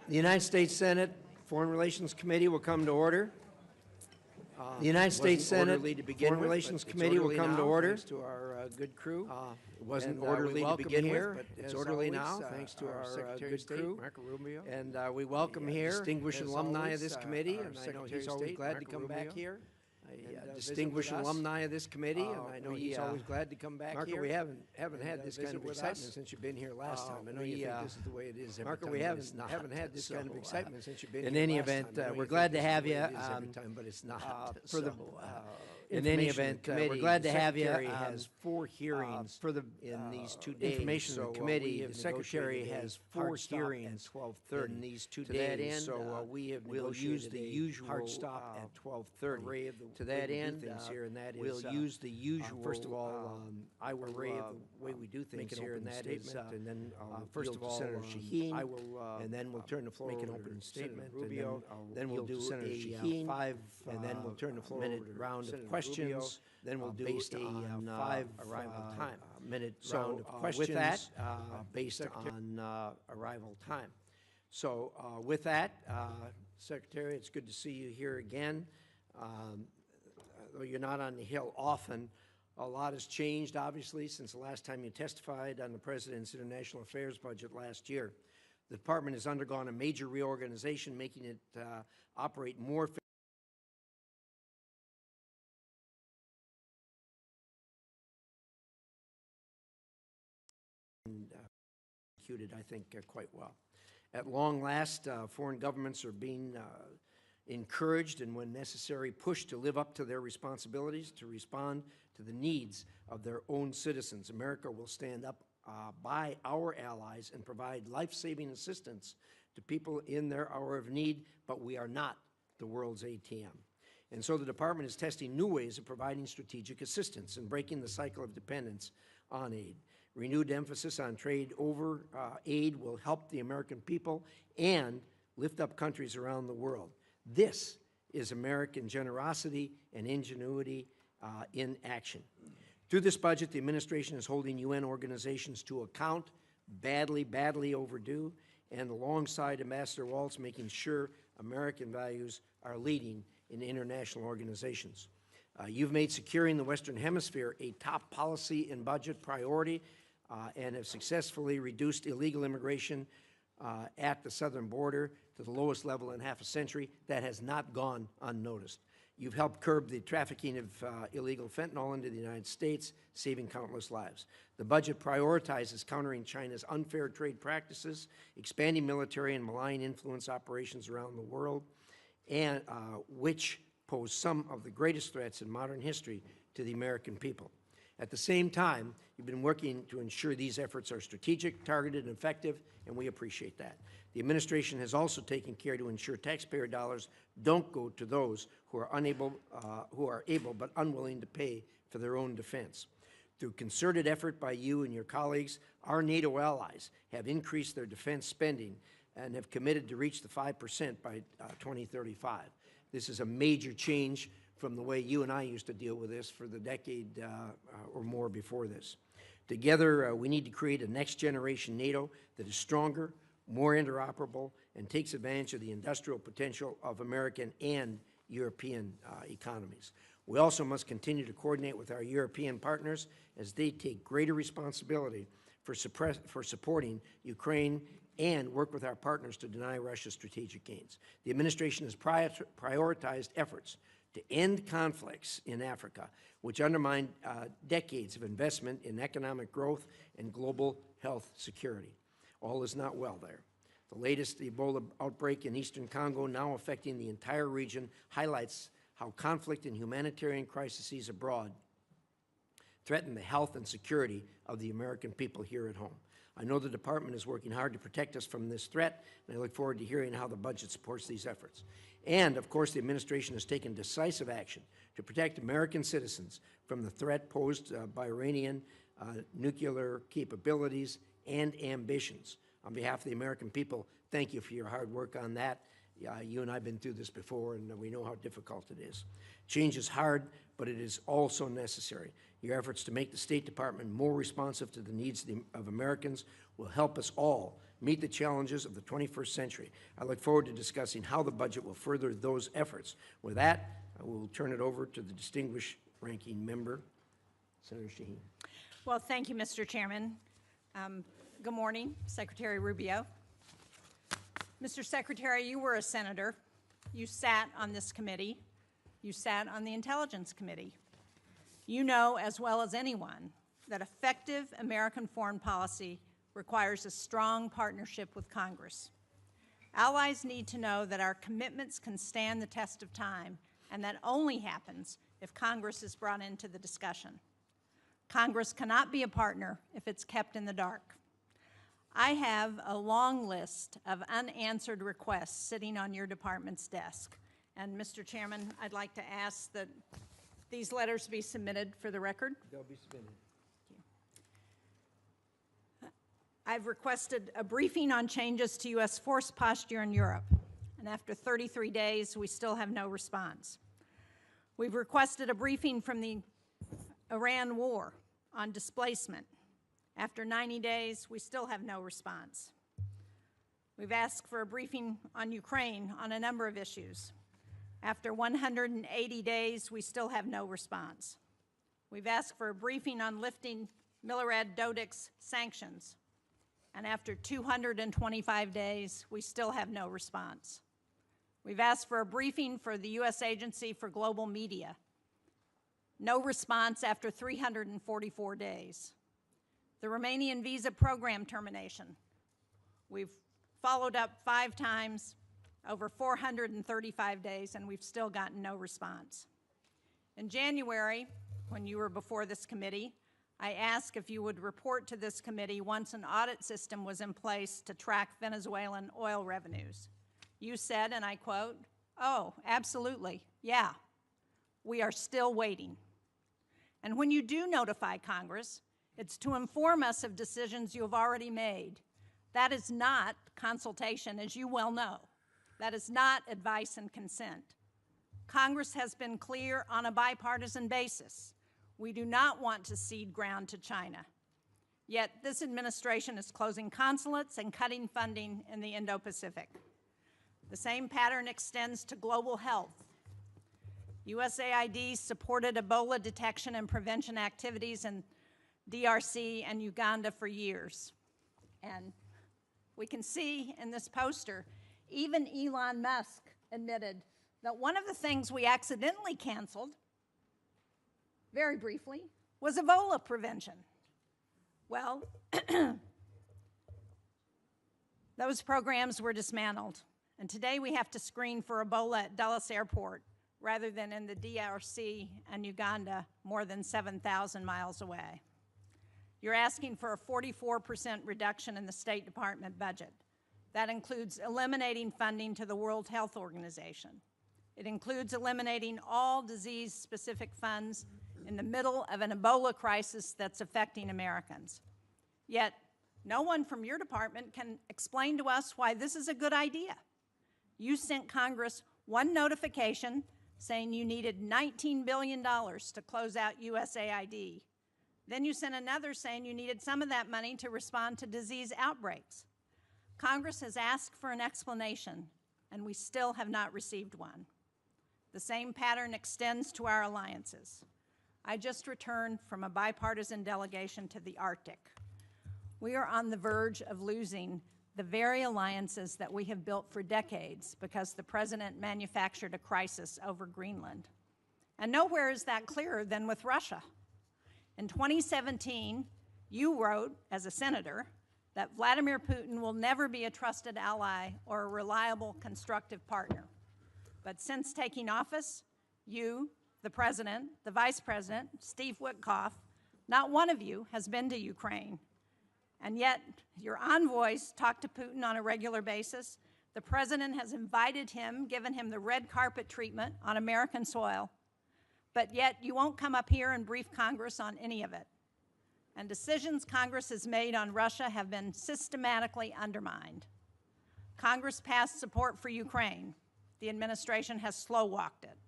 The United States Senate Foreign Relations Committee will come to order. The United States Senate Foreign Relations Committee will come to order. Thanks to our good crew. It wasn't orderly to begin with, but it's orderly now, thanks to our Secretary of State, Marco Rubio. And we welcome here distinguished alumni of this committee, and I know he's always glad to come back here. A distinguished alumni of this committee, and I know he's always glad to come back here. Marco, we haven't had this kind of excitement since you've been here last time. I know you think this is the way it is every time. Marco, we haven't had this kind of excitement since you've been here. In any event, we're glad to have you. Every time, but it's not. In any event, we're glad to have you. The Secretary has 4 hearings in these 2 days. Information Committee. The Secretary has 4 hearings at 12:30 in these 2 days. So we'll use the usual hard stop at 12:30. To that end, we'll use the usual. First of all, I will array of the way we do things here, and that is, and then first of all, Senator Shaheen, and then we'll turn the floor over to opening statement. Rubio, then we'll do Senator Shaheen, 5, and then we'll turn the floor over to round of questions. Then we'll do based on 5 arrival time minute round of questions. With that, based on arrival time. So with that, Secretary, it's good to see you here again. Though you're not on the Hill often, a lot has changed, obviously, since the last time you testified on the President's International Affairs budget last year. The Department has undergone a major reorganization, making it operate more efficiently. And executed, I think, quite well. At long last, foreign governments are being encouraged and, when necessary, pushed to live up to their responsibilities to respond to the needs of their own citizens. America will stand up by our allies and provide life-saving assistance to people in their hour of need, but we are not the world's ATM. And so the Department is testing new ways of providing strategic assistance and breaking the cycle of dependence on aid. Renewed emphasis on trade over aid will help the American people and lift up countries around the world. This is American generosity and ingenuity in action. Through this budget, the administration is holding UN organizations to account, badly overdue, and alongside Ambassador Waltz, making sure American values are leading in international organizations. You've made securing the Western Hemisphere a top policy and budget priority and have successfully reduced illegal immigration at the southern border to the lowest level in half a century. That has not gone unnoticed. You've helped curb the trafficking of illegal fentanyl into the United States, saving countless lives. The budget prioritizes countering China's unfair trade practices, expanding military and malign influence operations around the world, and which pose some of the greatest threats in modern history to the American people. At the same time, you've been working to ensure these efforts are strategic, targeted, and effective, and we appreciate that. The administration has also taken care to ensure taxpayer dollars don't go to those who are able but unwilling to pay for their own defense. Through concerted effort by you and your colleagues, our NATO allies have increased their defense spending and have committed to reach the 5% by 2035. This is a major change from the way you and I used to deal with this for the decade or more before this. Together, we need to create a next-generation NATO that is stronger, more interoperable, and takes advantage of the industrial potential of American and European economies. We also must continue to coordinate with our European partners as they take greater responsibility for supporting Ukraine and work with our partners to deny Russia's strategic gains. The administration has prioritized efforts to end conflicts in Africa, which undermine decades of investment in economic growth and global health security. All is not well there. The latest Ebola outbreak in eastern Congo, now affecting the entire region, highlights how conflict and humanitarian crises abroad threaten the health and security of the American people here at home. I know the Department is working hard to protect us from this threat, and I look forward to hearing how the budget supports these efforts. And, of course, the administration has taken decisive action to protect American citizens from the threat posed by Iranian nuclear capabilities and ambitions. On behalf of the American people, thank you for your hard work on that. You and I have been through this before, and we know how difficult it is. Change is hard, but it is also necessary. Your efforts to make the State Department more responsive to the needs of Americans will help us all meet the challenges of the 21st century. I look forward to discussing how the budget will further those efforts. With that, I will turn it over to the distinguished ranking member, Senator Shaheen. Well, thank you, Mr. Chairman. Good morning, Secretary Rubio. Mr. Secretary, you were a senator. You sat on this committee. You sat on the Intelligence Committee. You know as well as anyone that effective American foreign policy requires a strong partnership with Congress. Allies need to know that our commitments can stand the test of time, and that only happens if Congress is brought into the discussion. Congress cannot be a partner if it's kept in the dark. I have a long list of unanswered requests sitting on your department's desk. And Mr. Chairman, I'd like to ask that these letters be submitted for the record. They'll be submitted. I've requested a briefing on changes to U.S. force posture in Europe, and after 33 days, we still have no response. We've requested a briefing from the Iran war on displacement. After 90 days, we still have no response. We've asked for a briefing on Ukraine on a number of issues. After 180 days, we still have no response. We've asked for a briefing on lifting Milorad Dodik's sanctions. And after 225 days, we still have no response. We've asked for a briefing for the U.S. Agency for Global Media. No response after 344 days. The Romanian visa program termination. We've followed up 5 times over 435 days, and we've still gotten no response. In January, when you were before this committee, I asked if you would report to this committee once an audit system was in place to track Venezuelan oil revenues. You said, and I quote, "Oh, absolutely, yeah, we are still waiting." And when you do notify Congress, it's to inform us of decisions you have already made. That is not consultation, as you well know. That is not advice and consent. Congress has been clear on a bipartisan basis. We do not want to cede ground to China. Yet this administration is closing consulates and cutting funding in the Indo-Pacific. The same pattern extends to global health. USAID supported Ebola detection and prevention activities in DRC and Uganda for years. And we can see in this poster, even Elon Musk admitted that one of the things we accidentally canceled, very briefly, was Ebola prevention. Well, those programs were dismantled, and today we have to screen for Ebola at Dulles Airport rather than in the DRC and Uganda more than 7,000 miles away. You're asking for a 44% reduction in the State Department budget. That includes eliminating funding to the World Health Organization. It includes eliminating all disease-specific funds in the middle of an Ebola crisis that's affecting Americans. Yet, no one from your department can explain to us why this is a good idea. You sent Congress one notification saying you needed $19 billion to close out USAID. Then you sent another saying you needed some of that money to respond to disease outbreaks. Congress has asked for an explanation, and we still have not received one. The same pattern extends to our alliances. I just returned from a bipartisan delegation to the Arctic. We are on the verge of losing the very alliances that we have built for decades because the President manufactured a crisis over Greenland. And nowhere is that clearer than with Russia. In 2017, you wrote, as a senator, that Vladimir Putin will never be a trusted ally or a reliable, constructive partner. But since taking office, you, the President, the Vice President, Steve Witkoff, not one of you has been to Ukraine. And yet, your envoys talk to Putin on a regular basis. The President has invited him, given him the red carpet treatment on American soil. But yet, you won't come up here and brief Congress on any of it. And decisions Congress has made on Russia have been systematically undermined. Congress passed support for Ukraine. The administration has slow-walked it.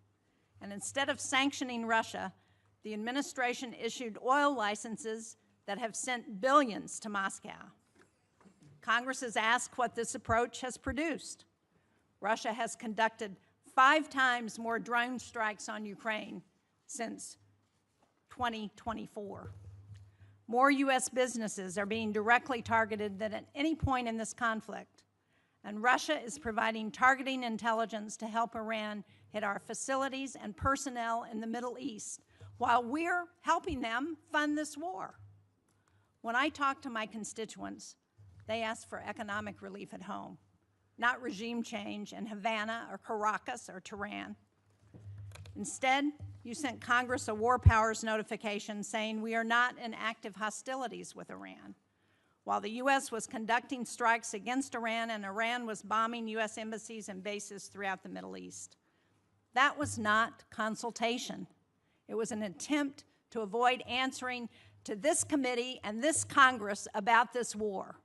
And instead of sanctioning Russia, the administration issued oil licenses that have sent billions to Moscow. Congress has asked what this approach has produced. Russia has conducted 5 times more drone strikes on Ukraine since 2024. More U.S. businesses are being directly targeted than at any point in this conflict. And Russia is providing targeting intelligence to help Iran hit our facilities and personnel in the Middle East, while we're helping them fund this war. When I talk to my constituents, they ask for economic relief at home, not regime change in Havana or Caracas or Tehran. Instead, you sent Congress a war powers notification saying we are not in active hostilities with Iran, while the U.S. was conducting strikes against Iran and Iran was bombing U.S. embassies and bases throughout the Middle East. That was not consultation. It was an attempt to avoid answering to this committee and this Congress about this war.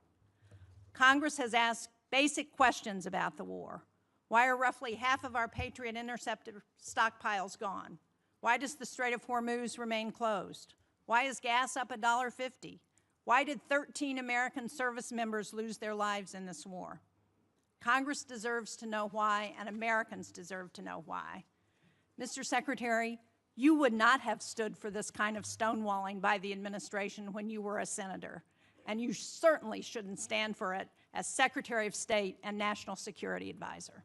Congress has asked basic questions about the war. Why are roughly half of our Patriot interceptor stockpiles gone? Why does the Strait of Hormuz remain closed? Why is gas up $1.50? Why did 13 American service members lose their lives in this war? Congress deserves to know why, and Americans deserve to know why. Mr. Secretary, you would not have stood for this kind of stonewalling by the administration when you were a senator, and you certainly shouldn't stand for it as Secretary of State and National Security Advisor.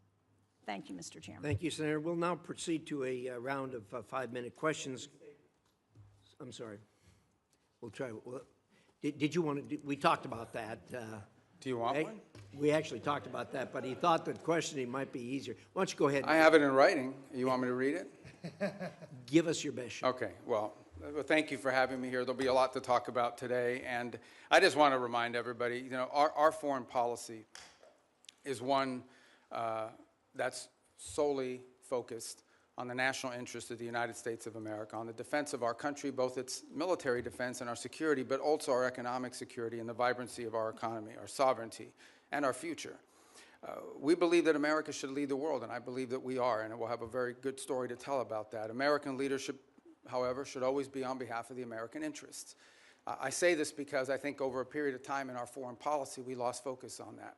Thank you, Mr. Chairman. Thank you, Senator. We'll now proceed to a round of 5-minute questions. I'm sorry. We'll try. Did you want to? We talked about that. Do you want one? We actually talked about that, but he thought that questioning might be easier. Why don't you go ahead? I have it in writing. You want me to read it? Give us your best shot. Okay. Well, thank you for having me here. There'll be a lot to talk about today, and I just want to remind everybody, you know, our foreign policy is one that's solely focused on the national interest of the United States of America, on the defense of our country, both its military defense and our security, but also our economic security and the vibrancy of our economy, our sovereignty, and our future. We believe that America should lead the world, and I believe that we are, and we'll have a very good story to tell about that. American leadership, however, should always be on behalf of the American interests. I say this because I think over a period of time in our foreign policy, we lost focus on that.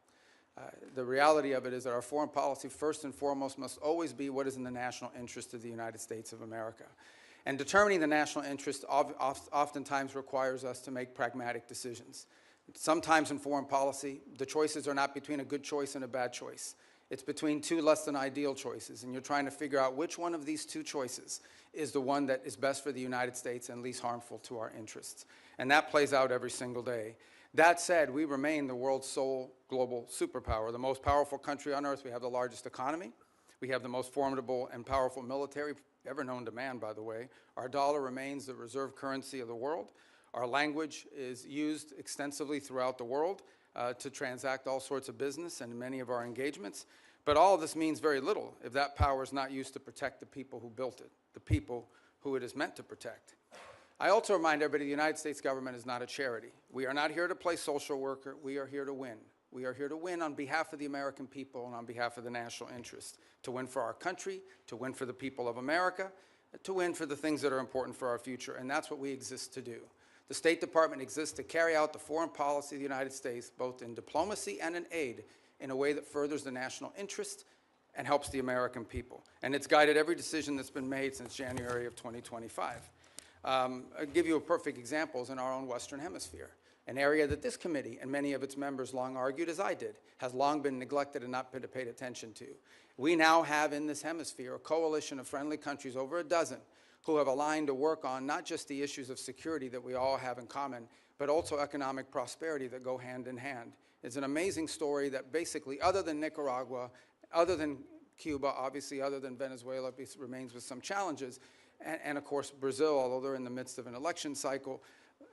The reality of it is that our foreign policy, first and foremost, must always be what is in the national interest of the United States of America. And determining the national interest oftentimes requires us to make pragmatic decisions. Sometimes in foreign policy, the choices are not between a good choice and a bad choice. It's between 2 less than ideal choices, and you're trying to figure out which one of these 2 choices is the one that is best for the United States and least harmful to our interests. And that plays out every single day. That said, we remain the world's sole global superpower, the most powerful country on earth. We have the largest economy. We have the most formidable and powerful military ever known to man, by the way. Our dollar remains the reserve currency of the world. Our language is used extensively throughout the world to transact all sorts of business and many of our engagements. But all of this means very little if that power is not used to protect the people who built it, the people who it is meant to protect. I also remind everybody the United States government is not a charity. We are not here to play social worker. We are here to win. We are here to win on behalf of the American people and on behalf of the national interest, to win for our country, to win for the people of America, to win for the things that are important for our future, and that's what we exist to do. The State Department exists to carry out the foreign policy of the United States, both in diplomacy and in aid, in a way that furthers the national interest and helps the American people. And it's guided every decision that's been made since January of 2025. I'll give you a perfect example in our own Western Hemisphere, an area that this committee and many of its members long argued, as I did, has long been neglected and not been paid attention to. We now have in this hemisphere a coalition of friendly countries, over a dozen, who have aligned to work on not just the issues of security that we all have in common, but also economic prosperity that go hand in hand. It's an amazing story that basically, other than Nicaragua, other than Cuba, obviously other than Venezuela, remains with some challenges, and of course Brazil, although they're in the midst of an election cycle,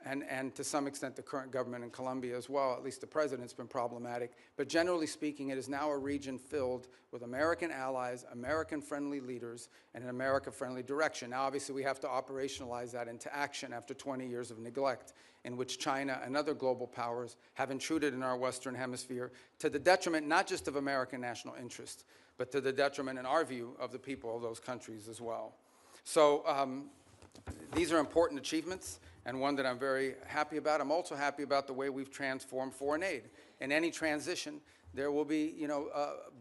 and to some extent the current government in Colombia as well, at least the president's been problematic. But generally speaking, it is now a region filled with American allies, American-friendly leaders, and an America-friendly direction. Now, obviously, we have to operationalize that into action after 20 years of neglect, in which China and other global powers have intruded in our Western Hemisphere to the detriment not just of American national interest, but to the detriment, in our view, of the people of those countries as well. So these are important achievements, and one that I'm very happy about. I'm also happy about the way we've transformed foreign aid. In any transition, there will be,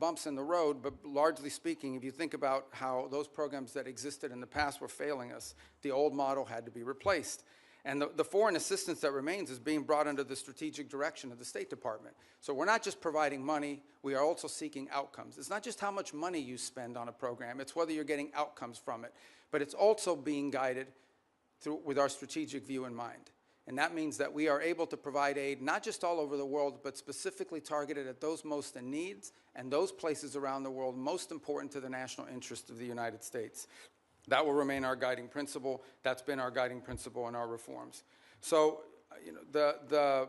bumps in the road, but largely speaking, if you think about how those programs that existed in the past were failing us, the old model had to be replaced. And the foreign assistance that remains is being brought under the strategic direction of the State Department. So we're not just providing money, we are also seeking outcomes. It's not just how much money you spend on a program, it's whether you're getting outcomes from it. But it's also being guided with our strategic view in mind. And that means that we are able to provide aid not just all over the world, but specifically targeted at those most in need and those places around the world most important to the national interest of the United States. That will remain our guiding principle. That's been our guiding principle in our reforms. So, I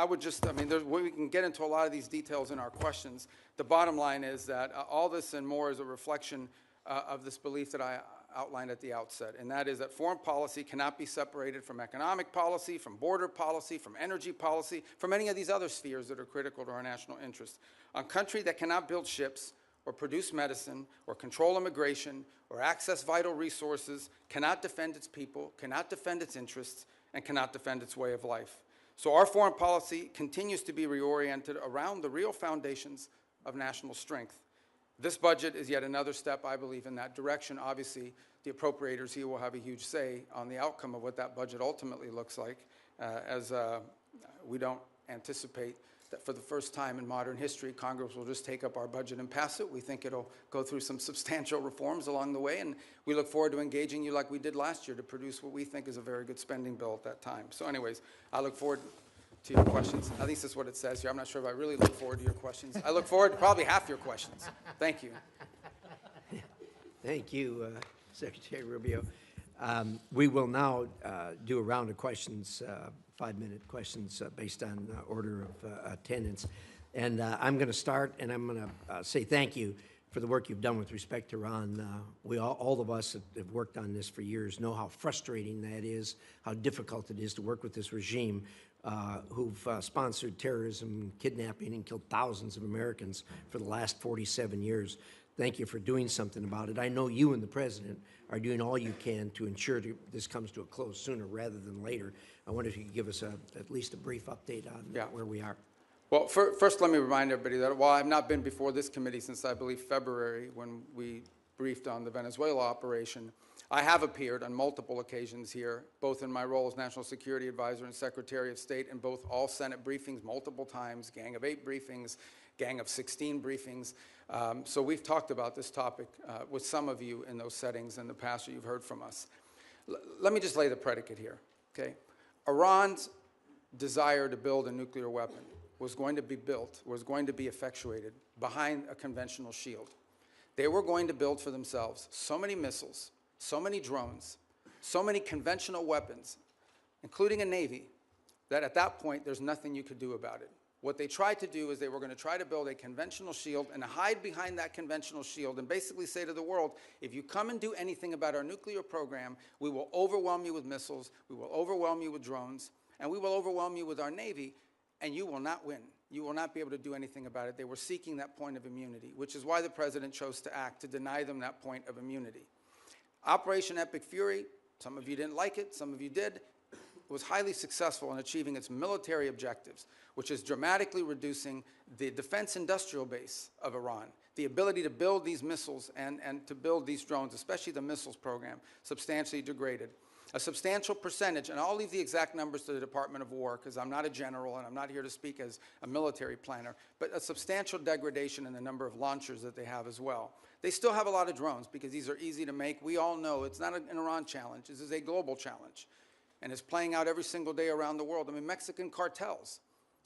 would just, we can get into a lot of these details in our questions. The bottom line is that all this and more is a reflection of this belief that I outlined at the outset, and that is that foreign policy cannot be separated from economic policy, from border policy, from energy policy, from any of these other spheres that are critical to our national interest. A country that cannot build ships or produce medicine or control immigration or access vital resources cannot defend its people, cannot defend its interests, and cannot defend its way of life. So our foreign policy continues to be reoriented around the real foundations of national strength. This budget is yet another step, I believe, in that direction. Obviously, the appropriators here will have a huge say on the outcome of what that budget ultimately looks like, as we don't anticipate that for the first time in modern history, Congress will just take up our budget and pass it. We think it'll go through some substantial reforms along the way, and we look forward to engaging you like we did last year to produce what we think is a very good spending bill at that time. So anyways, I look forward to your questions. At least that's what it says here. I'm not sure if I really look forward to your questions. I look forward to probably half your questions. Thank you. Thank you, Secretary Rubio. We will now do a round of questions, 5-minute questions based on order of attendance. And I'm going to start, and I'm going to say thank you for the work you've done with respect to Iran. All of us that have worked on this for years know how frustrating that is, how difficult it is to work with this regime who've sponsored terrorism, kidnapping, and killed thousands of Americans for the last 47 years. Thank you for doing something about it. I know you and the President are doing all you can to ensure this comes to a close sooner rather than later. I wonder if you could give us at least a brief update on where we are. Well, first let me remind everybody that while I've not been before this committee since, I believe, February when we briefed on the Venezuela operation, I have appeared on multiple occasions here, both in my role as National Security Advisor and Secretary of State, in both all Senate briefings multiple times, Gang of 8 briefings, Gang of 16 briefings. So we've talked about this topic with some of you in those settings in the past that you've heard from us. Let me just lay the predicate here, okay? Iran's desire to build a nuclear weapon was going to be built, was going to be effectuated behind a conventional shield. They were going to build for themselves so many missiles, so many drones, so many conventional weapons, including a Navy, that at that point there's nothing you could do about it. What they tried to do is they were going to try to build a conventional shield and hide behind that conventional shield and basically say to the world, if you come and do anything about our nuclear program, we will overwhelm you with missiles, we will overwhelm you with drones, and we will overwhelm you with our Navy, and you will not win. You will not be able to do anything about it. They were seeking that point of immunity, which is why the President chose to act, to deny them that point of immunity. Operation Epic Fury, some of you didn't like it, some of you did, was highly successful in achieving its military objectives, which is dramatically reducing the defense industrial base of Iran, the ability to build these missiles and to build these drones, especially the missiles program, substantially degraded. A substantial percentage, and I'll leave the exact numbers to the Department of War because I'm not a general and I'm not here to speak as a military planner, but a substantial degradation in the number of launchers that they have as well. They still have a lot of drones because these are easy to make. We all know it's not an Iran challenge. This is a global challenge, and it's playing out every single day around the world. I mean, Mexican cartels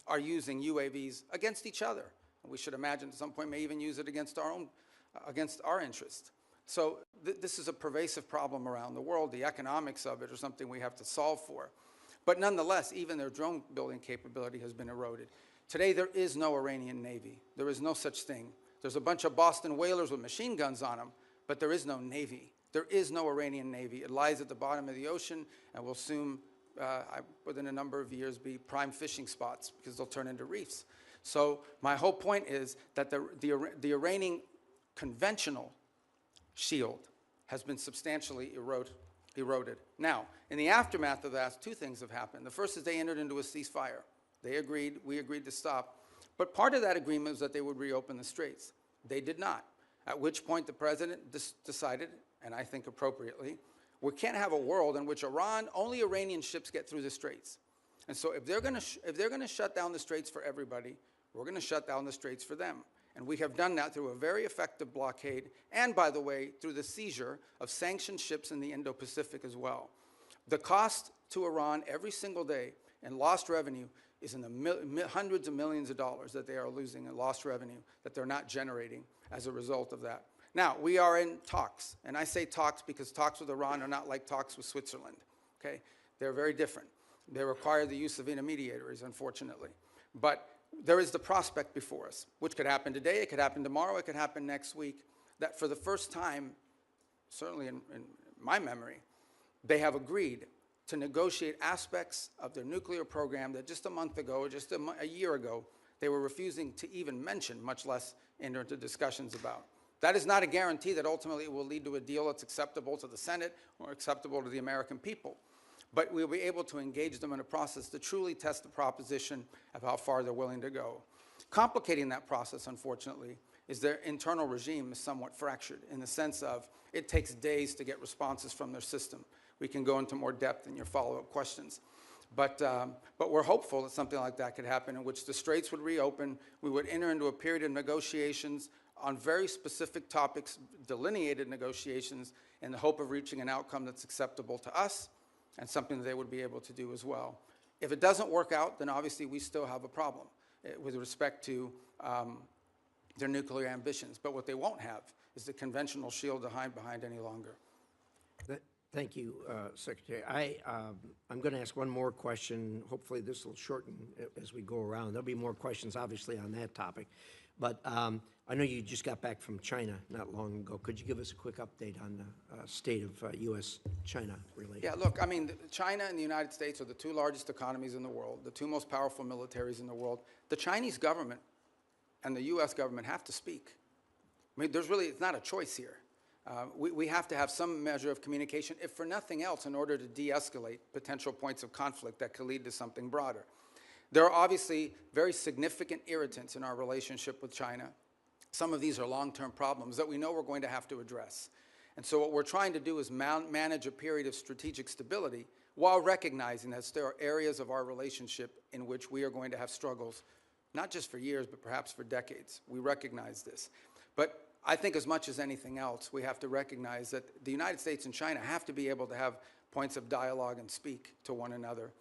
are using UAVs against each other. We should imagine at some point may even use it against our interests. So this is a pervasive problem around the world. The economics of it are something we have to solve for. But nonetheless, even their drone building capability has been eroded. Today, there is no Iranian Navy. There is no such thing. There's a bunch of Boston whalers with machine guns on them, but there is no Navy. There is no Iranian Navy. It lies at the bottom of the ocean and will soon, within a number of years, be prime fishing spots because they'll turn into reefs. So my whole point is that the Iranian conventional shield has been substantially eroded. eroded. Now, in the aftermath of that, two things have happened. The first is they entered into a ceasefire. They agreed, we agreed to stop. But part of that agreement was that they would reopen the straits. They did not, at which point the president decided, and I think appropriately, we can't have a world in which only Iranian ships get through the straits. And so if they're going to shut down the straits for everybody, we're going to shut down the straits for them. And we have done that through a very effective blockade and, by the way, through the seizure of sanctioned ships in the Indo-Pacific as well. The cost to Iran every single day in lost revenue is in the hundreds of millions of dollars that they are losing in lost revenue that they're not generating as a result of that. Now, we are in talks, and I say talks because talks with Iran are not like talks with Switzerland, okay? They're very different. They require the use of intermediaries, unfortunately. But there is the prospect before us, which could happen today, it could happen tomorrow, it could happen next week, that for the first time, certainly in my memory, they have agreed to negotiate aspects of their nuclear program that just a month ago, just a year ago, they were refusing to even mention, much less enter into discussions about. That is not a guarantee that ultimately it will lead to a deal that's acceptable to the Senate or acceptable to the American people. But we'll be able to engage them in a process to truly test the proposition of how far they're willing to go. Complicating that process, unfortunately, is their internal regime is somewhat fractured in the sense of it takes days to get responses from their system. We can go into more depth in your follow-up questions. But we're hopeful that something like that could happen in which the straits would reopen, we would enter into a period of negotiations on very specific topics, delineated negotiations, in the hope of reaching an outcome that's acceptable to us and something that they would be able to do as well. If it doesn't work out, then obviously we still have a problem with respect to their nuclear ambitions. But what they won't have is the conventional shield to hide behind any longer. Thank you, Secretary. I'm going to ask one more question. Hopefully this will shorten as we go around. There'll be more questions, obviously, on that topic. But I know you just got back from China not long ago. Could you give us a quick update on the state of U.S.-China relations? Yeah, look, I mean, China and the United States are the two largest economies in the world, the two most powerful militaries in the world. The Chinese government and the U.S. government have to speak. I mean, it's not a choice here. We have to have some measure of communication, if for nothing else, in order to de-escalate potential points of conflict that could lead to something broader. There are obviously very significant irritants in our relationship with China. Some of these are long-term problems that we know we're going to have to address. And so what we're trying to do is manage a period of strategic stability while recognizing that there are areas of our relationship in which we are going to have struggles, not just for years, but perhaps for decades. We recognize this. But I think as much as anything else, we have to recognize that the United States and China have to be able to have points of dialogue and speak to one another.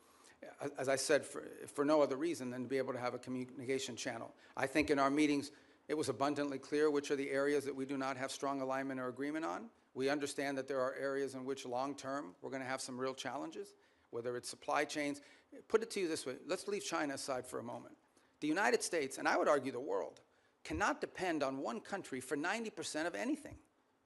As I said, for no other reason than to be able to have a communication channel. I think in our meetings, it was abundantly clear which are the areas that we do not have strong alignment or agreement on. We understand that there are areas in which long-term we're going to have some real challenges, whether it's supply chains. Put it to you this way. Let's leave China aside for a moment. The United States, and I would argue the world, cannot depend on one country for 90% of anything,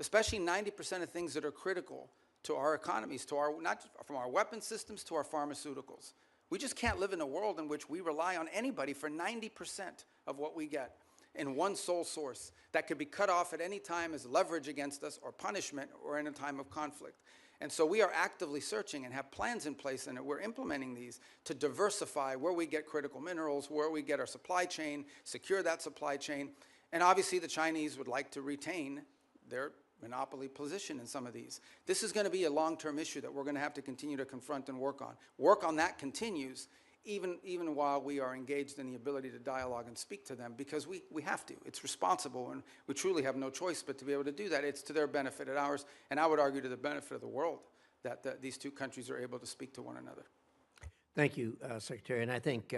especially 90% of things that are critical to our economies, not from our weapon systems to our pharmaceuticals. We just can't live in a world in which we rely on anybody for 90% of what we get in one sole source that could be cut off at any time as leverage against us or punishment or in a time of conflict. And so we are actively searching and have plans in place, and we're implementing these to diversify where we get critical minerals, where we get our supply chain, secure that supply chain. And obviously the Chinese would like to retain their monopoly position in some of these. This is going to be a long-term issue that we're going to have to continue to confront and work on. Work on that continues even while we are engaged in the ability to dialogue and speak to them, because we have to. It's responsible, and we truly have no choice but to be able to do that. It's to their benefit and ours, and I would argue to the benefit of the world that these two countries are able to speak to one another. Thank you, Secretary. And I think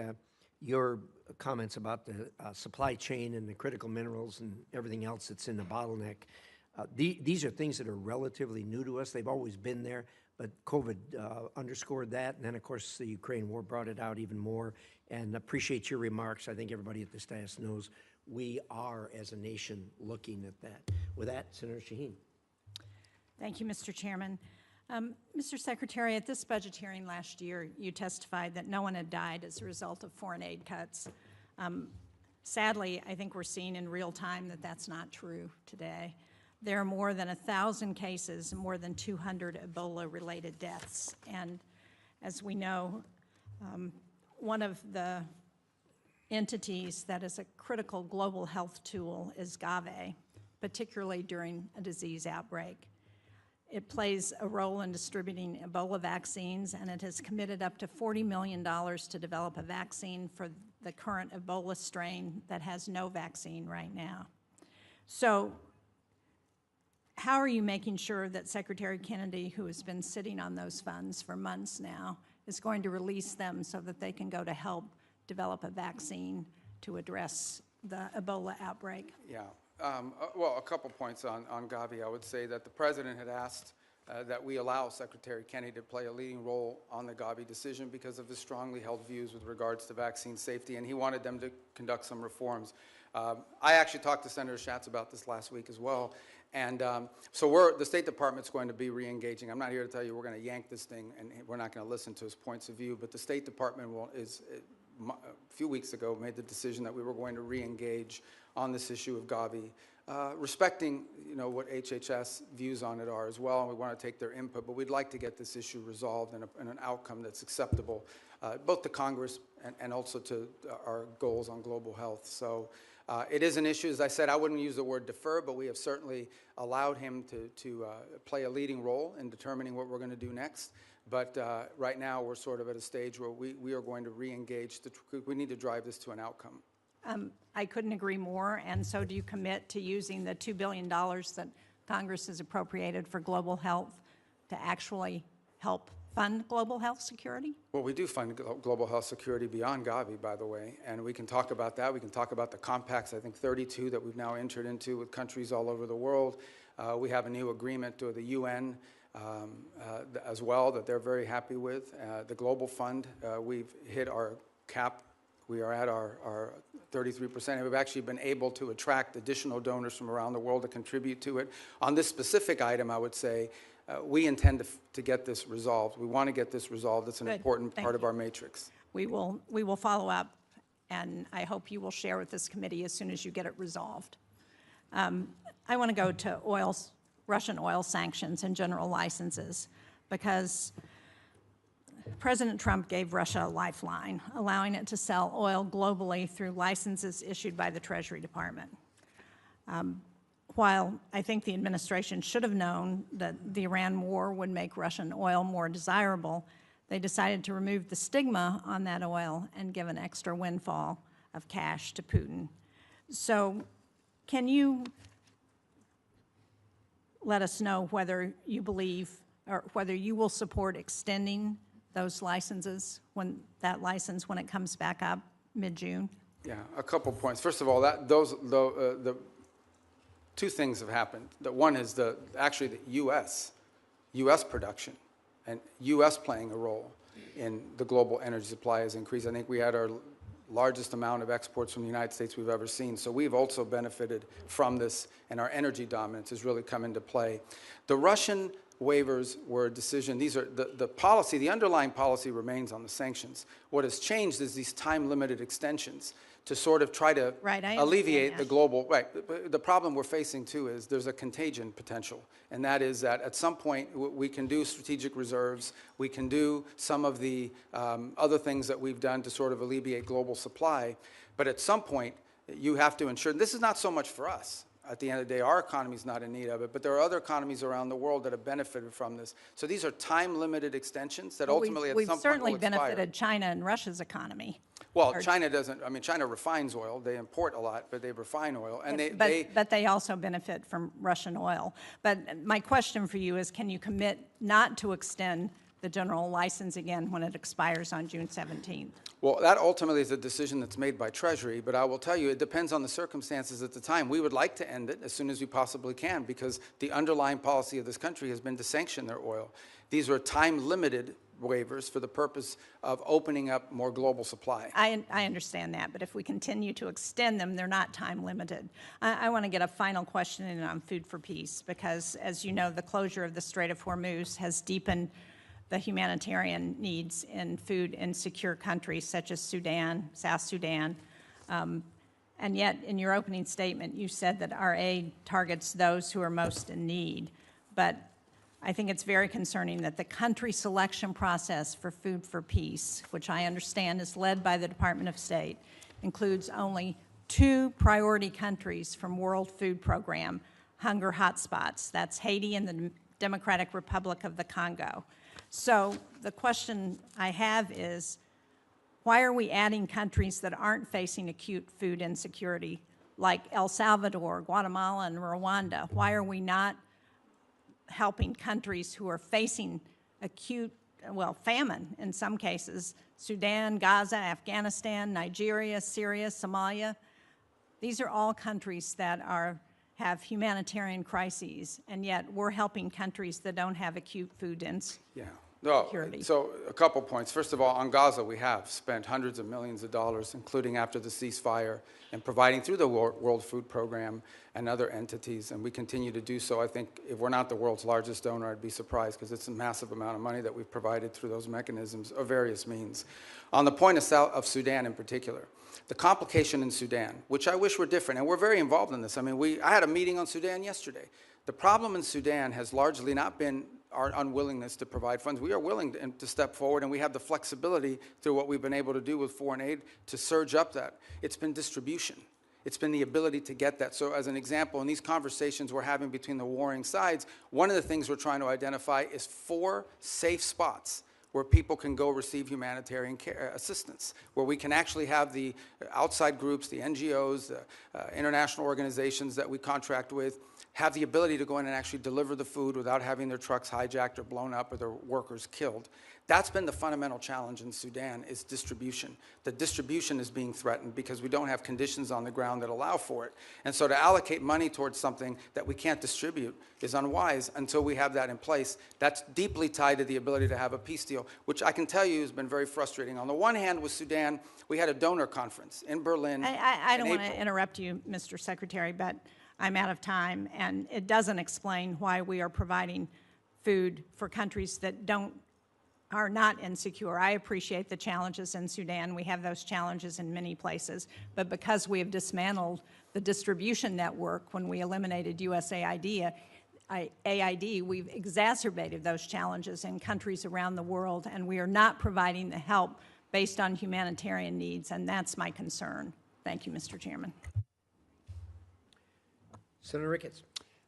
your comments about the supply chain and the critical minerals and everything else that's in the bottleneck, these are things that are relatively new to us. They've always been there, but COVID underscored that. And then, of course, the Ukraine war brought it out even more. And appreciate your remarks. I think everybody at this dais knows we are, as a nation, looking at that. With that, Senator Shaheen. Thank you, Mr. Chairman. Mr. Secretary, at this budget hearing last year, you testified that no one had died as a result of foreign aid cuts. Sadly, I think we're seeing in real time that that's not true today. there are more than 1,000 cases and more than 200 Ebola-related deaths. And as we know, one of the entities that is a critical global health tool is GAVE, particularly during a disease outbreak. It plays a role in distributing Ebola vaccines, and it has committed up to $40 million to develop a vaccine for the current Ebola strain that has no vaccine right now. So how are you making sure that Secretary Kennedy, who has been sitting on those funds for months now, is going to release them so that they can go to help develop a vaccine to address the Ebola outbreak? Yeah. Well, a couple points on Gavi. I would say that the president had asked that we allow Secretary Kennedy to play a leading role on the Gavi decision because of his strongly held views with regards to vaccine safety, and he wanted them to conduct some reforms. I actually talked to Senator Schatz about this last week as well, and so the State Department's going to be re-engaging. I'm not here to tell you we're going to yank this thing and we're not going to listen to his points of view, but the State Department a few weeks ago made the decision that we were going to re-engage on this issue of Gavi, respecting what HHS views on it are as well, and we want to take their input, but we'd like to get this issue resolved in an outcome that's acceptable, both to Congress and also to our goals on global health. So it is an issue. As I said, I wouldn't use the word defer, but we have certainly allowed him to play a leading role in determining what we're going to do next. But right now, we're sort of at a stage where we are going to re-engage. We need to drive this to an outcome. I couldn't agree more, and so do you commit to using the $2 billion that Congress has appropriated for global health to actually help fund global health security? Well, we do fund global health security beyond Gavi, by the way, and we can talk about that. We can talk about the compacts, I think 32 that we've now entered into with countries all over the world. We have a new agreement with the UN as well that they're very happy with. The Global Fund, we've hit our cap. We are at our 33%, and we've actually been able to attract additional donors from around the world to contribute to it. On this specific item, I would say, we intend to get this resolved. We want to get this resolved. It's an important part of our matrix. We will follow up, and I hope you will share with this committee as soon as you get it resolved. I want to go to Russian oil sanctions and general licenses, because President Trump gave Russia a lifeline, allowing it to sell oil globally through licenses issued by the Treasury Department. While I think the administration should have known that the Iran war would make Russian oil more desirable, they decided to remove the stigma on that oil and give an extra windfall of cash to Putin. So can you let us know whether you believe or whether you will support extending those licenses, when it comes back up mid-June? Yeah, a couple points. First of all, the two things have happened. One is actually the U.S. production and U.S. playing a role in the global energy supply has increased. I think we had our largest amount of exports from the United States we've ever seen. So we've also benefited from this, and our energy dominance has really come into play. The Russian waivers were a decision. These are the policy, the underlying policy remains on the sanctions. What has changed is these time-limited extensions to sort of try to alleviate the global, the problem we're facing too is there's a contagion potential, and that is that at some point we can do strategic reserves, we can do some of the other things that we've done to sort of alleviate global supply, but at some point you have to ensure, this is not so much for us. At the end of the day, our economy is not in need of it, but there are other economies around the world that have benefited from this. So these are time-limited extensions that ultimately at some point will expire. We've certainly benefited China and Russia's economy. Well, China doesn't. I mean, China refines oil. They import a lot, but they refine oil, and but they also benefit from Russian oil. But my question for you is, can you commit not to extend the general license again when it expires on June 17th? Well, that ultimately is a decision that's made by Treasury, but I will tell you it depends on the circumstances at the time. We would like to end it as soon as we possibly can because the underlying policy of this country has been to sanction their oil. These are time-limited waivers for the purpose of opening up more global supply. I understand that, but if we continue to extend them, they're not time-limited. I want to get a final question in on food for peace because, as you know, the closure of the Strait of Hormuz has deepened the humanitarian needs in food in secure countries such as Sudan, South Sudan. And yet, in your opening statement, you said that our aid targets those who are most in need. But I think it's very concerning that the country selection process for Food for Peace, which I understand is led by the Department of State, includes only 2 priority countries from World Food Program hunger hotspots. That's Haiti and the Democratic Republic of the Congo. So the question I have is, why are we adding countries that aren't facing acute food insecurity, like El Salvador, Guatemala, and Rwanda? Why are we not helping countries who are facing acute, well, famine in some cases? Sudan, Gaza, Afghanistan, Nigeria, Syria, Somalia. These are all countries that have humanitarian crises, and yet we're helping countries that don't have acute food insecurity. So a couple points. First of all, on Gaza, we have spent hundreds of millions of dollars, including after the ceasefire, and providing through the World Food Program and other entities, and we continue to do so. I think if we're not the world's largest donor, I'd be surprised, because it's a massive amount of money that we've provided through those mechanisms of various means. On the point of Sudan in particular, the complication in Sudan, which I wish were different, and we're very involved in this. I mean, I had a meeting on Sudan yesterday. The problem in Sudan has largely not been our unwillingness to provide funds. We are willing to step forward, and we have the flexibility through what we've been able to do with foreign aid to surge up that. It's been distribution. It's been the ability to get that. So as an example, in these conversations we're having between the warring sides, one of the things we're trying to identify is 4 safe spots where people can go receive humanitarian care, assistance, where we can actually have the outside groups, the NGOs, the international organizations that we contract with, have the ability to go in and actually deliver the food without having their trucks hijacked or blown up or their workers killed. That's been the fundamental challenge in Sudan, is distribution. The distribution is being threatened because we don't have conditions on the ground that allow for it. And so to allocate money towards something that we can't distribute is unwise until we have that in place. That's deeply tied to the ability to have a peace deal, which I can tell you has been very frustrating. On the one hand, with Sudan, we had a donor conference in Berlin. I don't want to interrupt you, Mr. Secretary, but I'm out of time, and it doesn't explain why we are providing food for countries that are not insecure. I appreciate the challenges in Sudan. We have those challenges in many places, but because we have dismantled the distribution network when we eliminated USAID, we've exacerbated those challenges in countries around the world, and we are not providing the help based on humanitarian needs, and that's my concern. Thank you, Mr. Chairman. Senator Ricketts.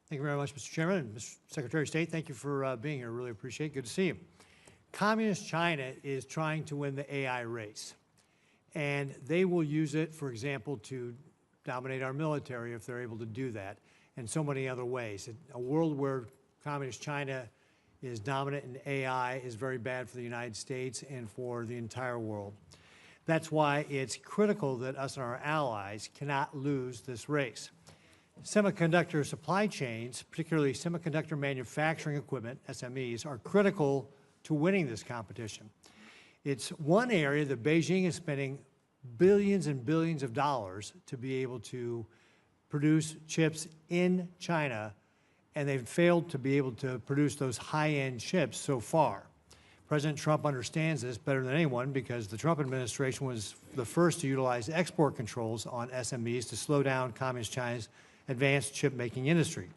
Thank you very much, Mr. Chairman. And Mr. Secretary of State, thank you for being here. Really appreciate it. Good to see you. Communist China is trying to win the AI race, and they will use it, for example, to dominate our military if they're able to do that, and so many other ways. A world where Communist China is dominant in AI is very bad for the United States and for the entire world. That's why it's critical that us and our allies cannot lose this race. Semiconductor supply chains, particularly semiconductor manufacturing equipment, SMEs, are critical to winning this competition. It's one area that Beijing is spending billions and billions of dollars to be able to produce chips in China, and they've failed to be able to produce those high-end chips so far. President Trump understands this better than anyone because the Trump administration was the first to utilize export controls on SMEs to slow down Communist China's advanced chip-making industry.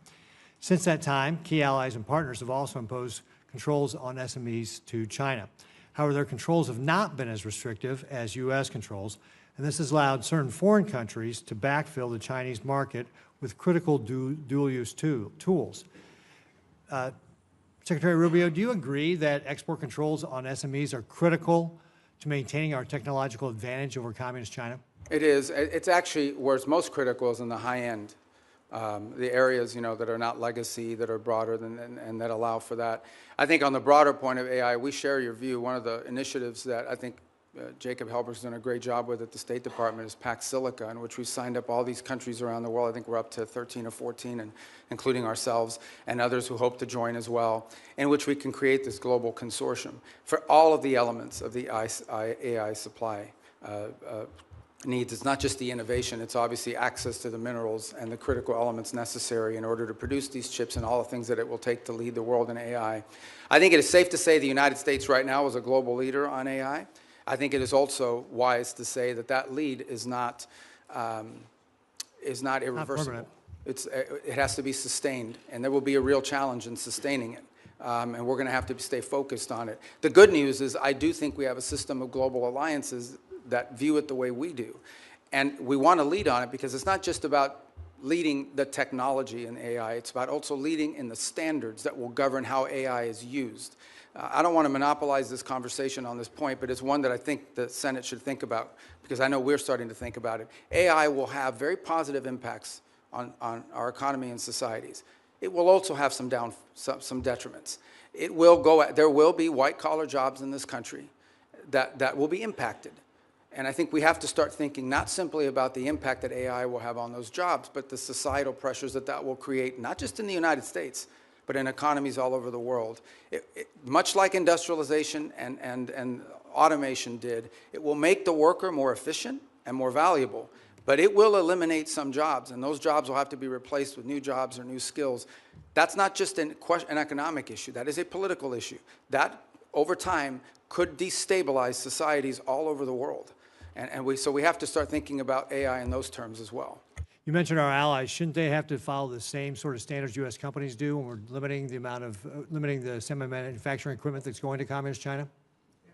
Since that time, key allies and partners have also imposed controls on SMEs to China. However, their controls have not been as restrictive as U.S. controls, and this has allowed certain foreign countries to backfill the Chinese market with critical dual-use tools. Secretary Rubio, do you agree that export controls on SMEs are critical to maintaining our technological advantage over Communist China? It is. It's actually where it's most critical is in the high end. The areas, that are not legacy, that are broader and that allow for that. I think on the broader point of AI, we share your view. One of the initiatives that I think Jacob Helberg's done a great job with at the State Department is Pax Silica, in which we signed up all these countries around the world. I think we're up to 13 or 14, and including ourselves and others who hope to join as well, in which we can create this global consortium for all of the elements of the AI supply needs. It's not just the innovation, it's obviously access to the minerals and the critical elements necessary in order to produce these chips and all the things that it will take to lead the world in AI. I think it is safe to say the United States right now is a global leader on AI. I think it is also wise to say that that lead is not is not irreversible. permanent. It has to be sustained, and there will be a real challenge in sustaining it. And we're going to have to stay focused on it. The good news is I do think we have a system of global alliances that view it the way we do. And we want to lead on it because it's not just about leading the technology in AI. It's about also leading in the standards that will govern how AI is used. I don't want to monopolize this conversation on this point, but it's one that I think the Senate should think about because I know we're starting to think about it. AI will have very positive impacts on our economy and societies. It will also have some detriments. There will be white-collar jobs in this country that will be impacted. And I think we have to start thinking not simply about the impact that AI will have on those jobs, but the societal pressures that will create, not just in the United States, but in economies all over the world. Much like industrialization and automation did, it will make the worker more efficient and more valuable, but it will eliminate some jobs, and those jobs will have to be replaced with new jobs or new skills. That's not just an economic issue. That is a political issue. That, over time, could destabilize societies all over the world. So we have to start thinking about AI in those terms as well. You mentioned our allies. Shouldn't they have to follow the same sort of standards U.S. companies do when we're limiting the semi-manufacturing equipment that's going to Communist China?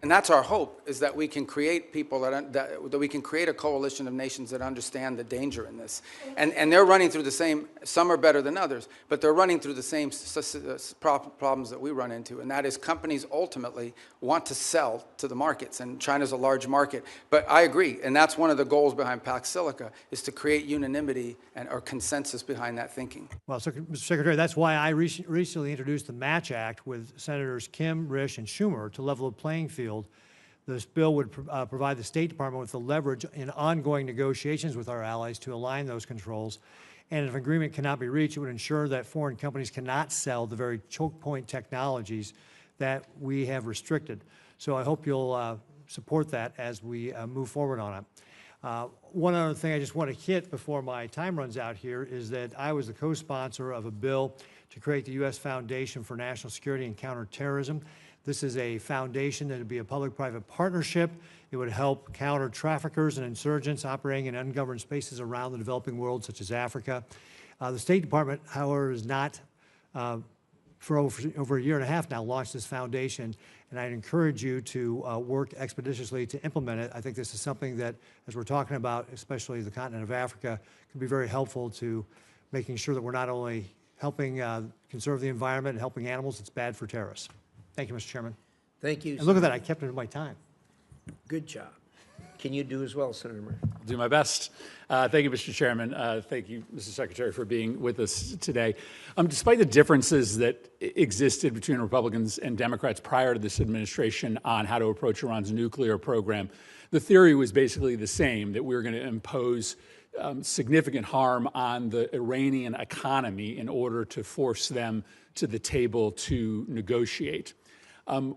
And that's our hope, is that we can create people that we can create a coalition of nations that understand the danger in this. And they're running through the same, some are better than others, but they're running through the same problems that we run into. And that is companies ultimately want to sell to the markets, and China's a large market. But I agree, and that's one of the goals behind Pax Silica, is to create unanimity or consensus behind that thinking. Well, Mr. Secretary, that's why I recently introduced the Match Act with Senators Kim, Risch, and Schumer to level the playing field. This bill would provide the State Department with the leverage in ongoing negotiations with our allies to align those controls. And if agreement cannot be reached, it would ensure that foreign companies cannot sell the very choke point technologies that we have restricted. So I hope you'll support that as we move forward on it. One other thing I just want to hit before my time runs out here is that I was the co-sponsor of a bill to create the U.S. Foundation for National Security and Counterterrorism. This is a foundation that would be a public-private partnership. It would help counter traffickers and insurgents operating in ungoverned spaces around the developing world, such as Africa. The State Department, however, has not, for over a year and a half now, launched this foundation, and I'd encourage you to work expeditiously to implement it. I think this is something that, as we're talking about, especially the continent of Africa, can be very helpful to making sure that we're not only helping conserve the environment and helping animals, it's bad for terrorists. Thank you, Mr. Chairman. Thank you. And look at that, I kept it in my time. Good job. Can you do as well, Senator Murphy? I'll do my best. Thank you, Mr. Chairman. Thank you, Mr. Secretary, for being with us today. Despite the differences that existed between Republicans and Democrats prior to this administration on how to approach Iran's nuclear program, the theory was basically the same, that we were going to impose significant harm on the Iranian economy in order to force them to the table to negotiate.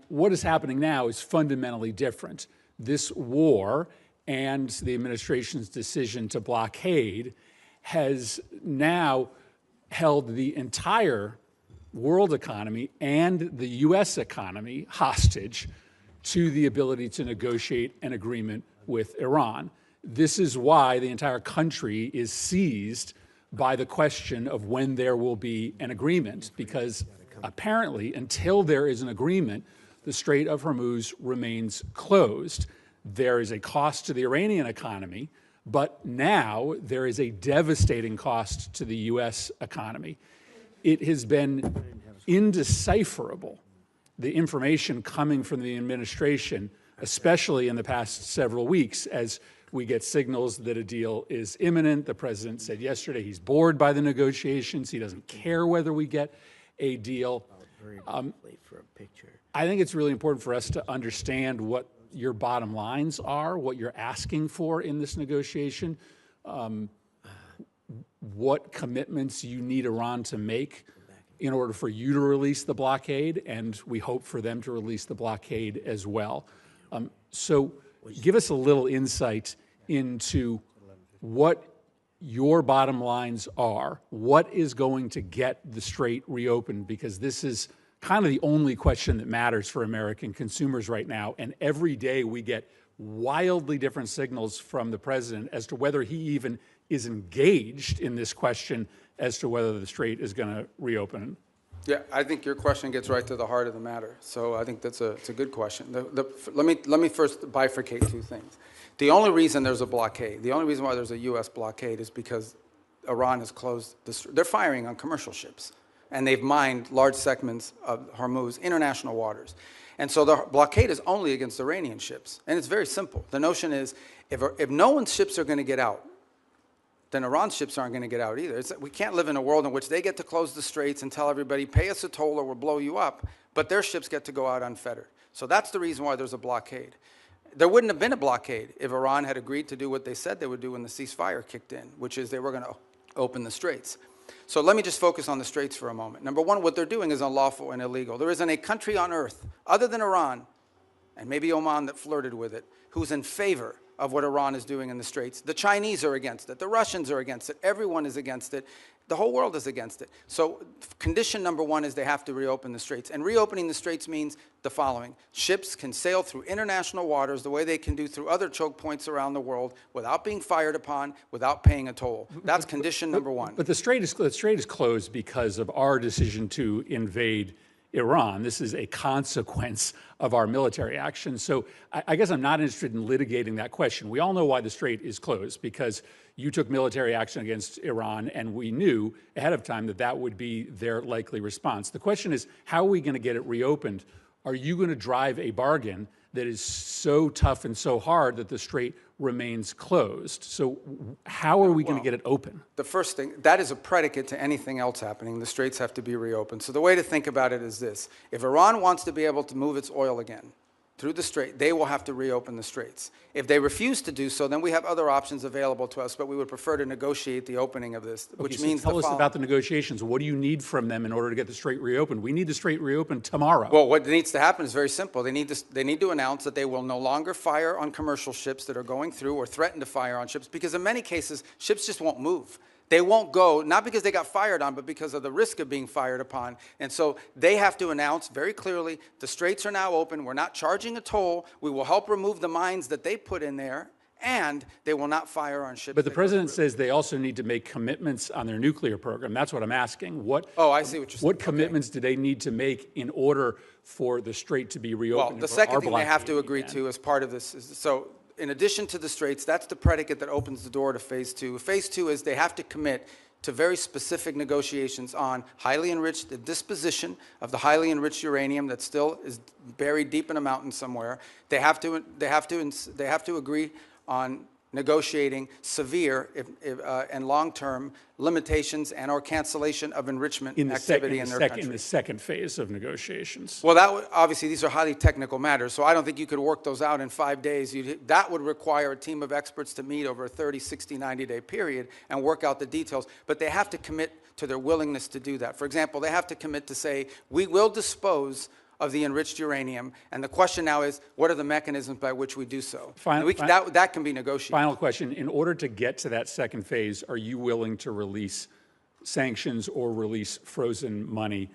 What is happening now is fundamentally different. This war and the administration's decision to blockade has now held the entire world economy and the U.S. economy hostage to the ability to negotiate an agreement with Iran. This is why the entire country is seized by the question of when there will be an agreement, because apparently, until there is an agreement, the Strait of Hormuz remains closed. There is a cost to the Iranian economy, but now there is a devastating cost to the U.S. economy. It has been indecipherable, the information coming from the administration, especially in the past several weeks, as we get signals that a deal is imminent. The president said yesterday he's bored by the negotiations. He doesn't care whether we get a deal. I think it's really important for us to understand what your bottom lines are, what you're asking for in this negotiation, what commitments you need Iran to make in order for you to release the blockade, and we hope for them to release the blockade as well. So give us a little insight into what your bottom lines are, what is going to get the strait reopened, because this is kind of the only question that matters for American consumers right now. And every day we get wildly different signals from the president as to whether he even is engaged in this question as to whether the strait is going to reopen. Yeah, I think your question gets right to the heart of the matter. So I think it's a good question. Let me first bifurcate two things. The only reason there's a blockade, the only reason why there's a U.S. blockade is because Iran has closed they're firing on commercial ships, and they've mined large segments of Hormuz, international waters. And so the blockade is only against Iranian ships. And it's very simple. The notion is if no one's ships are going to get out, then Iran's ships aren't going to get out either. We can't live in a world in which they get to close the straits and tell everybody, pay us a toll or we'll blow you up, but their ships get to go out unfettered. So that's the reason why there's a blockade. There wouldn't have been a blockade if Iran had agreed to do what they said they would do when the ceasefire kicked in, which is they were going to open the straits. So let me just focus on the straits for a moment. Number one, what they're doing is unlawful and illegal. There isn't a country on earth, other than Iran, and maybe Oman that flirted with it, who's in favor of what Iran is doing in the straits. The Chinese are against it. The Russians are against it. Everyone is against it. The whole world is against it. So condition number one is they have to reopen the straits. And reopening the straits means the following. Ships can sail through international waters the way they can do through other choke points around the world without being fired upon, without paying a toll. That's condition number one. But the strait is closed because of our decision to invade Iran. This is a consequence of our military action. So I guess I'm not interested in litigating that question. We all know why the strait is closed, because you took military action against Iran, and we knew ahead of time that that would be their likely response. The question is, how are we going to get it reopened? Are you going to drive a bargain that is so tough and so hard that the strait remains closed? So how are we going to get it open? The first thing, that is a predicate to anything else happening. The straits have to be reopened. So the way to think about it is this. If Iran wants to be able to move its oil again through the strait, they will have to reopen the straits. If they refuse to do so, then we have other options available to us, but we would prefer to negotiate the opening of this, which means tell us about the negotiations. What do you need from them in order to get the strait reopened? We need the strait reopened tomorrow. Well, what needs to happen is very simple. They need to announce that they will no longer fire on commercial ships that are going through, or threaten to fire on ships, because in many cases, ships just won't move. They won't go, not because they got fired on, but because of the risk of being fired upon. And so they have to announce very clearly, the straits are now open, we're not charging a toll, we will help remove the mines that they put in there, and they will not fire on ships. But the president says they also need to make commitments on their nuclear program. That's what I'm asking. Oh, I see what you're saying. What commitments do they need to make in order for the strait to be reopened? Well, the second thing they have to agree to as part of this is, so in addition to the straits, that's the predicate that opens the door to phase two. Phase two is they have to commit to very specific negotiations on highly enriched, the disposition of the highly enriched uranium that still is buried deep in a mountain somewhere. They have to agree on negotiating severe and long-term limitations and or cancellation of enrichment activity in their country. In the second phase of negotiations. Well, obviously, these are highly technical matters, so I don't think you could work those out in 5 days. That would require a team of experts to meet over a 30, 60, 90-day period and work out the details. But they have to commit to their willingness to do that. For example, they have to commit to say, we will dispose of the enriched uranium, and the question now is, what are the mechanisms by which we do so? That can be negotiated. Final question. In order to get to that second phase, are you willing to release sanctions or release frozen money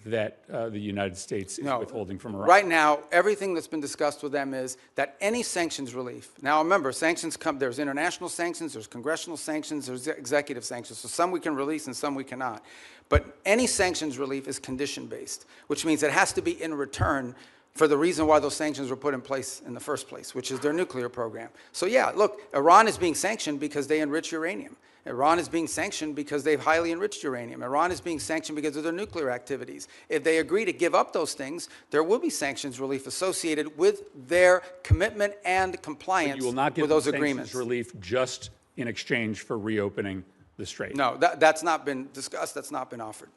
that the United States is withholding from Iran? Right now, everything that's been discussed with them is that any sanctions relief, now remember, sanctions come, there's international sanctions, there's congressional sanctions, there's executive sanctions, so some we can release and some we cannot. But any sanctions relief is condition-based, which means it has to be in return for the reason why those sanctions were put in place in the first place, which is their nuclear program. So yeah, look, Iran is being sanctioned because they enrich uranium. Iran is being sanctioned because they've highly enriched uranium. Iran is being sanctioned because of their nuclear activities. If they agree to give up those things, there will be sanctions relief associated with their commitment and compliance with those agreements. You will not give them sanctions relief just in exchange for reopening the strait? No, that's not been discussed. That's not been offered.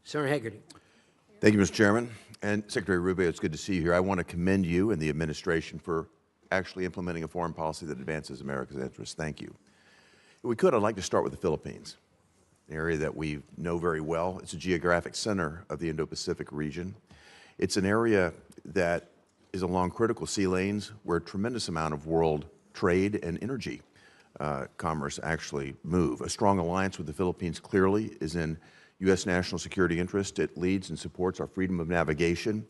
Senator Hagerty. Thank you, Mr. Chairman. And Secretary Rubio, it's good to see you here. I want to commend you and the administration for actually implementing a foreign policy that advances America's interests. Thank you. If we could, I'd like to start with the Philippines, an area that we know very well. It's a geographic center of the Indo-Pacific region. It's an area that is along critical sea lanes where a tremendous amount of world trade and energy commerce actually move. A strong alliance with the Philippines clearly is in U.S. national security interest. It leads and supports our freedom of navigation.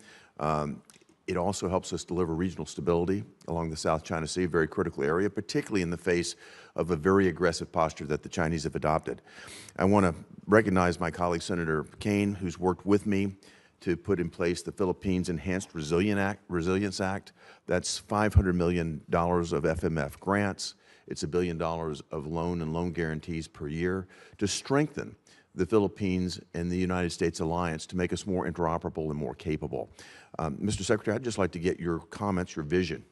It also helps us deliver regional stability along the South China Sea, a very critical area, particularly in the face of a very aggressive posture that the Chinese have adopted. I want to recognize my colleague, Senator Kane, who's worked with me to put in place the Philippines Enhanced Resilience Act. That's $500 million of FMF grants. It's $1 billion of loan and loan guarantees per year to strengthen the Philippines and the United States alliance to make us more interoperable and more capable. Mr. Secretary, I'd just like to get your comments, your vision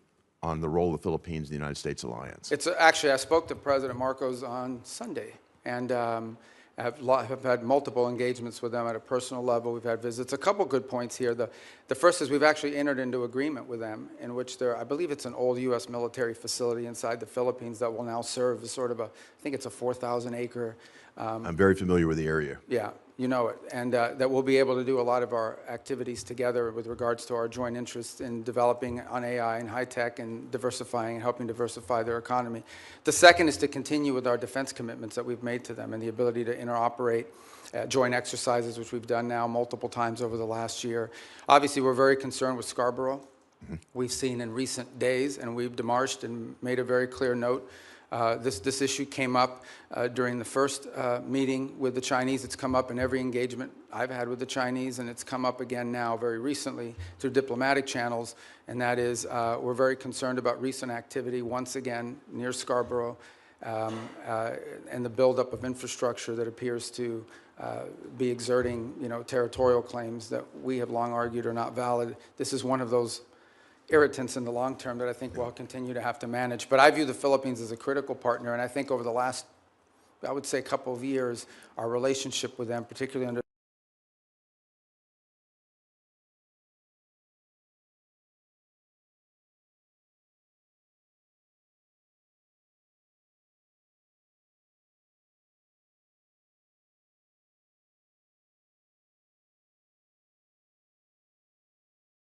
on the role of the Philippines in the United States alliance. It's actually, I spoke to President Marcos on Sunday, and have had multiple engagements with them at a personal level. We've had visits. A couple good points here. The first is we've actually entered into agreement with them in which I believe it's an old U.S. military facility inside the Philippines that will now serve as sort of I think it's a 4,000 acre. I'm very familiar with the area. Yeah, you know it. And that we'll be able to do a lot of our activities together with regards to our joint interests in developing on AI and high tech and diversifying and helping diversify their economy. The second is to continue with our defense commitments that we've made to them and the ability to interoperate joint exercises, which we've done now multiple times over the last year. Obviously, we're very concerned with Scarborough. We've seen in recent days, and we've demarched and made a very clear note. This issue came up during the first meeting with the Chinese. It's come up in every engagement I've had with the Chinese, and it's come up again now very recently through diplomatic channels, and that is we're very concerned about recent activity once again near Scarborough and the buildup of infrastructure that appears to be exerting, territorial claims that we have long argued are not valid. This is one of those irritants in the long term that I think we'll continue to have to manage. But I view the Philippines as a critical partner, and I think over the last, I would say, couple of years, our relationship with them, particularly under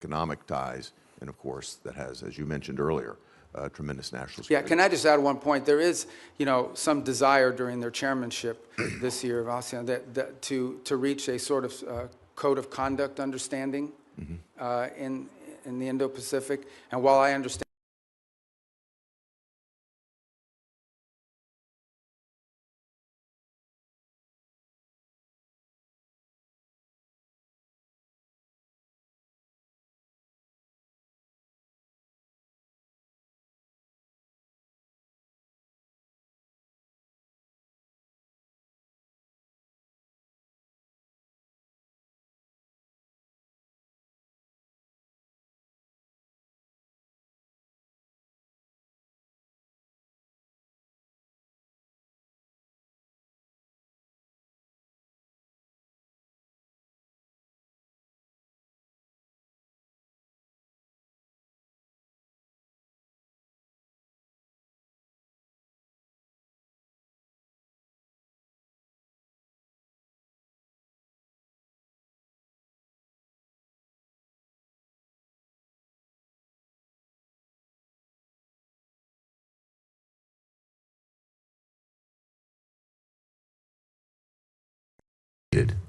economic ties, and of course, that has, as you mentioned earlier, tremendous national Yeah, security. can I just add one point? There is, some desire during their chairmanship this year of ASEAN to reach a sort of code of conduct understanding in the Indo-Pacific. And while I understand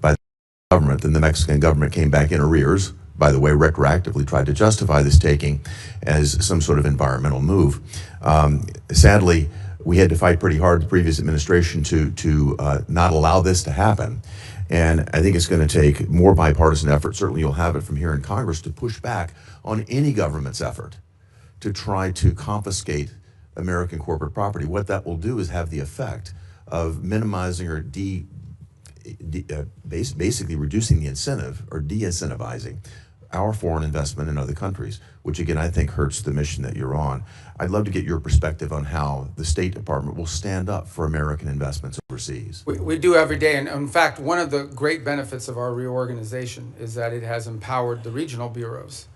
by the government, then the Mexican government came back in arrears, by the way, retroactively tried to justify this taking as some sort of environmental move. Sadly, we had to fight pretty hard, the previous administration, to not allow this to happen. And I think it's going to take more bipartisan effort, certainly you'll have it from here in Congress, to push back on any government's effort to try to confiscate American corporate property. What that will do is have the effect of minimizing or basically reducing the incentive or de-incentivizing our foreign investment in other countries, which again, I think hurts the mission that you're on. I'd love to get your perspective on how the State Department will stand up for American investments overseas. we do every day, and in fact, one of the great benefits of our reorganization is that it has empowered the regional bureaus.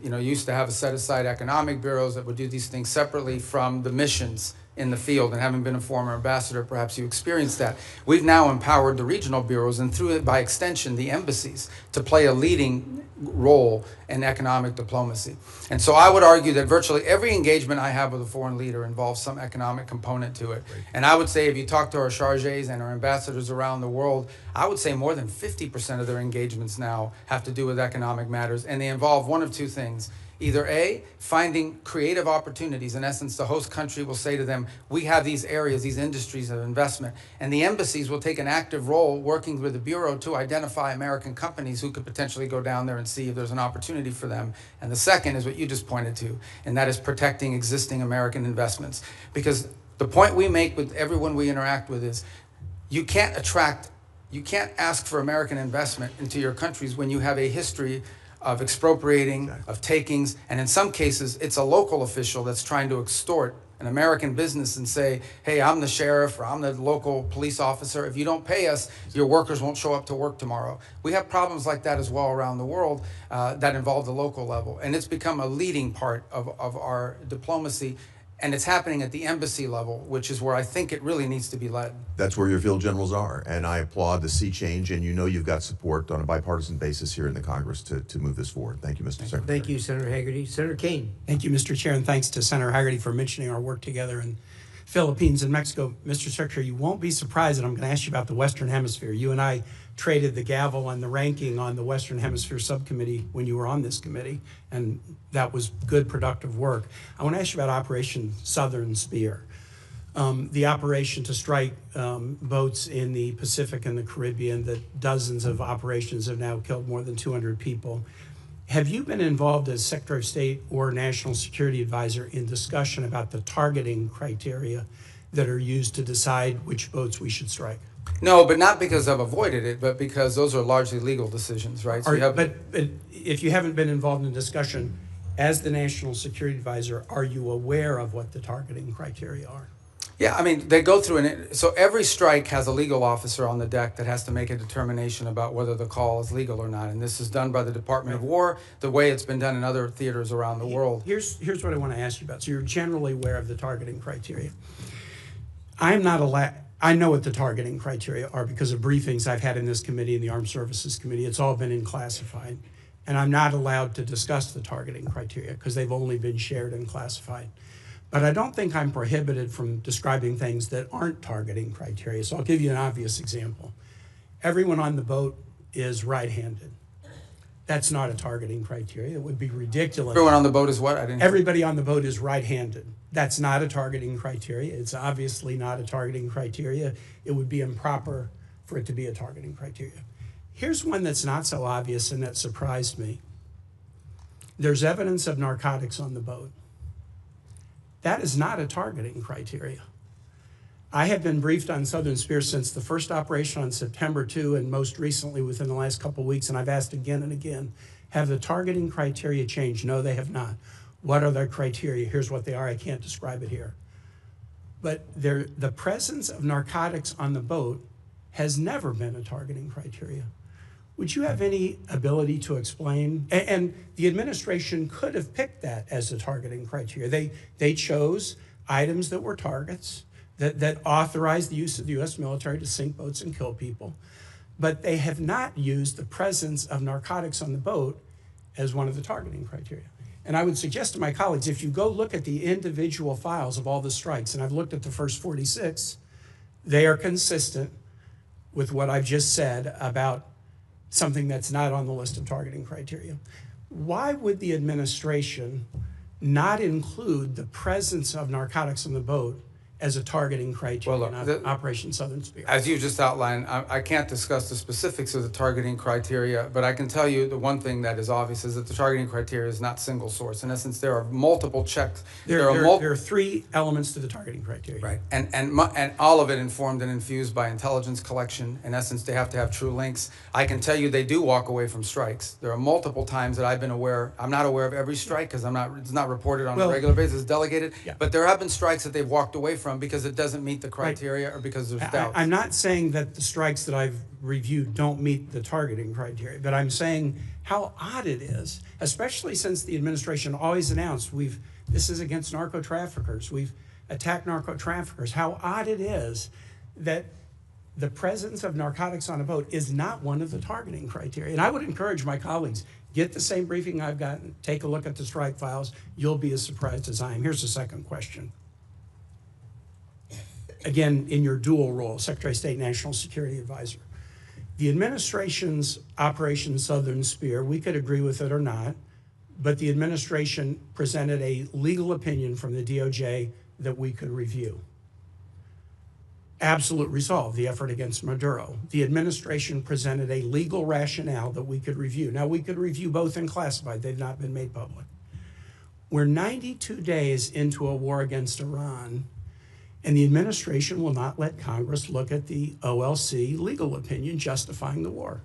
You used to have a set-aside economic bureaus that would do these things separately from the missions in the field, and having been a former ambassador, perhaps you experienced that. We've now empowered the regional bureaus, and through it, by extension, the embassies, to play a leading role in economic diplomacy. And so I would argue that virtually every engagement I have with a foreign leader involves some economic component to it. And I would say if you talk to our chargés and our ambassadors around the world, I would say more than 50% of their engagements now have to do with economic matters, and they involve one of two things. Either A, finding creative opportunities. In essence, the host country will say to them, we have these areas, these industries of investment. And the embassies will take an active role working with the Bureau to identify American companies who could potentially go down there and see if there's an opportunity for them. And the second is what you just pointed to, and that is protecting existing American investments. Because the point we make with everyone we interact with is, you can't ask for American investment into your countries when you have a history of expropriating, of takings, and in some cases, it's a local official that's trying to extort an American business and say, hey, I'm the sheriff or I'm the local police officer. If you don't pay us, your workers won't show up to work tomorrow. We have problems like that as well around the world that involve the local level. And it's become a leading part of our diplomacy. And it's happening at the embassy level, which is where I think it really needs to be led. That's where your field generals are, and I applaud the sea change, and you know you've got support on a bipartisan basis here in the Congress to move this forward. Thank you, Mr. Secretary. Thank you, Senator Hagerty. Senator Kane. Thank you, Mr. Chair, and thanks to Senator Hagerty for mentioning our work together in Philippines and Mexico. Mr. Secretary, you won't be surprised that I'm going to ask you about the Western Hemisphere. You and I traded the gavel and the ranking on the Western Hemisphere subcommittee when you were on this committee, and that was good, productive work. I want to ask you about Operation Southern Spear, the operation to strike boats in the Pacific and the Caribbean, that dozens of operations have now killed more than 200 people. Have you been involved as Secretary of State or National Security Advisor in discussion about the targeting criteria that are used to decide which boats we should strike? No, but not because I've avoided it, but because those are largely legal decisions, right? So but if you haven't been involved in discussion, as the National Security Advisor, are you aware of what the targeting criteria are? Yeah, I mean, they go through so every strike has a legal officer on the deck that has to make a determination about whether the call is legal or not. And this is done by the Department of War, the way it's been done in other theaters around the world. Here's what I want to ask you about. So you're generally aware of the targeting criteria. I'm not allowed. I know what the targeting criteria are because of briefings I've had in this committee and the Armed Services Committee. It's all been in classified. And I'm not allowed to discuss the targeting criteria because they've only been shared and classified. But I don't think I'm prohibited from describing things that aren't targeting criteria. So I'll give you an obvious example. Everyone on the boat is right-handed. That's not a targeting criteria. It would be ridiculous. Everyone on the boat is what? Everybody on the boat is right-handed. That's not a targeting criteria. It's obviously not a targeting criteria. It would be improper for it to be a targeting criteria. Here's one that's not so obvious and that surprised me. There's evidence of narcotics on the boat. That is not a targeting criteria. I have been briefed on Southern Spear since the first operation on September 2 and most recently within the last couple of weeks, and I've asked again and again, have the targeting criteria changed? No, they have not. What are their criteria? Here's what they are. I can't describe it here. But the presence of narcotics on the boat has never been a targeting criteria. Would you have any ability to explain? And the administration could have picked that as a targeting criteria. They chose items that were targets, that authorized the use of the U.S. military to sink boats and kill people. But they have not used the presence of narcotics on the boat as one of the targeting criteria. And I would suggest to my colleagues, if you go look at the individual files of all the strikes, and I've looked at the first 46, they are consistent with what I've just said about something that's not on the list of targeting criteria. Why would the administration not include the presence of narcotics on the boat as a targeting criteria in Operation Southern Spear? As you just outlined, I can't discuss the specifics of the targeting criteria, but I can tell you the one thing that is obvious is that the targeting criteria is not single source. In essence, there are multiple checks. There are three elements to the targeting criteria. Right, and all of it informed and infused by intelligence collection. In essence, they have to have true links. I can tell you they do walk away from strikes. There are multiple times that I've been aware. I'm not aware of every strike because it's not reported on a regular basis, it's delegated. Yeah. But there have been strikes that they've walked away from because it doesn't meet the criteria or because there's doubts. I'm not saying that the strikes that I've reviewed don't meet the targeting criteria, but I'm saying how odd it is, especially since the administration always announced this is against narco traffickers. attack narco traffickers. How odd it is that the presence of narcotics on a boat is not one of the targeting criteria. And I would encourage my colleagues, get the same briefing I've gotten, take a look at the strike files. You'll be as surprised as I am. Here's the second question. Again, in your dual role, Secretary of State, National Security Advisor. The administration's Operation Southern Spear, we could agree with it or not, but the administration presented a legal opinion from the DOJ that we could review. Absolute resolve, the effort against Maduro. The administration presented a legal rationale that we could review. Now, we could review both in classified. They've not been made public. We're 92 days into a war against Iran, and the administration will not let Congress look at the OLC legal opinion justifying the war.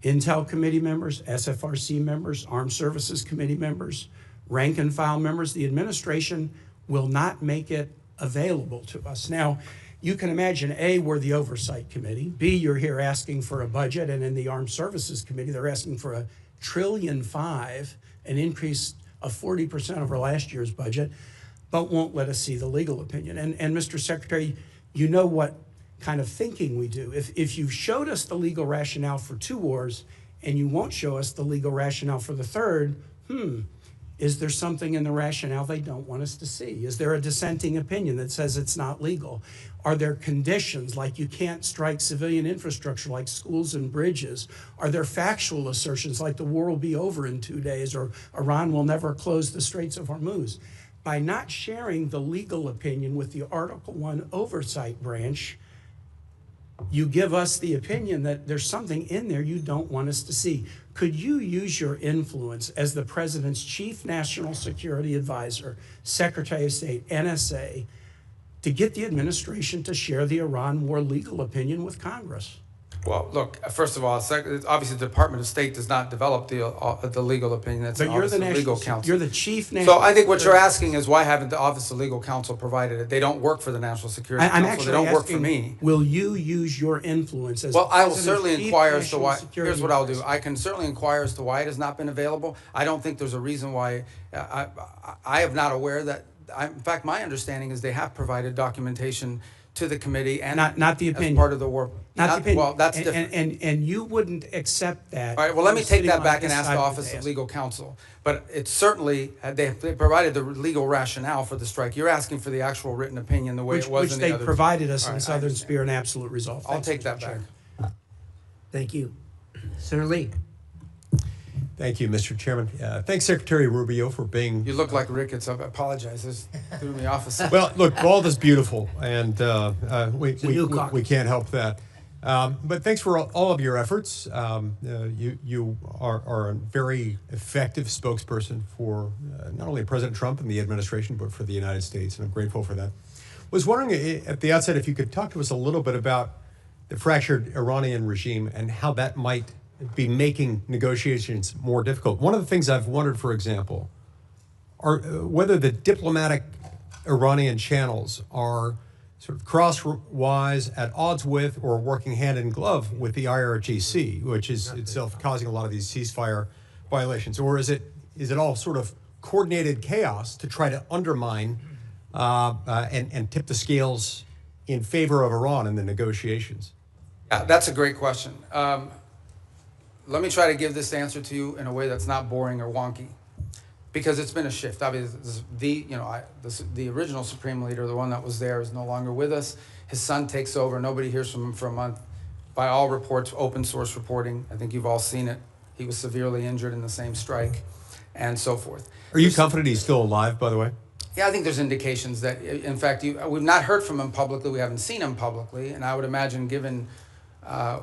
Intel committee members, SFRC members, Armed Services Committee members, rank and file members, the administration will not make it available to us. Now, you can imagine, A, we're the Oversight Committee. B, you're here asking for a budget, and in the Armed Services Committee, they're asking for $1.5 trillion, an increase of 40% over last year's budget, but won't let us see the legal opinion. And Mr. Secretary, you know what kind of thinking we do. If you've showed us the legal rationale for 2 wars and you won't show us the legal rationale for the third, is there something in the rationale they don't want us to see? Is there a dissenting opinion that says it's not legal? Are there conditions like you can't strike civilian infrastructure like schools and bridges? Are there factual assertions like the war will be over in 2 days or Iran will never close the Straits of Hormuz? By not sharing the legal opinion with the Article I Oversight Branch, you give us the opinion that there's something in there you don't want us to see. Could you use your influence as the President's Chief National Security Advisor, Secretary of State, NSA, to get the administration to share the Iran war legal opinion with Congress? Well, look, first of all, obviously the Department of State does not develop the legal opinion. That's But the you're Office the of Legal national, Counsel. you're the Chief National. So I think what you're asking is why haven't the Office of Legal Counsel provided it? They don't work for the National Security I'm Council. actually They don't work asking, for me. will you use your influence as Well, I will President's certainly Chief inquire as to National why. Security Here's what I'll do. Advisor? I can certainly inquire as to why it has not been available. I don't think there's a reason why. I am not aware that. In fact, my understanding is they have provided documentation to the committee and Not the opinion. as part of the war. Not the opinion. Well, that's different. And you wouldn't accept that. All right, well, let me You're take sitting that on back and this ask side the of Office of dais. Legal Counsel. But it's certainly, they provided the legal rationale for the strike. You're asking for the actual written opinion the way it was Which in the they other. provided us All in right, I Southern understand. Spear and Absolute Resolve. I'll Thanks, take Mr. that Chair. back. Thank you. Senator Lee. Thank you, Mr. Chairman. Thanks, Secretary Rubio, for being. You look like rickets. I apologize. This threw me off a second. Well, look, bald is beautiful, and we new caucus. can't help that. But thanks for all of your efforts. You are a very effective spokesperson for not only President Trump and the administration, but for the United States, and I'm grateful for that. Was wondering at the outset if you could talk to us a little bit about the fractured Iranian regime and how that might be making negotiations more difficult. One of the things I've wondered, for example, are whether the diplomatic Iranian channels are sort of crosswise, at odds with, or working hand in glove with the IRGC, which is itself causing a lot of these ceasefire violations, or is it all sort of coordinated chaos to try to undermine and tip the scales in favor of Iran in the negotiations? Yeah, that's a great question. Let me try to give this answer to you in a way that's not boring or wonky, because it's been a shift. Obviously, the original Supreme Leader, the one that was there, is no longer with us. His son takes over. Nobody hears from him for a month. By all reports, open source reporting, I think you've all seen it. He was severely injured in the same strike, and so forth. Are you confident he's still alive, by the way? Yeah, I think there's indications that, in fact, we've not heard from him publicly. We haven't seen him publicly, and I would imagine, given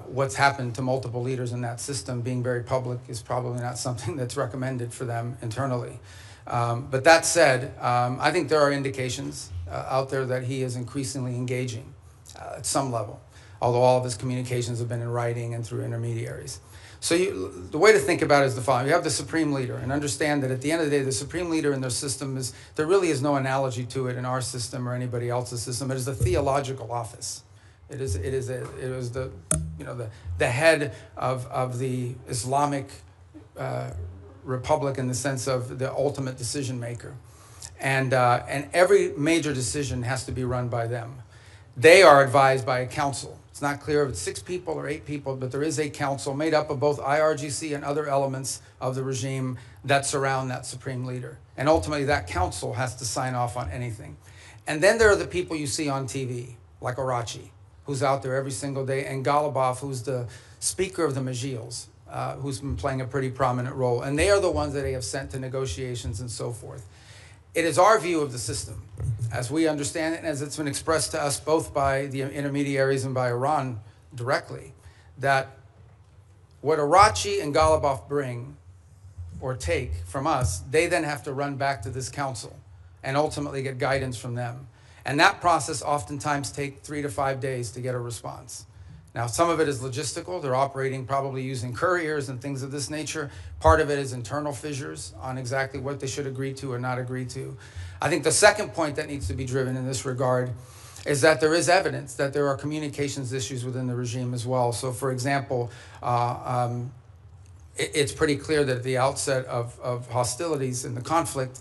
what's happened to multiple leaders in that system, being very public is probably not something that's recommended for them internally. But that said, I think there are indications out there that he is increasingly engaging at some level, although all of his communications have been in writing and through intermediaries. So the way to think about it is the following. You have the Supreme Leader, and understand that at the end of the day, the Supreme Leader in their system there really is no analogy to it in our system or anybody else's system. It is the theological office. It was the head of the Islamic Republic in the sense of the ultimate decision maker. And every major decision has to be run by them. They are advised by a council. It's not clear if it's 6 people or 8 people, but there is a council made up of both IRGC and other elements of the regime that surround that supreme leader. And ultimately, that council has to sign off on anything. And then there are the people you see on TV, like Arachi, who's out there every single day, and Golubov, who's the speaker of the Majils, who's been playing a pretty prominent role. And they are the ones that they have sent to negotiations and so forth. It is our view of the system, as we understand it, and as it's been expressed to us both by the intermediaries and by Iran directly, that what Arachi and Golubov bring or take from us, they then have to run back to this council and ultimately get guidance from them. And that process oftentimes takes 3 to 5 days to get a response. Now, some of it is logistical. They're operating probably using couriers and things of this nature. Part of it is internal fissures on exactly what they should agree to or not agree to. I think the second point that needs to be driven in this regard is that there is evidence that there are communications issues within the regime as well. So, for example, it's pretty clear that at the outset of hostilities in the conflict,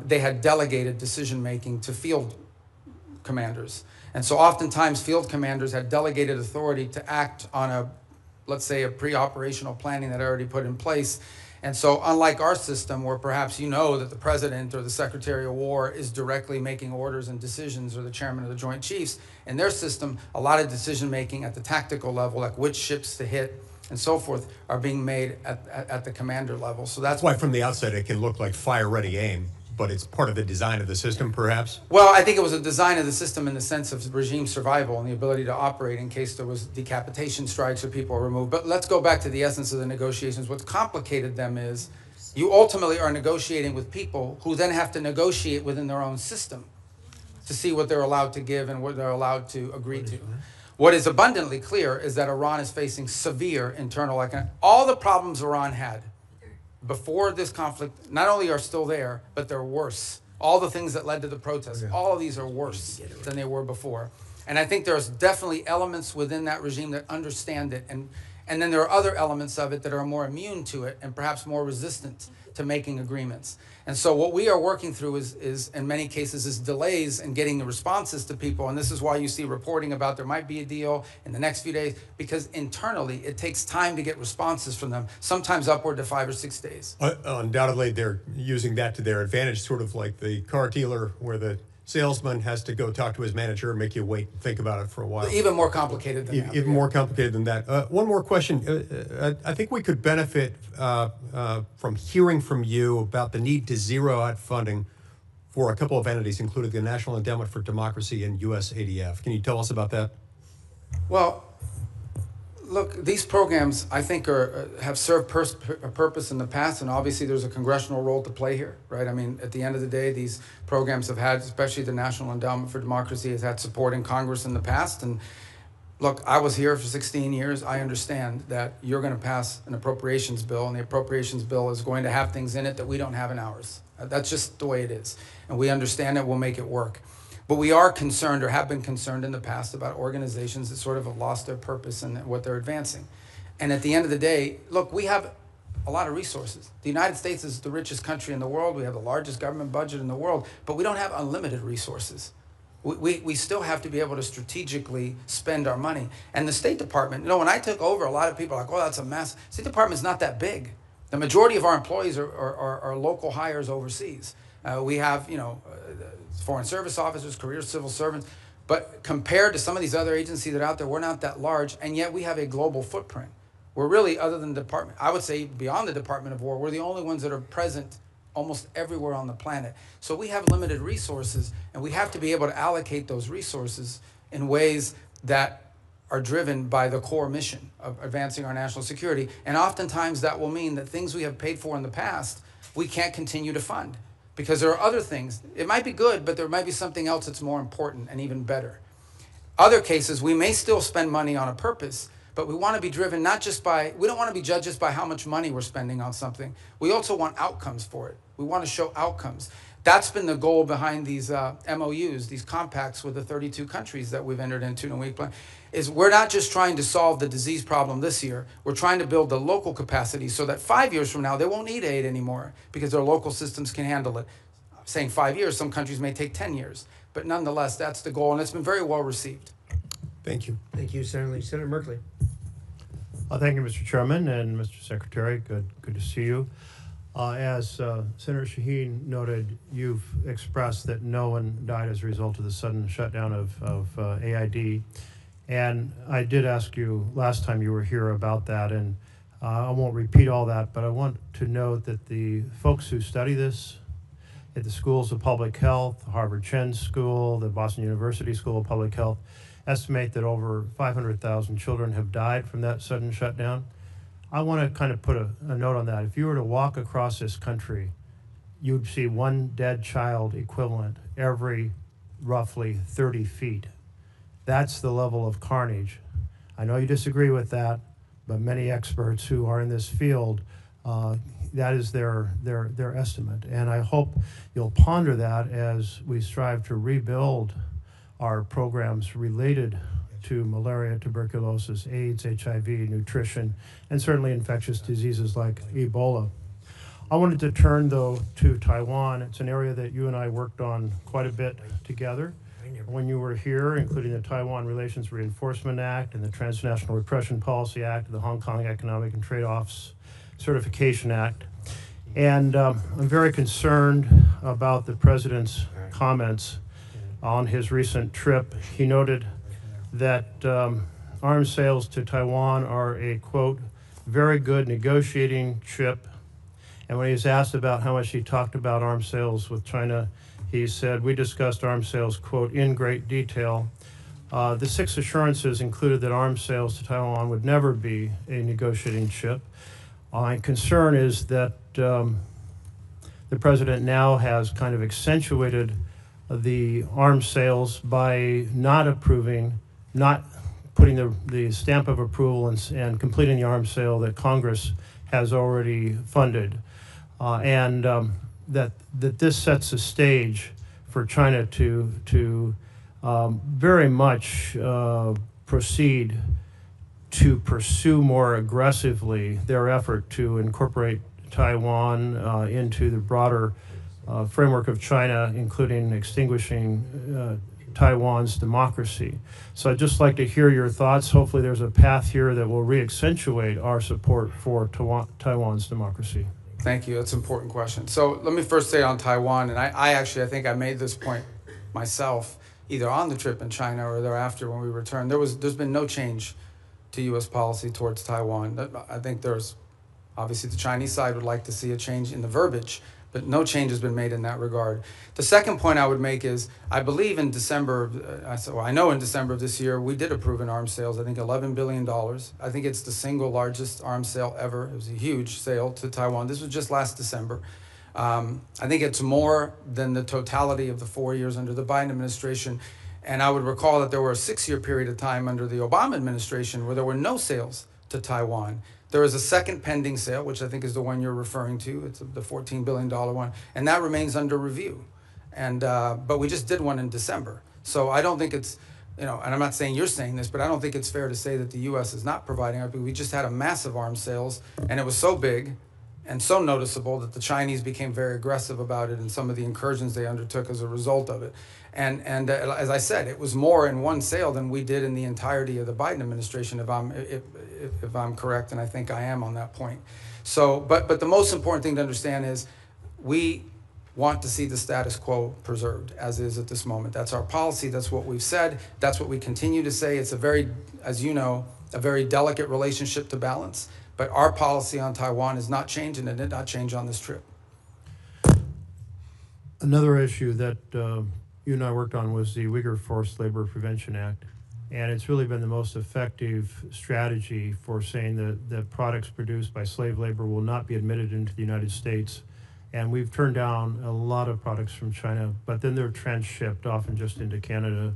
they had delegated decision-making to field commanders. And so oftentimes field commanders had delegated authority to act on a, let's say, a pre-operational planning that already put in place. And so unlike our system, where perhaps you know that the president or the secretary of war is directly making orders and decisions, or the chairman of the Joint Chiefs, in their system, a lot of decision-making at the tactical level, like which ships to hit and so forth, are being made at the commander level. So that's why from the outset it can look like fire-ready aim, but it's part of the design of the system, perhaps? Well, I think it was a design of the system in the sense of regime survival and the ability to operate in case there was decapitation strikes or people are removed. But let's go back to the essence of the negotiations. What's complicated them is you ultimately are negotiating with people who then have to negotiate within their own system to see what they're allowed to give and what they're allowed to agree to. What is abundantly clear is that Iran is facing severe internal economic. All the problems Iran had before this conflict not only are still there, but they're worse. All the things that led to the protests, all of these are worse than they were before. And I think there's definitely elements within that regime that understand it. And then there are other elements of it that are more immune to it and perhaps more resistant to making agreements. And so what we are working through is in many cases, is delays in getting the responses to people. And this is why you see reporting about there might be a deal in the next few days, because internally it takes time to get responses from them, sometimes upward to 5 or 6 days. Undoubtedly, they're using that to their advantage, sort of like the car dealer where the salesman has to go talk to his manager and make you wait and think about it for a while. Even more complicated than that. Even more complicated than that. One more question. I think we could benefit from hearing from you about the need to zero out funding for a couple of entities, including the National Endowment for Democracy and USADF. Can you tell us about that? Well, look, these programs, I think, have served a purpose in the past, and obviously there's a congressional role to play here, right? I mean, at the end of the day, these programs have had, especially the National Endowment for Democracy, has had support in Congress in the past. And look, I was here for 16 years. I understand that you're going to pass an appropriations bill, and the appropriations bill is going to have things in it that we don't have in ours. That's just the way it is. And we understand it, we'll make it work. But we are concerned, or have been concerned in the past, about organizations that sort of have lost their purpose and what they're advancing. And at the end of the day, look, we have a lot of resources. The United States is the richest country in the world. We have the largest government budget in the world, but we don't have unlimited resources. We still have to be able to strategically spend our money. And the State Department, you know, when I took over, a lot of people are like, oh, that's a mess. State Department's not that big. The majority of our employees are local hires overseas. We have, you know, foreign service officers, career civil servants, but compared to some of these other agencies that are out there, we're not that large, and yet we have a global footprint. We're really, other than the department, I would say beyond the Department of War, we're the only ones that are present almost everywhere on the planet. So we have limited resources, and we have to be able to allocate those resources in ways that are driven by the core mission of advancing our national security. And oftentimes that will mean that things we have paid for in the past, we can't continue to fund. Because there are other things. It might be good, but there might be something else that's more important and even better. Other cases, we may still spend money on a purpose, but we want to be driven not just by, we don't want to be judged just by how much money we're spending on something. We also want outcomes for it. We want to show outcomes. That's been the goal behind these MOUs, these compacts with the 32 countries that we've entered into in a week plan, is we're not just trying to solve the disease problem this year. We're trying to build the local capacity so that 5 years from now, they won't need aid anymore because their local systems can handle it. saying 5 years, some countries may take 10 years. But nonetheless, that's the goal, and it's been very well received. Thank you. Thank you, Senator Lee. Senator Merkley. Thank you, Mr. Chairman and Mr. Secretary. Good to see you. As Senator Shaheen noted, you've expressed that no one died as a result of the sudden shutdown of AID. And I did ask you last time you were here about that, and I won't repeat all that, but I want to note that the folks who study this at the schools of public health, Harvard Chen School, the Boston University School of Public Health, estimate that over 500,000 children have died from that sudden shutdown. I want to kind of put a note on that. If you were to walk across this country, you'd see one dead child equivalent every roughly 30 feet. That's the level of carnage. I know you disagree with that, but many experts who are in this field, that is their estimate. And I hope you'll ponder that as we strive to rebuild our programs related to malaria, tuberculosis, AIDS, HIV, nutrition, and certainly infectious diseases like Ebola. I wanted to turn, though, to Taiwan. It's an area that you and I worked on quite a bit together when you were here, including the Taiwan Relations Reinforcement Act and the Transnational Repression Policy Act, the Hong Kong Economic and Trade Offs Certification Act. And I'm very concerned about the president's comments on his recent trip. He noted that arms sales to Taiwan are a, quote, very good negotiating chip. And when he was asked about how much he talked about arms sales with China, he said, we discussed arms sales, quote, in great detail. The 6 assurances included that arms sales to Taiwan would never be a negotiating chip. My concern is that the president now has kind of accentuated the arms sales by not approving, not putting the stamp of approval and completing the arms sale that Congress has already funded. That this sets the stage for China to very much proceed to pursue more aggressively their effort to incorporate Taiwan into the broader framework of China, including extinguishing Taiwan's democracy. So I'd just like to hear your thoughts. Hopefully there's a path here that will re-accentuate our support for Taiwan's democracy. Thank you. That's an important question. So let me first say on Taiwan, and I think I made this point myself, either on the trip in China or thereafter when we returned. There's been no change to U.S. policy towards Taiwan. I think obviously the Chinese side would like to see a change in the verbiage, but no change has been made in that regard. The second point I would make is, I believe in December, I know in December of this year, we did approve an arms sales, I think $11 billion. I think it's the single largest arms sale ever. It was a huge sale to Taiwan. This was just last December. I think it's more than the totality of the 4 years under the Biden administration. And I would recall that there were a 6-year period of time under the Obama administration where there were no sales to Taiwan. There is a second pending sale, which I think is the one you're referring to. It's the $14 billion one, and that remains under review. And but we just did one in December. So I don't think it's, and I'm not saying you're saying this, but I don't think it's fair to say that the U.S. is not providing. We just had a massive arms sales, and it was so big and so noticeable that the Chinese became very aggressive about it and some of the incursions they undertook as a result of it. And as I said, it was more in one sale than we did in the entirety of the Biden administration, if I'm correct, and I think I am on that point. So, but the most important thing to understand is we want to see the status quo preserved as is at this moment. That's our policy. That's what we've said. That's what we continue to say. It's a very, as you know, a very delicate relationship to balance. But our policy on Taiwan is not changing, and it did not change on this trip. Another issue that you and I worked on was the Uyghur Forced Labor Prevention Act. And it's really been the most effective strategy for saying that products produced by slave labor will not be admitted into the United States. And we've turned down a lot of products from China, but then they're transshipped, often just into Canada.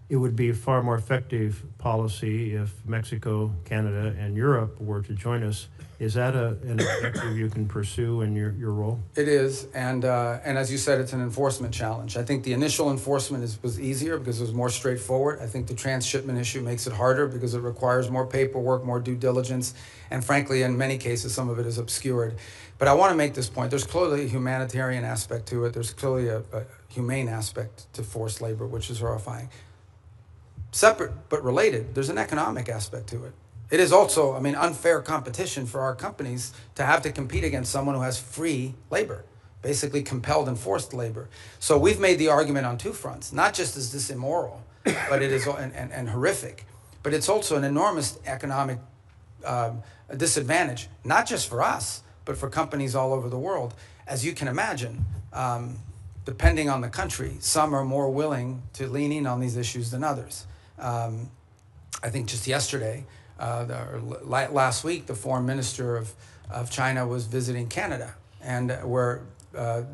It would be a far more effective policy if Mexico, Canada, and Europe were to join us Is that an objective you can pursue in your role? It is, and as you said, it's an enforcement challenge. I think the initial enforcement was easier because it was more straightforward. I think the transshipment issue makes it harder because it requires more paperwork, more due diligence, and frankly, in many cases, some of it is obscured. But I want to make this point. There's clearly a humanitarian aspect to it. There's clearly a humane aspect to forced labor, which is horrifying. Separate but related, there's an economic aspect to it. It is also, I mean, unfair competition for our companies to have to compete against someone who has free labor, basically compelled and forced labor. So we've made the argument on two fronts. Not just is this immoral, but it is and horrific, but it's also an enormous economic disadvantage, not just for us, but for companies all over the world. As you can imagine, depending on the country, some are more willing to lean in on these issues than others. I think just yesterday, last week, the foreign minister of China was visiting Canada, and where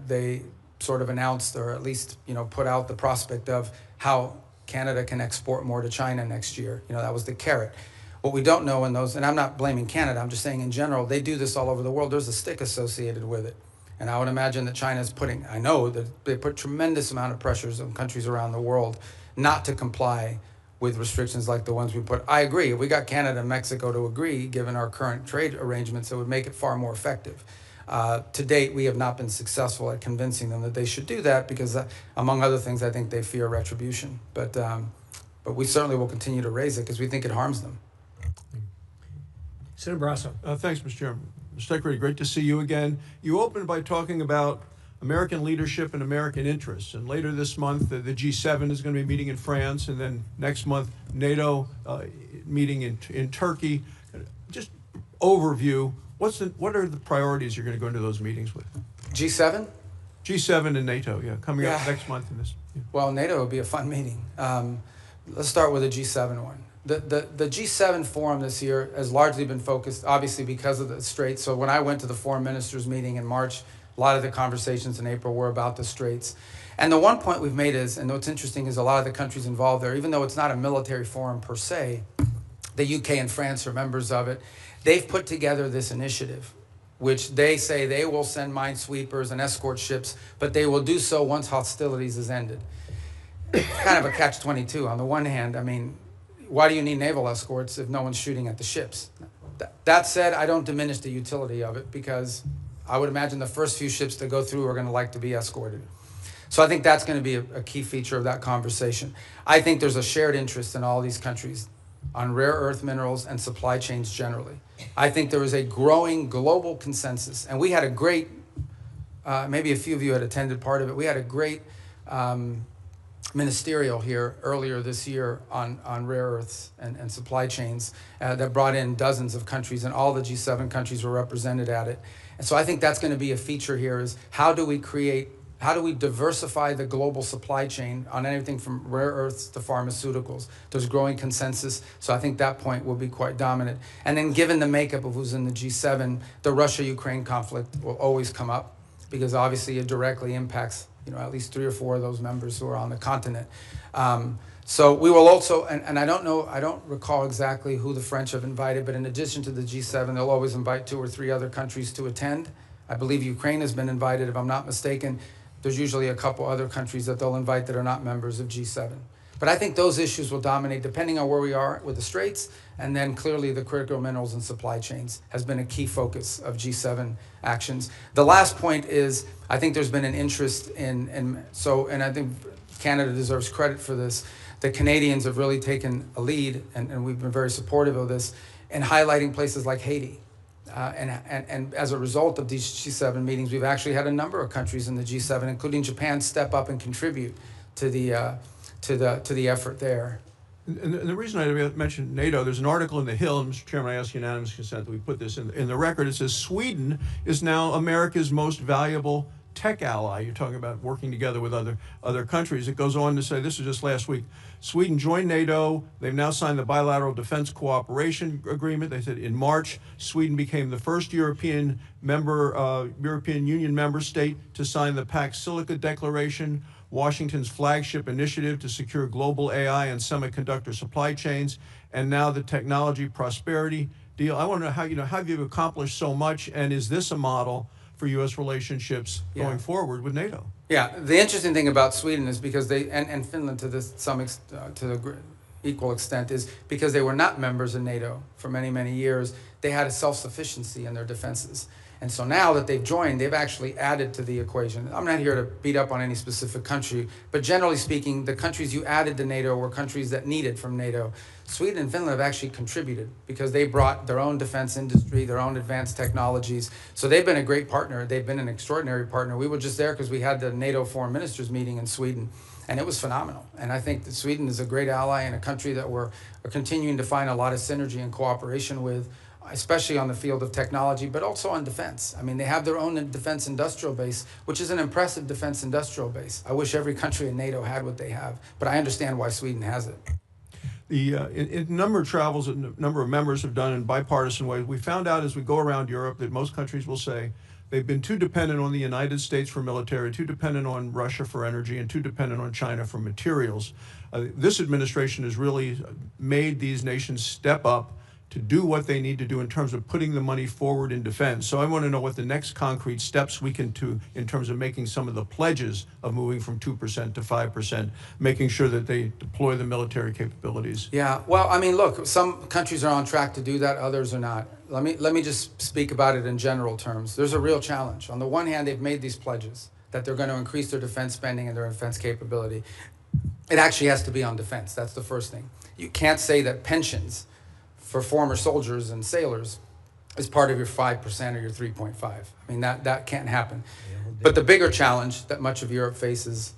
they sort of announced, or at least put out the prospect of how Canada can export more to China next year. That was the carrot. What we don't know in those, and I'm not blaming Canada, I'm just saying in general, they do this all over the world. There's a stick associated with it. And I would imagine that China's I know that they put tremendous amount of pressures on countries around the world not to comply with restrictions like the ones we put. I agree. If we got Canada and Mexico to agree, given our current trade arrangements, it would make it far more effective. To date, we have not been successful at convincing them that they should do that because, among other things, I think they fear retribution. But we certainly will continue to raise it because we think it harms them. Senator Barrasso. Thanks, Mr. Chairman. Mr. Secretary, great to see you again. You opened by talking about American leadership and American interests. And later this month, the G7 is going to be meeting in France. And then next month, NATO meeting in Turkey. Just overview, what are the priorities you're going to go into those meetings with? G7? G7 and NATO, coming up next month in this. Yeah. Well, NATO would be a fun meeting. Let's start with the G7 one. The G7 forum this year has largely been focused, obviously, because of the Straits. So when I went to the foreign ministers meeting in March, a lot of the conversations in April were about the Straits. And the one point we've made is, and what's interesting is a lot of the countries involved there, even though it's not a military forum per se, the UK and France are members of it, they've put together this initiative, which they say they will send minesweepers and escort ships, but they will do so once hostilities is ended. Kind of a catch-22. On the one hand, I mean, why do you need naval escorts if no one's shooting at the ships? That said, I don't diminish the utility of it because I would imagine the first few ships that go through are going to like to be escorted. So I think that's going to be a key feature of that conversation. I think there's a shared interest in all these countries on rare earth minerals and supply chains generally. I think there is a growing global consensus, and we had a great, maybe a few of you had attended part of it, we had a great ministerial here earlier this year on rare earths and supply chains that brought in dozens of countries, and all the G7 countries were represented at it. And so I think that's going to be a feature here is how do we diversify the global supply chain on anything from rare earths to pharmaceuticals? There's growing consensus, so I think that point will be quite dominant. And then given the makeup of who's in the G7, the Russia-Ukraine conflict will always come up because obviously it directly impacts at least 3 or 4 of those members who are on the continent. So we will also, and I don't recall exactly who the French have invited, but in addition to the G7, they'll always invite 2 or 3 other countries to attend. I believe Ukraine has been invited, if I'm not mistaken. There's usually a couple other countries that they'll invite that are not members of G7. But I think those issues will dominate depending on where we are with the Straits, and then clearly the critical minerals and supply chains has been a key focus of G7 actions. The last point is, I think there's been an interest and I think Canada deserves credit for this. The Canadians have really taken a lead, and we've been very supportive of this, in highlighting places like Haiti. And as a result of these G7 meetings, we've actually had a number of countries in the G7, including Japan, step up and contribute to the effort there. And the reason I mentioned NATO, there's an article in The Hill, and Mr. Chairman, I ask unanimous consent that we put this in the record. It says Sweden is now America's most valuable tech ally. You're talking about working together with other countries. It goes on to say, this was just last week, Sweden joined NATO. They've now signed the bilateral defense cooperation agreement. They said in March, Sweden became the first European Union member state to sign the Pax Silica Declaration, Washington's flagship initiative to secure global AI and semiconductor supply chains, and now the Technology Prosperity deal. I want to know how have you accomplished so much, and is this a model for U.S. relationships going forward with NATO? Yeah, the interesting thing about Sweden is because they, and Finland to this to the equal extent, is because they were not members of NATO for many, many years, they had a self-sufficiency in their defenses. And so now that they've joined, they've actually added to the equation. I'm not here to beat up on any specific country, but generally speaking, the countries you added to NATO were countries that needed from NATO. Sweden and Finland have actually contributed because they brought their own defense industry, their own advanced technologies. So they've been a great partner. They've been an extraordinary partner. We were just there because we had the NATO foreign ministers meeting in Sweden, and it was phenomenal. And I think that Sweden is a great ally and a country that we're continuing to find a lot of synergy and cooperation with, especially on the field of technology, but also on defense. I mean, they have their own defense industrial base, which is an impressive defense industrial base. I wish every country in NATO had what they have, but I understand why Sweden has it. In number of travels that a number of members have done in bipartisan ways, we found out as we go around Europe that most countries will say they've been too dependent on the United States for military, too dependent on Russia for energy, and too dependent on China for materials. This administration has really made these nations step up to do what they need to do in terms of putting the money forward in defense. So I want to know what the next concrete steps we can do in terms of making some of the pledges of moving from 2% to 5%, making sure that they deploy the military capabilities. Yeah, well, I mean, look, some countries are on track to do that, others are not. Let me just speak about it in general terms. There's a real challenge. On the one hand, they've made these pledges that they're going to increase their defense spending and their defense capability. It actually has to be on defense. That's the first thing. You can't say that pensions for former soldiers and sailors is part of your 5% or your 3.5. I mean, that can't happen. But the bigger challenge that much of Europe faces,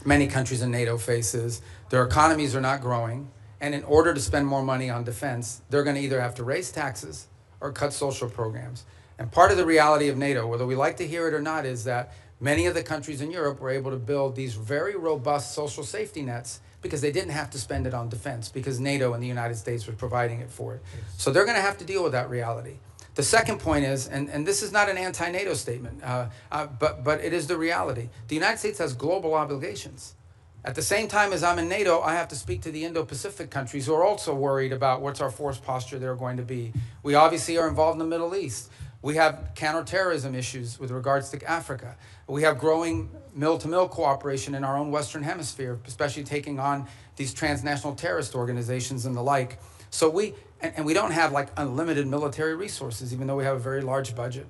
many countries in NATO faces, their economies are not growing, and in order to spend more money on defense, they're going to either have to raise taxes or cut social programs. And part of the reality of NATO, whether we like to hear it or not, is that many of the countries in Europe were able to build these very robust social safety nets because they didn't have to spend it on defense because NATO and the United States were providing it for it. So they're going to have to deal with that reality. The second point is, and this is not an anti-NATO statement, but it is the reality. The United States has global obligations. At the same time as I'm in NATO, I have to speak to the Indo-Pacific countries who are also worried about what's our force posture they're going to be. We obviously are involved in the Middle East. We have counterterrorism issues with regards to Africa. We have growing mill-to-mill cooperation in our own Western Hemisphere, especially taking on these transnational terrorist organizations and the like. So we don't have like unlimited military resources, even though we have a very large budget.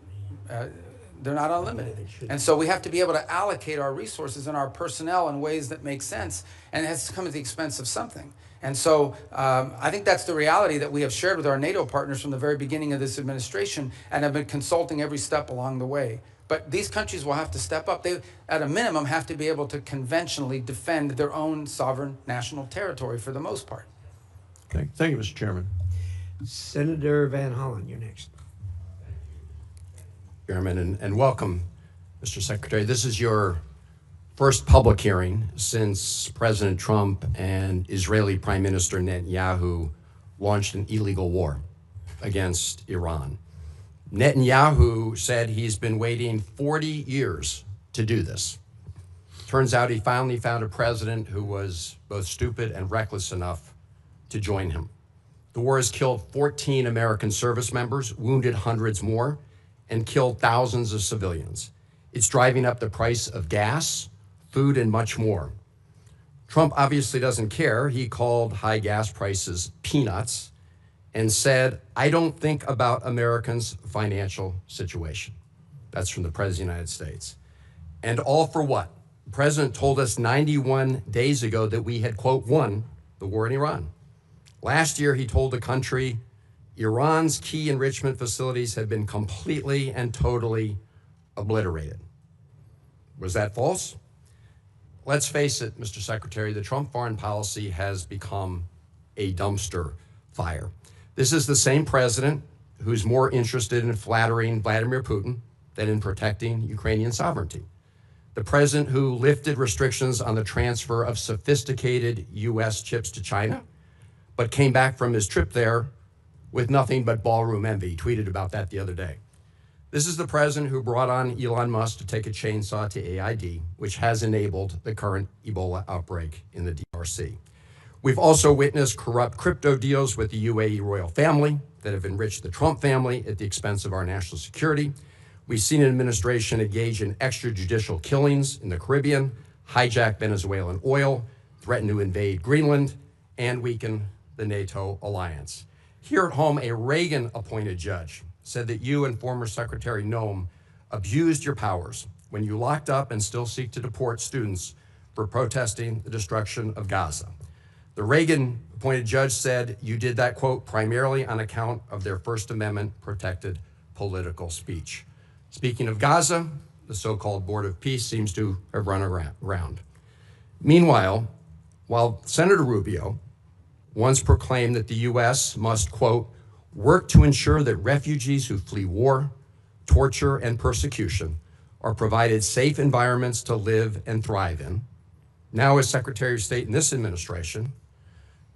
They're not unlimited. And so we have to be able to allocate our resources and our personnel in ways that make sense, and it has to come at the expense of something. And so I think that's the reality that we have shared with our NATO partners from the very beginning of this administration and have been consulting every step along the way. But these countries will have to step up. They, at a minimum, have to be able to conventionally defend their own sovereign national territory for the most part. Thank you, Mr. Chairman. Senator Van Hollen, you're next. Chairman, and welcome, Mr. Secretary. This is your first public hearing since President Trump and Israeli Prime Minister Netanyahu launched an illegal war against Iran. Netanyahu said he's been waiting 40 years to do this. Turns out he finally found a president who was both stupid and reckless enough to join him. The war has killed 14 American service members, wounded hundreds more, and killed thousands of civilians. It's driving up the price of gas, food, and much more. Trump obviously doesn't care. He called high gas prices peanuts and said, "I don't think about Americans' financial situation." That's from the President of the United States. And all for what? The President told us 91 days ago that we had, quote, won the war in Iran. Last year, he told the country Iran's key enrichment facilities had been completely and totally obliterated. Was that false? Let's face it, Mr. Secretary, the Trump foreign policy has become a dumpster fire. This is the same president who's more interested in flattering Vladimir Putin than in protecting Ukrainian sovereignty. The president who lifted restrictions on the transfer of sophisticated U.S. chips to China, but came back from his trip there with nothing but ballroom envy. He tweeted about that the other day. This is the president who brought on Elon Musk to take a chainsaw to AID, which has enabled the current Ebola outbreak in the DRC. We've also witnessed corrupt crypto deals with the UAE royal family that have enriched the Trump family at the expense of our national security. We've seen an administration engage in extrajudicial killings in the Caribbean, hijack Venezuelan oil, threaten to invade Greenland, and weaken the NATO alliance. Here at home, a Reagan-appointed judge said that you and former Secretary Noem abused your powers when you locked up and still seek to deport students for protesting the destruction of Gaza. The Reagan-appointed judge said you did that, quote, primarily on account of their First Amendment-protected political speech. Speaking of Gaza, the so-called Board of Peace seems to have run around. Meanwhile, while Senator Rubio once proclaimed that the U.S. must, quote, work to ensure that refugees who flee war, torture, and persecution are provided safe environments to live and thrive in, now as Secretary of State in this administration,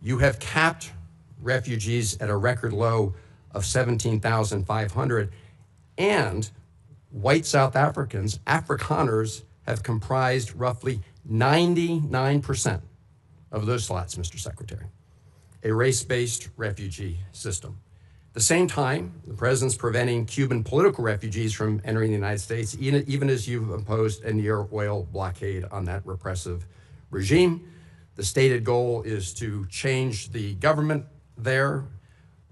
you have capped refugees at a record low of 17,500, and white South Africans, Afrikaners, have comprised roughly 99% of those slots, Mr. Secretary, a race-based refugee system. At the same time, the president's preventing Cuban political refugees from entering the United States, even as you've imposed a near oil blockade on that repressive regime. The stated goal is to change the government there,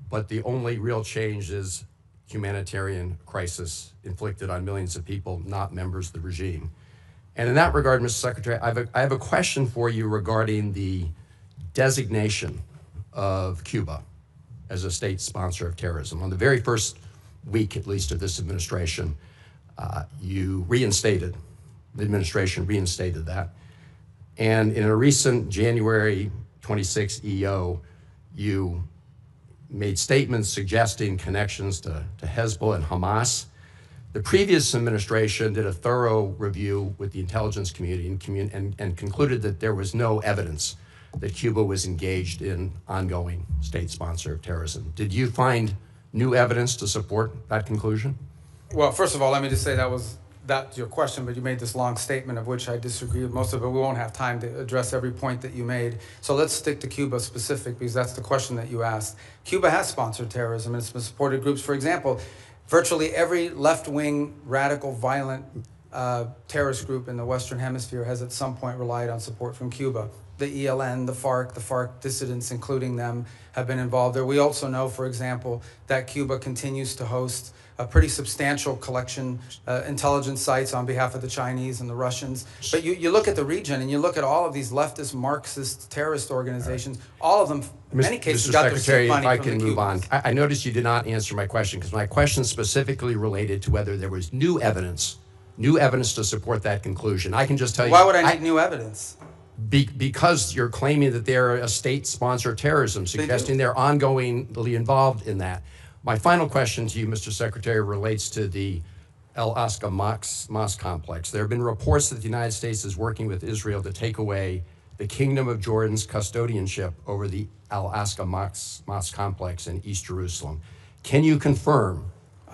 but the only real change is humanitarian crisis inflicted on millions of people, not members of the regime. And in that regard, Mr. Secretary, I have a question for you regarding the designation of Cuba as a state sponsor of terrorism. On the very first week, at least, of this administration, the administration reinstated that. And in a recent January 26 EO, you made statements suggesting connections to Hezbollah and Hamas. The previous administration did a thorough review with the intelligence community and concluded that there was no evidence that Cuba was engaged in ongoing state sponsor of terrorism. Did you find new evidence to support that conclusion? Well, first of all, let me just say that's your question, but you made this long statement of which I disagree with most of it. We won't have time to address every point that you made. So let's stick to Cuba specific, because that's the question that you asked. Cuba has sponsored terrorism, and it's been supported groups. For example, virtually every left-wing, radical, violent terrorist group in the Western Hemisphere has at some point relied on support from Cuba. The ELN, the FARC dissidents, including them, have been involved there. We also know, for example, that Cuba continues to host a pretty substantial collection intelligence sites on behalf of the Chinese and the Russians. But you look at the region and you look at all of these leftist Marxist terrorist organizations, all of them, in many cases, got their seed money from the Cubans. If I can move on. I noticed you did not answer my question, because my question specifically related to whether there was new evidence to support that conclusion. I can just tell you. Why would I need new evidence? Because you're claiming that they're a state-sponsored terrorism, suggesting they're ongoingly involved in that. My final question to you, Mr. Secretary, relates to the Al-Aqsa Mosque complex. There have been reports that the United States is working with Israel to take away the Kingdom of Jordan's custodianship over the Al-Aqsa Mosque complex in East Jerusalem. Can you confirm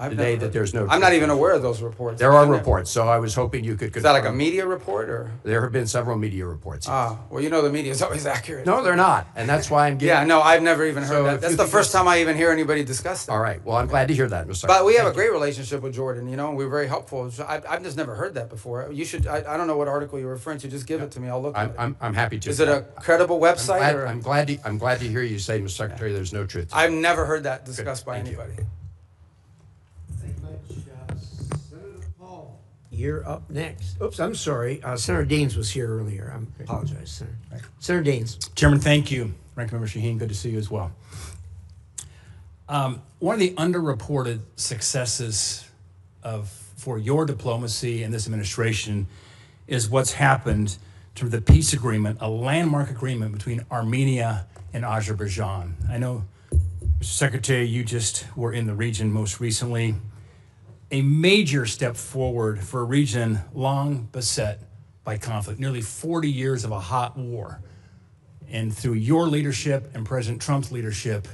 today that there's no... I'm not even aware of those reports. There are reports, so I was hoping you could confirm. Is that like a media report, or? There have been several media reports. Ah, well, you know the media is always accurate. No, they're not, and that's why I'm getting... Yeah, no, I've never even heard So that. if That's you the could first just- time I even hear anybody discuss that. All right, well, I'm glad to hear that, Mr. Secretary. But we have a great relationship with Jordan, you know, and we're very helpful. So I've just never heard that before. You should, I don't know what article you're referring to, just give it to me, I'll look at it. I'm happy to. Is it a credible website? or? I'm glad to hear you say, Mr. Secretary, there's no truth. I've never heard that discussed by Thank you. anybody. You're up next. Oops, I'm sorry. Senator Deans was here earlier. I apologize, Senator. Senator Deans. Chairman, thank you. Ranking Member Shaheen, good to see you as well. One of the underreported successes for your diplomacy and this administration is what's happened to the peace agreement, a landmark agreement between Armenia and Azerbaijan. I know, Mr. Secretary, you just were in the region most recently. A major step forward for a region long beset by conflict, nearly 40 years of a hot war. And through your leadership and President Trump's leadership,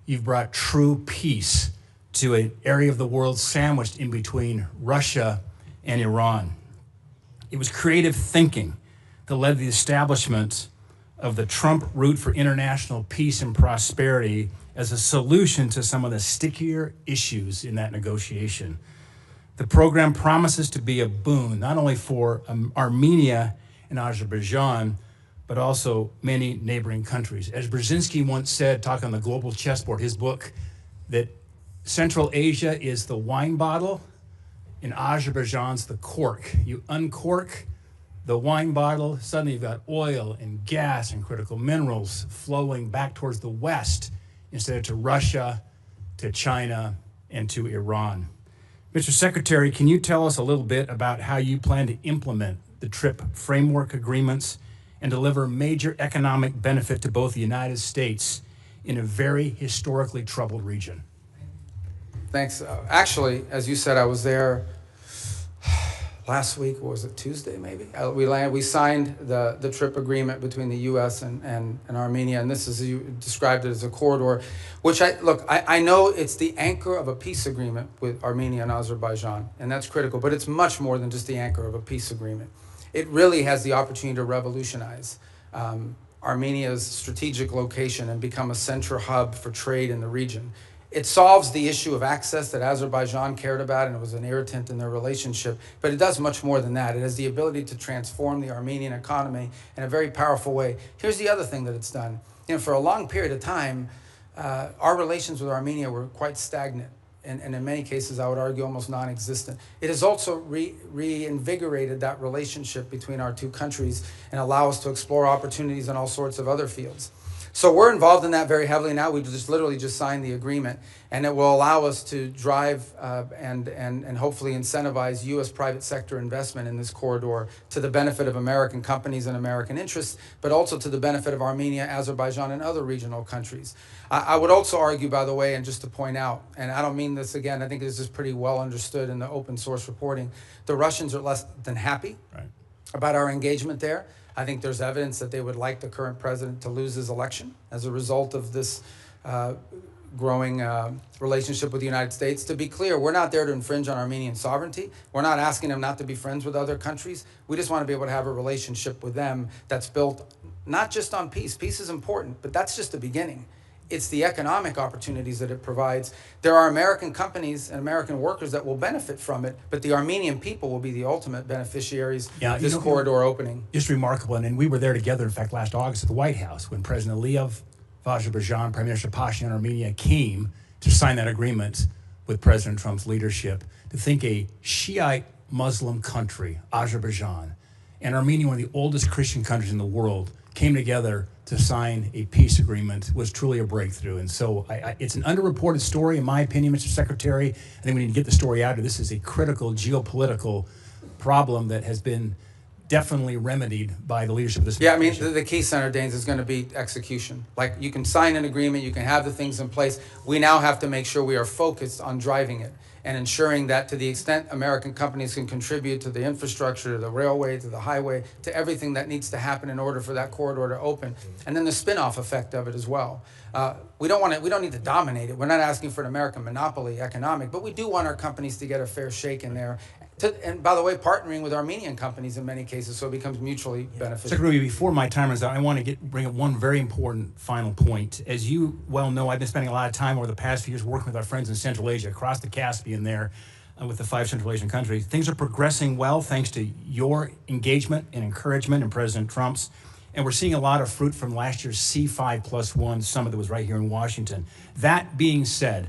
you've brought true peace to an area of the world sandwiched in between Russia and Iran. It was creative thinking that led to the establishment of the Trump route for international peace and prosperity as a solution to some of the stickier issues in that negotiation. The program promises to be a boon, not only for Armenia and Azerbaijan, but also many neighboring countries. As Brzezinski once said, talking on the global chessboard, his book, that Central Asia is the wine bottle and Azerbaijan's the cork. You uncork the wine bottle, suddenly you've got oil and gas and critical minerals flowing back towards the West instead of to Russia, to China, and to Iran. Mr. Secretary, can you tell us a little bit about how you plan to implement the TRIP framework agreements and deliver major economic benefit to both the United States in a very historically troubled region? Thanks. Actually, as you said, I was there last week, or was it Tuesday maybe? We signed the TRIP agreement between the U.S. and Armenia, and this is, you described it as a corridor, which I know it's the anchor of a peace agreement with Armenia and Azerbaijan, and that's critical, but it's much more than just the anchor of a peace agreement. It really has the opportunity to revolutionize Armenia's strategic location and become a central hub for trade in the region. It solves the issue of access that Azerbaijan cared about, and it was an irritant in their relationship, but it does much more than that. It has the ability to transform the Armenian economy in a very powerful way. Here's the other thing that it's done. You know, for a long period of time, our relations with Armenia were quite stagnant, and in many cases, I would argue, almost non-existent. It has also reinvigorated that relationship between our two countries and allow us to explore opportunities in all sorts of other fields. So we're involved in that very heavily now. We literally just signed the agreement, and it will allow us to drive and hopefully incentivize U.S. private sector investment in this corridor to the benefit of American companies and American interests, but also to the benefit of Armenia, Azerbaijan, and other regional countries. I would also argue, by the way, and just to point out, and I don't mean this again, I think this is pretty well understood in the open source reporting, the Russians are less than happy about our engagement there. I think there's evidence that they would like the current president to lose his election as a result of this growing relationship with the United States. To be clear, we're not there to infringe on Armenian sovereignty. We're not asking them not to be friends with other countries. We just want to be able to have a relationship with them that's built not just on peace. Peace is important, but that's just the beginning. It's the economic opportunities that it provides. There are American companies and American workers that will benefit from it, but the Armenian people will be the ultimate beneficiaries of this corridor opening. Just remarkable, and we were there together, in fact, last August at the White House when President Aliyev of Azerbaijan, Prime Minister Pashinyan of Armenia came to sign that agreement with President Trump's leadership. To think a Shiite Muslim country, Azerbaijan, and Armenia, one of the oldest Christian countries in the world, came together to sign a peace agreement was truly a breakthrough. And so it's an underreported story, in my opinion, Mr. Secretary. I think we need to get the story out. This is a critical geopolitical problem that has been definitely remedied by the leadership of this administration. Yeah, I mean, the key, Senator Daines, is going to be execution. Like, you can sign an agreement, you can have the things in place. We now have to make sure we are focused on driving it and ensuring that, to the extent American companies can contribute to the infrastructure, to the railway, to the highway, to everything that needs to happen in order for that corridor to open, and then the spin-off effect of it as well. We don't need to dominate it. We're not asking for an American monopoly economic, but we do want our companies to get a fair shake in there. And by the way, partnering with Armenian companies in many cases, so it becomes mutually beneficial. Secretary, before my time runs out, I want to bring up one very important final point. As you well know, I've been spending a lot of time over the past few years working with our friends in Central Asia, across the Caspian there, with the 5 Central Asian countries. Things are progressing well thanks to your engagement and encouragement and President Trump's. And we're seeing a lot of fruit from last year's C5+1 summit that was right here in Washington. That being said,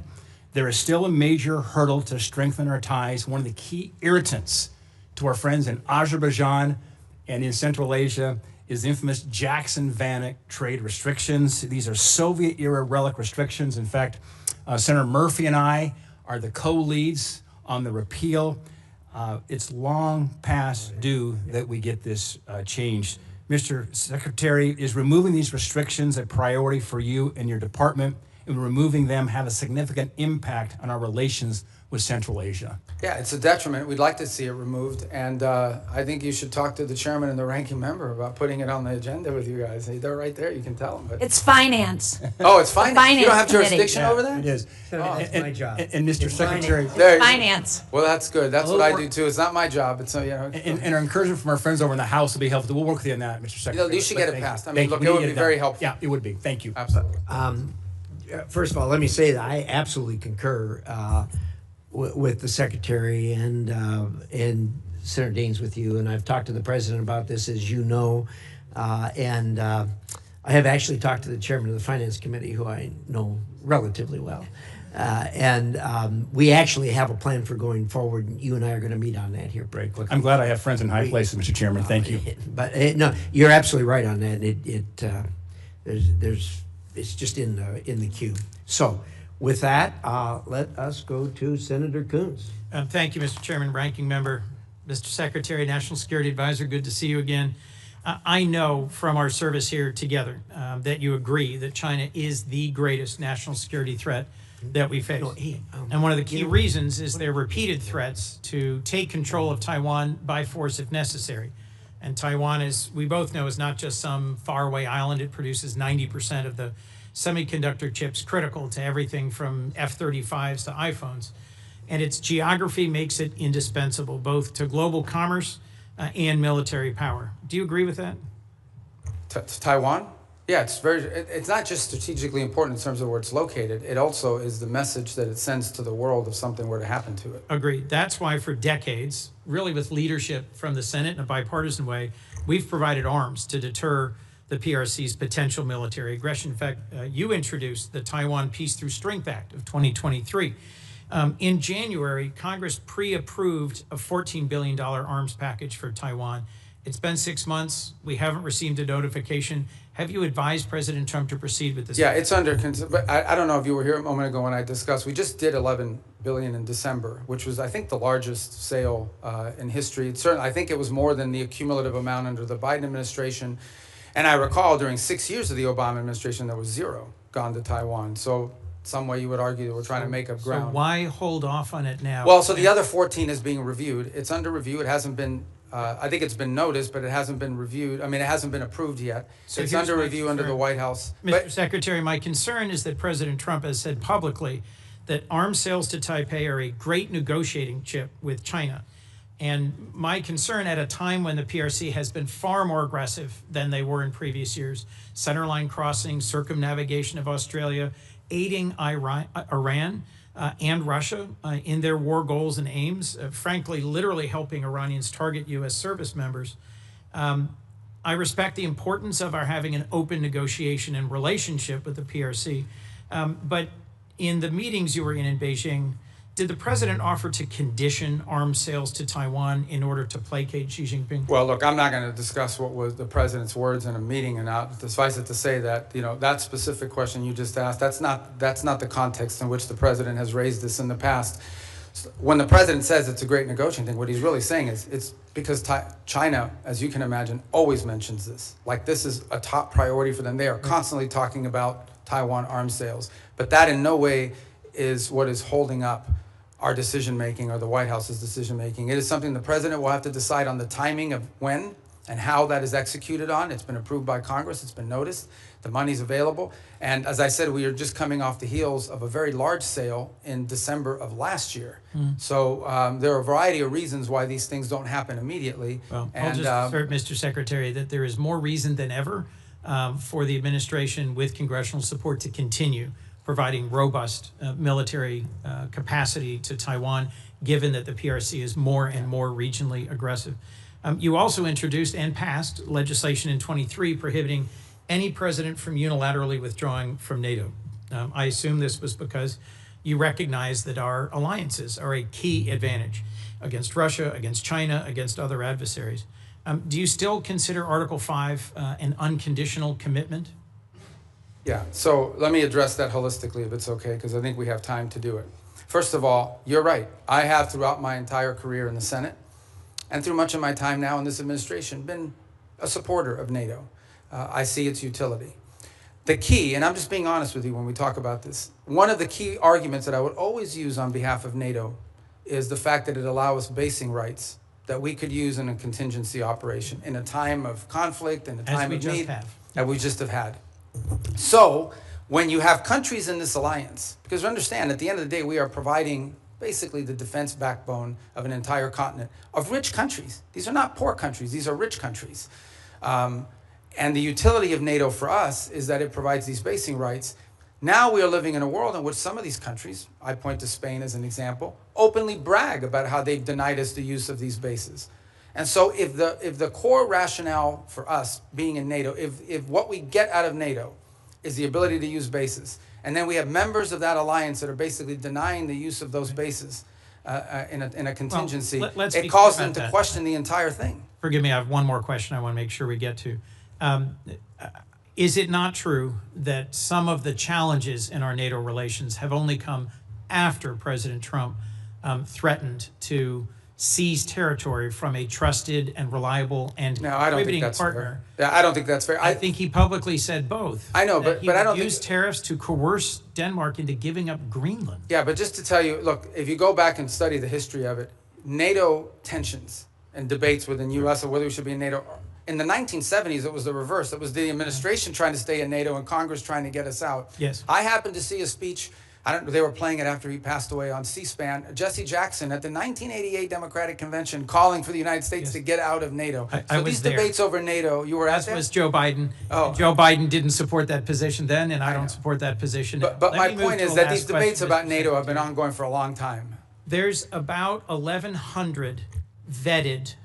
there is still a major hurdle to strengthen our ties. One of the key irritants to our friends in Azerbaijan and in Central Asia is the infamous Jackson-Vanik trade restrictions. These are Soviet-era relic restrictions. In fact, Senator Murphy and I are the co-leads on the repeal. It's long past due that we get this changed. Mr. Secretary, is removing these restrictions a priority for you and your department? And removing them have a significant impact on our relations with Central Asia. Yeah, it's a detriment. We'd like to see it removed, and I think you should talk to the chairman and the ranking member about putting it on the agenda with you guys. They're right there. You can tell them. But... It's finance. Oh, it's finance. You don't have Finance jurisdiction over that? It is. That's my job. And Mr. Secretary, There- Finance. Well, that's good. That's what I do too. It's not my job. It's and our encouragement from our friends over in the House will be helpful. We'll work with you on that, Mr. Secretary. you should get it Thank passed. you. I mean, Thank look, you. it We would need be to get very done. helpful. Yeah, it would be. Thank you. Absolutely. First of all, let me say that I absolutely concur with the Secretary and Senator Daines with you, and I've talked to the President about this, as you know, and I have actually talked to the Chairman of the Finance Committee, who I know relatively well. And we actually have a plan for going forward. You and I are going to meet on that here very quickly. I'm glad I have friends in high places, Mr. Chairman. Thank you. But no, you're absolutely right on that. It's just in the queue. So with that, let us go to Senator Coons. Thank you, Mr. Chairman, Ranking Member, Mr. Secretary, National Security Advisor. Good to see you again. I know from our service here together that you agree that China is the greatest national security threat that we face. And one of the key reasons is their repeated threats to take control of Taiwan by force if necessary. And Taiwan, as we both know, is not just some faraway island. It produces 90% of the semiconductor chips critical to everything from F-35s to iPhones. And its geography makes it indispensable, both to global commerce and military power. Do you agree with that? Taiwan? Yeah, it's not just strategically important in terms of where it's located. It also is the message that it sends to the world if something were to happen to it. Agreed. That's why for decades, really with leadership from the Senate in a bipartisan way, we've provided arms to deter the PRC's potential military aggression. In fact, you introduced the Taiwan Peace Through Strength Act of 2023. In January, Congress pre-approved a $14 billion arms package for Taiwan. It's been 6 months. We haven't received a notification. Have you advised President Trump to proceed with this? Yeah, it's under consideration. But I don't know if you were here a moment ago when I discussed. We just did $11 billion in December, which was, I think, the largest sale in history. I think it was more than the cumulative amount under the Biden administration. And I recall during 6 years of the Obama administration, there was zero gone to Taiwan. So some way you would argue that we're trying to make up ground. So why hold off on it now? Well, so the other 14 is being reviewed. It's under review. It hasn't been, I think it's been noticed, but it hasn't been reviewed. I mean, it hasn't been approved yet. So it's here's under my review under the concern. White House. Mr. Secretary, my concern is that President Trump has said publicly that arms sales to Taipei are a great negotiating chip with China. And my concern at a time when the PRC has been far more aggressive than they were in previous years, centerline crossing, circumnavigation of Australia, aiding Iran and Russia in their war goals and aims, frankly, literally helping Iranians target U.S. service members. I respect the importance of our having an open negotiation and relationship with the PRC, but in the meetings you were in Beijing, did the president offer to condition arms sales to Taiwan in order to placate Xi Jinping? Well, look, I'm not going to discuss what was the president's words in a meeting, and suffice it to say that that specific question you just asked, that's not the context in which the president has raised this in the past. When the president says it's a great negotiating thing, what he's really saying is it's because China, as you can imagine, always mentions this. Like this is a top priority for them. They are constantly talking about Taiwan arms sales, but that in no way is what is holding up our decision-making or the White House's decision-making. It is something the president will have to decide on the timing of when and how that is executed on. It's been approved by Congress. It's been noticed. The money's available. And as I said, we are just coming off the heels of a very large sale in December of last year. So there are a variety of reasons why these things don't happen immediately. Well, I'll just assert, Mr. Secretary, that there is more reason than ever for the administration with congressional support to continue providing robust military capacity to Taiwan, given that the PRC is more and more regionally aggressive. You also introduced and passed legislation in 23 prohibiting any president from unilaterally withdrawing from NATO. I assume this was because you recognize that our alliances are a key advantage against Russia, against China, against other adversaries. Do you still consider Article 5 an unconditional commitment? Yeah, so let me address that holistically if it's okay, because I think we have time to do it. First of all, you're right. I have throughout my entire career in the Senate and through much of my time now in this administration been a supporter of NATO. I see its utility. The key, and I'm just being honest with you when we talk about this, one of the key arguments that I would always use on behalf of NATO is the fact that it allows us basing rights that we could use in a contingency operation in a time of conflict and a time of need that we just have had. So when you have countries in this alliance, because understand, at the end of the day, we are providing basically the defense backbone of an entire continent of rich countries. These are not poor countries, these are rich countries. And the utility of NATO for us is that it provides these basing rights. Now we are living in a world in which some of these countries, I point to Spain as an example, openly brag about how they've denied us the use of these bases. And so if the core rationale for us being in NATO, if what we get out of NATO is the ability to use bases, and then we have members of that alliance that are basically denying the use of those bases in a contingency, it calls them to question the entire thing. Forgive me, I have one more question I want to make sure we get to. Is it not true that some of the challenges in our NATO relations have only come after President Trump threatened to seize territory from a trusted and reliable and contributing partner? Yeah, I don't think that's fair. I think he publicly said both. I know, but I don't use tariffs to coerce Denmark into giving up Greenland. Yeah, but just to tell you, look, if you go back and study the history of it, NATO tensions and debates within U.S. or whether we should be in NATO. In the 1970s, it was the reverse. It was the administration trying to stay in NATO and Congress trying to get us out. Yes. I happened to see a speech, they were playing it after he passed away on C-SPAN, Jesse Jackson at the 1988 Democratic Convention calling for the United States to get out of NATO. I was these there. Debates over NATO, you were at there? As was Joe Biden. Oh. Joe Biden didn't support that position then, and I don't support that position now. But my point is that these debates about NATO have been ongoing for a long time. There's about 1,100 vetted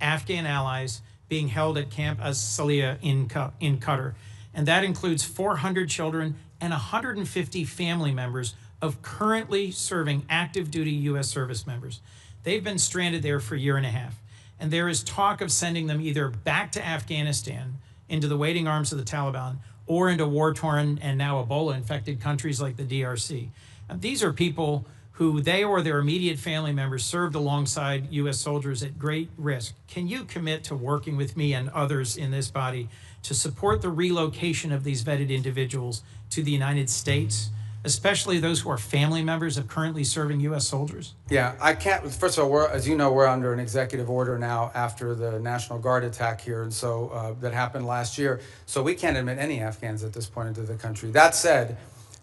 Afghan allies being held at Camp As-Saliyah in Qatar. And that includes 400 children and 150 family members of currently serving active duty U.S. service members. They've been stranded there for a year and a half. And there is talk of sending them either back to Afghanistan into the waiting arms of the Taliban or into war-torn and now Ebola-infected countries like the DRC. And these are people who they or their immediate family members served alongside U.S. soldiers at great risk. Can you commit to working with me and others in this body to support the relocation of these vetted individuals to the United States, especially those who are family members of currently serving U.S. soldiers? Yeah, I can't. First of all, as you know, we're under an executive order now after the National Guard attack here, and so that happened last year. So we can't admit any Afghans at this point into the country. That said,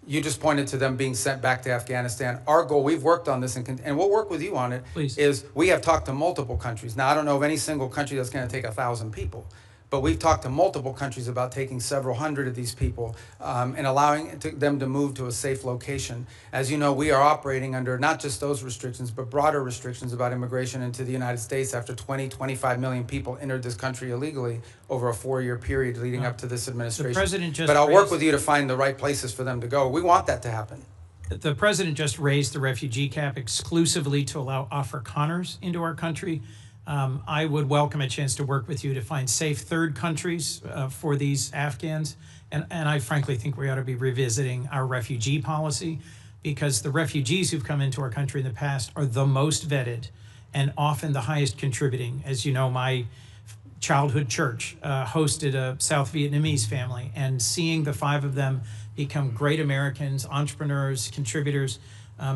you just pointed to them being sent back to Afghanistan. Our goal, we've worked on this, and we'll work with you on it, is we have talked to multiple countries. Now, I don't know of any single country that's going to take 1,000 people, but we've talked to multiple countries about taking several hundred of these people and allowing them to move to a safe location. As you know, we are operating under not just those restrictions, but broader restrictions about immigration into the United States after 25 million people entered this country illegally over a 4-year period leading up to this administration. The president just but I'll work with you to find the right places for them to go. We want that to happen. The president just raised the refugee cap exclusively to allow Afrikaners into our country. I would welcome a chance to work with you to find safe third countries for these Afghans. And I frankly think we ought to be revisiting our refugee policy, because the refugees who've come into our country in the past are the most vetted and often the highest contributing. As you know, my childhood church hosted a South Vietnamese family, and seeing the 5 of them become great Americans, entrepreneurs, contributors.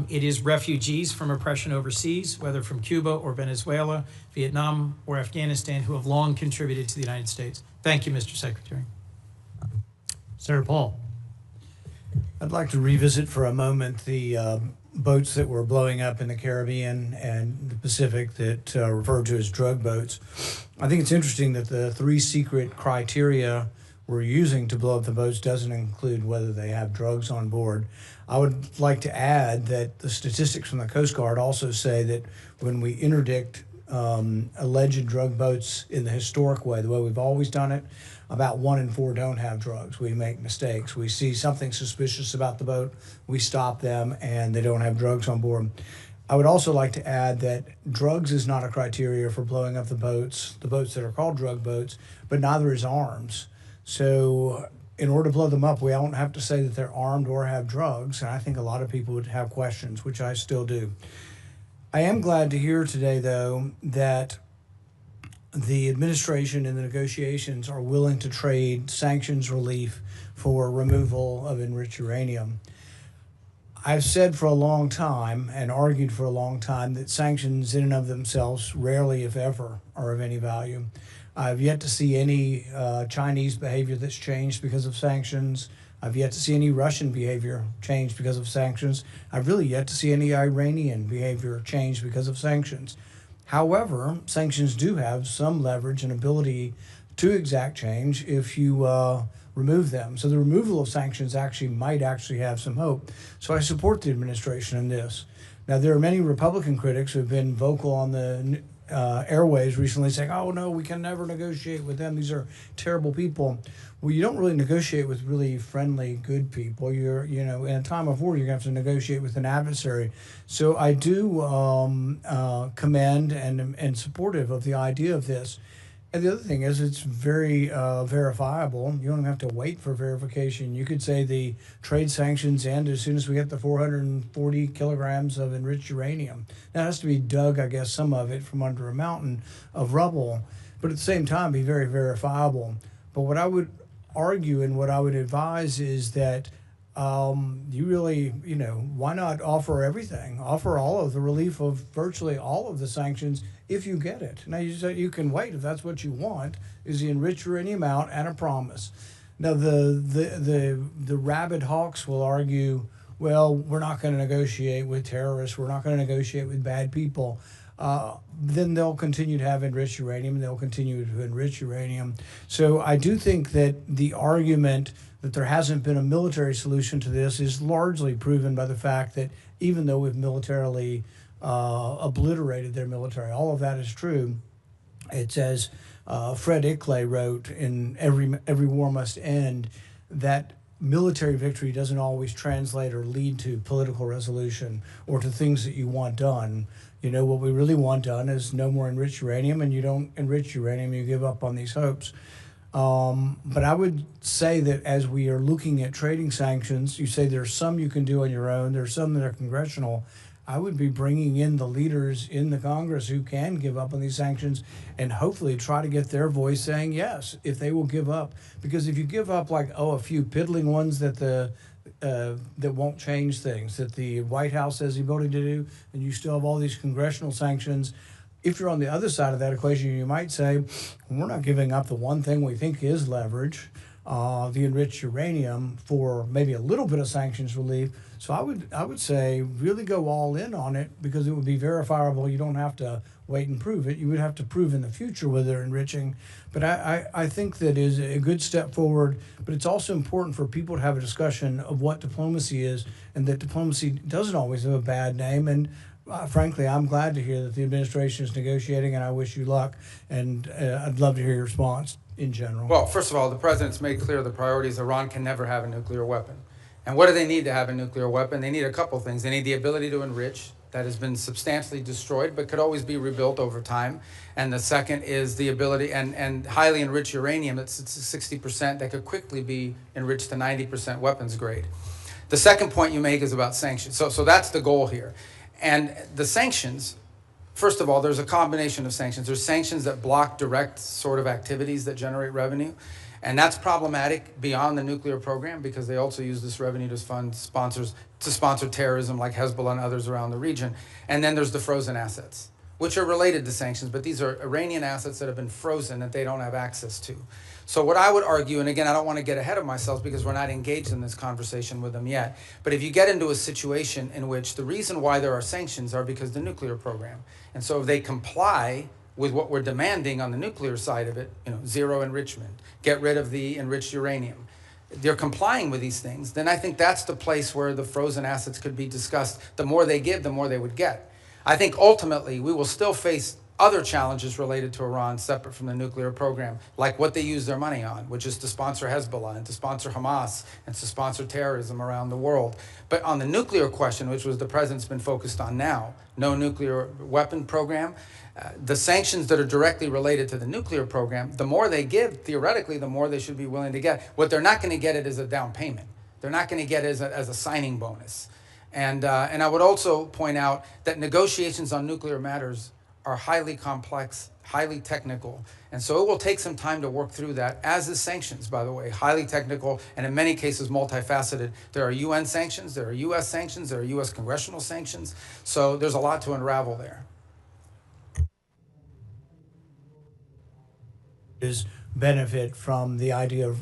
It is refugees from oppression overseas, whether from Cuba or Venezuela, Vietnam or Afghanistan, who have long contributed to the United States. Thank you, Mr. Secretary. Senator Paul. I'd like to revisit for a moment the boats that were blowing up in the Caribbean and the Pacific that referred to as drug boats. I think it's interesting that the 3 secret criteria we're using to blow up the boats doesn't include whether they have drugs on board. I would like to add that the statistics from the Coast Guard also say that when we interdict alleged drug boats in the historic way, the way we've always done it, about 1 in 4 don't have drugs. We make mistakes. We see something suspicious about the boat, we stop them, and they don't have drugs on board. I would also like to add that drugs is not a criteria for blowing up the boats that are called drug boats, but neither is arms. So in order to blow them up, we don't have to say that they're armed or have drugs, and I think a lot of people would have questions, which I still do. I am glad to hear today, though, that the administration and the negotiations are willing to trade sanctions relief for removal of enriched uranium. I've said for a long time and argued for a long time that sanctions in and of themselves rarely, if ever, are of any value. I've yet to see any Chinese behavior that's changed because of sanctions. I've yet to see any Russian behavior change because of sanctions. I've really yet to see any Iranian behavior change because of sanctions. However, sanctions do have some leverage and ability to exact change if you remove them. So the removal of sanctions might actually have some hope. So I support the administration in this. Now, there are many Republican critics who have been vocal on the airwaves recently saying, oh no, we can never negotiate with them. These are terrible people. Well, you don't really negotiate with really friendly, good people. In a time of war, you're going to have to negotiate with an adversary. So I do commend and supportive of the idea of this. And the other thing is it's very verifiable. You don't have to wait for verification. You could say the trade sanctions end as soon as we get the 440 kilograms of enriched uranium. Now, it has to be dug, I guess, some of it from under a mountain of rubble, but at the same time be very verifiable. But what I would argue and what I would advise is that you really, why not offer everything? Offer all of the relief of virtually all of the sanctions if you get it. Now, you can wait if that's what you want, is the enriched uranium out and a promise. Now, the rabid hawks will argue, well, we're not going to negotiate with terrorists. We're not going to negotiate with bad people. Then they'll continue to have enriched uranium, and they'll continue to enrich uranium. So I do think that the argument that there hasn't been a military solution to this is largely proven by the fact that even though we've militarily obliterated their military, all of that is true. It's as Fred Ickley wrote in Every War Must End, that military victory doesn't always translate or lead to political resolution or to things that you want done. What we really want done is no more enriched uranium, and you don't enrich uranium, you give up on these hopes. But I would say that as we are looking at trading sanctions, you say there's some you can do on your own, there's some that are congressional. I would be bringing in the leaders in the Congress who can give up on these sanctions and hopefully try to get their voice saying yes, if they will give up. Because if you give up a few piddling ones that that won't change things, that the White House has the ability to do, and you still have all these congressional sanctions. If you're on the other side of that equation, you might say, we're not giving up the one thing we think is leverage, the enriched uranium, for maybe a little bit of sanctions relief. So I would say really go all in on it, because it would be verifiable. You don't have to wait and prove it. You would have to prove in the future whether they're enriching. But I think that is a good step forward. But it's also important for people to have a discussion of what diplomacy is, and that diplomacy doesn't always have a bad name. And frankly, I'm glad to hear that the administration is negotiating, and I wish you luck. And I'd love to hear your response in general. Well, first of all, the president's made clear the priorities. Iran can never have a nuclear weapon. And what do they need to have a nuclear weapon? They need a couple things. They need the ability to enrich. That has been substantially destroyed, but could always be rebuilt over time. And the second is the ability, and highly enriched uranium, that's 60%, that could quickly be enriched to 90% weapons grade. The second point you make is about sanctions. So that's the goal here. And the sanctions, first of all, there's a combination of sanctions. There's sanctions that block direct sort of activities that generate revenue. And that's problematic beyond the nuclear program, because they also use this revenue to fund sponsor terrorism like Hezbollah and others around the region. And then there's the frozen assets, which are related to sanctions, but these are Iranian assets that have been frozen that they don't have access to. So what I would argue, and again, I don't want to get ahead of myself because we're not engaged in this conversation with them yet, but if you get into a situation in which the reason why there are sanctions are because of the nuclear program, and so if they comply with what we're demanding on the nuclear side of it, zero enrichment, get rid of the enriched uranium, they're complying with these things, then I think that's the place where the frozen assets could be discussed. The more they give, the more they would get. I think ultimately we will still face other challenges related to Iran separate from the nuclear program, like what they use their money on, which is to sponsor Hezbollah and to sponsor Hamas and to sponsor terrorism around the world. But on the nuclear question, which was the president's been focused on now, no nuclear weapon program, the sanctions that are directly related to the nuclear program, the more they give, theoretically, the more they should be willing to get. What they're not going to get it as a down payment. They're not going to get it as a signing bonus. And I would also point out that negotiations on nuclear matters are highly complex, highly technical. And so it will take some time to work through that, as is sanctions, by the way, highly technical and in many cases multifaceted. There are UN sanctions, there are US sanctions, there are US congressional sanctions. So there's a lot to unravel there. Is benefit from the idea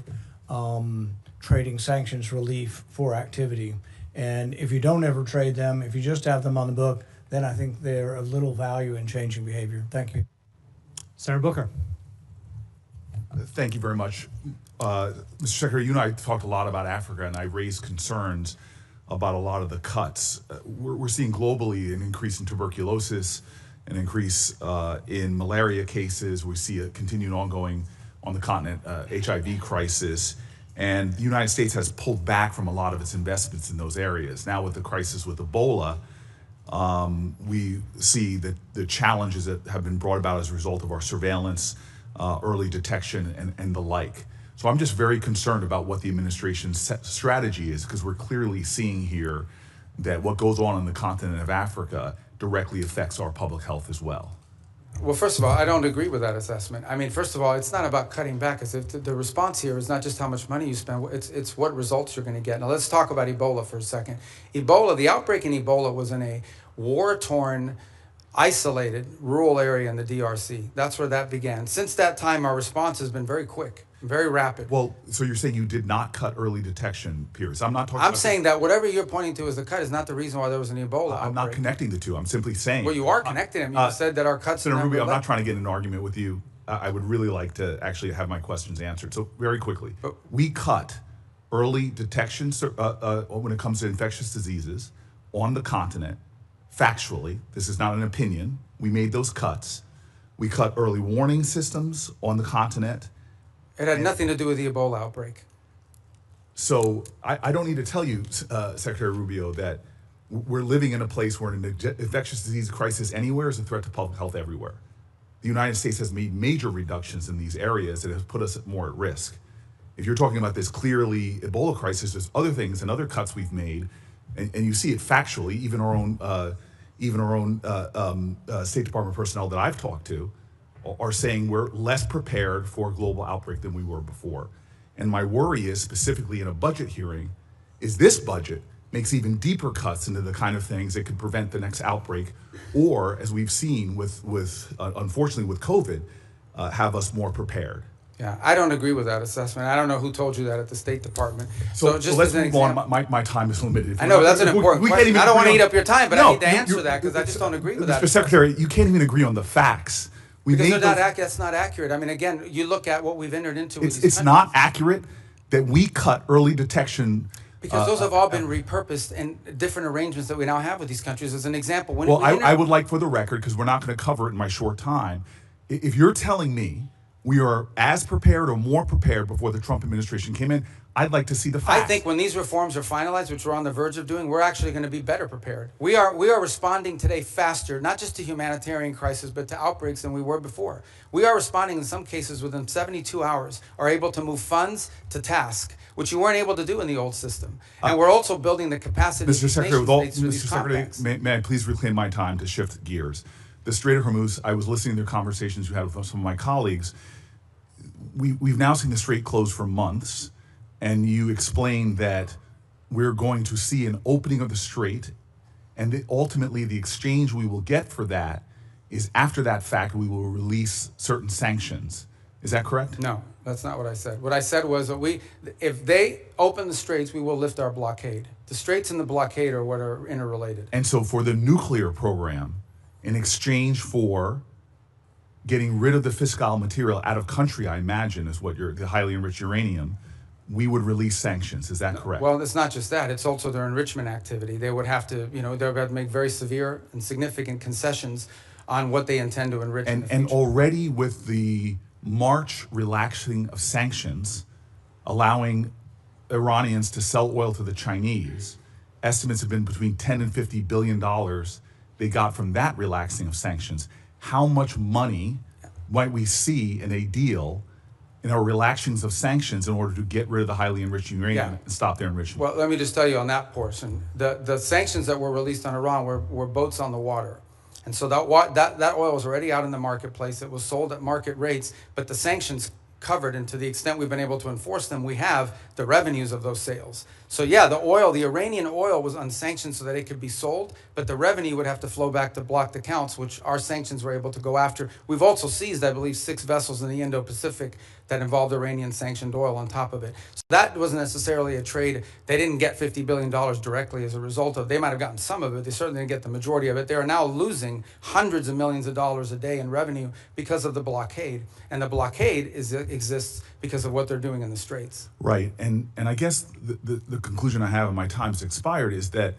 of trading sanctions relief for activity. And if you don't ever trade them, if you just have them on the book, then I think they're of little value in changing behavior. Thank you. Senator Booker. Thank you very much. Mr. Secretary, you and I talked a lot about Africa, and I raised concerns about a lot of the cuts. We're seeing globally an increase in tuberculosis, an increase in malaria cases. We see a continued ongoing on the continent HIV crisis. And the United States has pulled back from a lot of its investments in those areas. Now with the crisis with Ebola, we see that the challenges that have been brought about as a result of our surveillance, early detection, and the like. So I'm just very concerned about what the administration's strategy is, because we're clearly seeing here that what goes on the continent of Africa directly affects our public health as well. Well, first of all, I don't agree with that assessment. I mean, first of all, it's not about cutting back. It's the response here is not just how much money you spend, it's what results you're going to get. Now, let's talk about Ebola for a second. Ebola, the outbreak in Ebola was in a war-torn, isolated rural area in the DRC. That's where that began. Since that time, our response has been very quick, very rapid. Well, so you're saying you did not cut early detection periods. I'm not talking I'm about saying that whatever you're pointing to as the cut is not the reason why there was an Ebola outbreak. I'm not connecting the two. I'm simply saying. Well, you are connecting them. You said that our cuts... Senator Rubio, I'm not trying to get in an argument with you. I would really like to actually have my questions answered. So very quickly, we cut early detection when it comes to infectious diseases on the continent. Factually, this is not an opinion. We made those cuts. We cut early warning systems on the continent. It had nothing to do with the Ebola outbreak. So I don't need to tell you, Secretary Rubio, that we're living in a place where an infectious disease crisis anywhere is a threat to public health everywhere. The United States has made major reductions in these areas that have put us more at risk. If you're talking about this clearly Ebola crisis, there's other things and other cuts we've made, and you see it factually. Even our own State Department personnel that I've talked to are saying we're less prepared for a global outbreak than we were before. And my worry is, specifically in a budget hearing, is this budget makes even deeper cuts into the kind of things that could prevent the next outbreak, or, as we've seen unfortunately with COVID, have us more prepared. Yeah, I don't agree with that assessment. I don't know who told you that at the State Department. So just let's as an move example, on. My time is limited. I know, but that's an important question. I don't want to eat up your time, but I need to answer that because I just don't agree with that. Mr. Secretary, you can't even agree on the facts. Because that's not accurate. I mean, again, you look at what we've entered into with these It's countries. not accurate that we cut early detection. Because those have all been repurposed in different arrangements that we now have with these countries. As an example, when I would like, for the record, because we're not going to cover it in my short time, if you're telling me we are as prepared or more prepared before the Trump administration came in, I'd like to see the facts. I think when these reforms are finalized, which we're on the verge of doing, we're actually going to be better prepared. We are responding today faster, not just to humanitarian crises, but to outbreaks than we were before. We are responding in some cases within 72 hours, are able to move funds to task, which you weren't able to do in the old system. And we're also building the capacity Mr. Secretary, of nation states through these compacts. may I please reclaim my time to shift gears? The Strait of Hormuz, I was listening to the conversations you had with some of my colleagues. We've now seen the Strait closed for months, and you explained that we're going to see an opening of the Strait, and that ultimately the exchange we will get for that is, after that fact, we will release certain sanctions. Is that correct? No, that's not what I said. What I said was that if they open the straits, we will lift our blockade. The straits and the blockade are what are interrelated. And so for the nuclear program, in exchange for getting rid of the fissile material out of country, I imagine, is what the highly enriched uranium, we would release sanctions. Is that correct? Well, it's not just that. It's also their enrichment activity. They would have to, they would have to make very severe and significant concessions on what they intend to enrich in the future. And already with the March relaxing of sanctions, allowing Iranians to sell oil to the Chinese, estimates have been between $10 and $50 billion they got from that relaxing of sanctions. How much money might we see in a deal in our relaxings of sanctions in order to get rid of the highly enriched uranium and stop their enrichment? Well, let me just tell you on that portion. The sanctions that were released on Iran were boats on the water. And so that oil was already out in the marketplace. It was sold at market rates, but the sanctions covered, and to the extent we've been able to enforce them, we have the revenues of those sales. So yeah, the Iranian oil was unsanctioned so that it could be sold, but the revenue would have to flow back to blocked accounts, which our sanctions were able to go after. We've also seized, I believe, 6 vessels in the Indo-Pacific that involved Iranian sanctioned oil on top of it. So that wasn't necessarily a trade. They didn't get $50 billion directly as a result of, they might have gotten some of it. They certainly didn't get the majority of it. They are now losing hundreds of millions of dollars a day in revenue because of the blockade. And the blockade exists because of what they're doing in the Straits. Right, and I guess the conclusion I have, and my time's expired, is that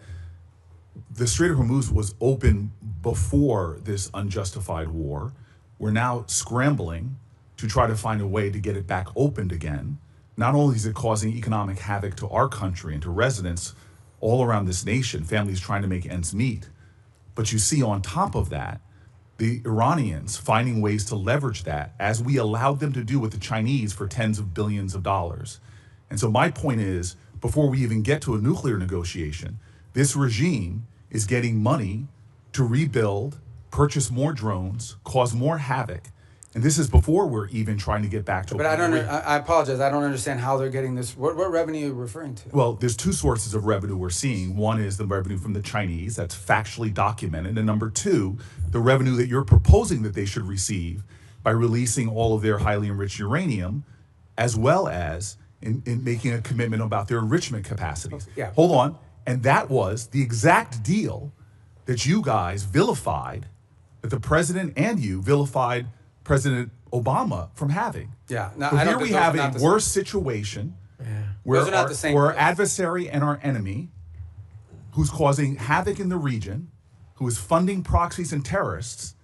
the Strait of Hormuz was open before this unjustified war. We're now scrambling to try to find a way to get it back opened again. Not only is it causing economic havoc to our country and to residents all around this nation, families trying to make ends meet, but you see on top of that, the Iranians finding ways to leverage that, as we allowed them to do with the Chinese for tens of billions of dollars. And so my point is, before we even get to a nuclear negotiation, this regime is getting money to rebuild, purchase more drones, cause more havoc. And this is before we're even trying to get back to. But I apologize. I don't understand how they're getting this. What revenue are you referring to? Well, there's 2 sources of revenue we're seeing. One is the revenue from the Chinese, that's factually documented. And number 2, the revenue that you're proposing that they should receive by releasing all of their highly enriched uranium, as well as in making a commitment about their enrichment capacities. Yeah. Hold on. And that was the exact deal that you guys vilified, that the president and you vilified President Obama from having. Yeah. No, So I here don't we think have those are a not the same. worse situation where Those are not the same our place. adversary and our enemy, who's causing havoc in the region, who is funding proxies and terrorists,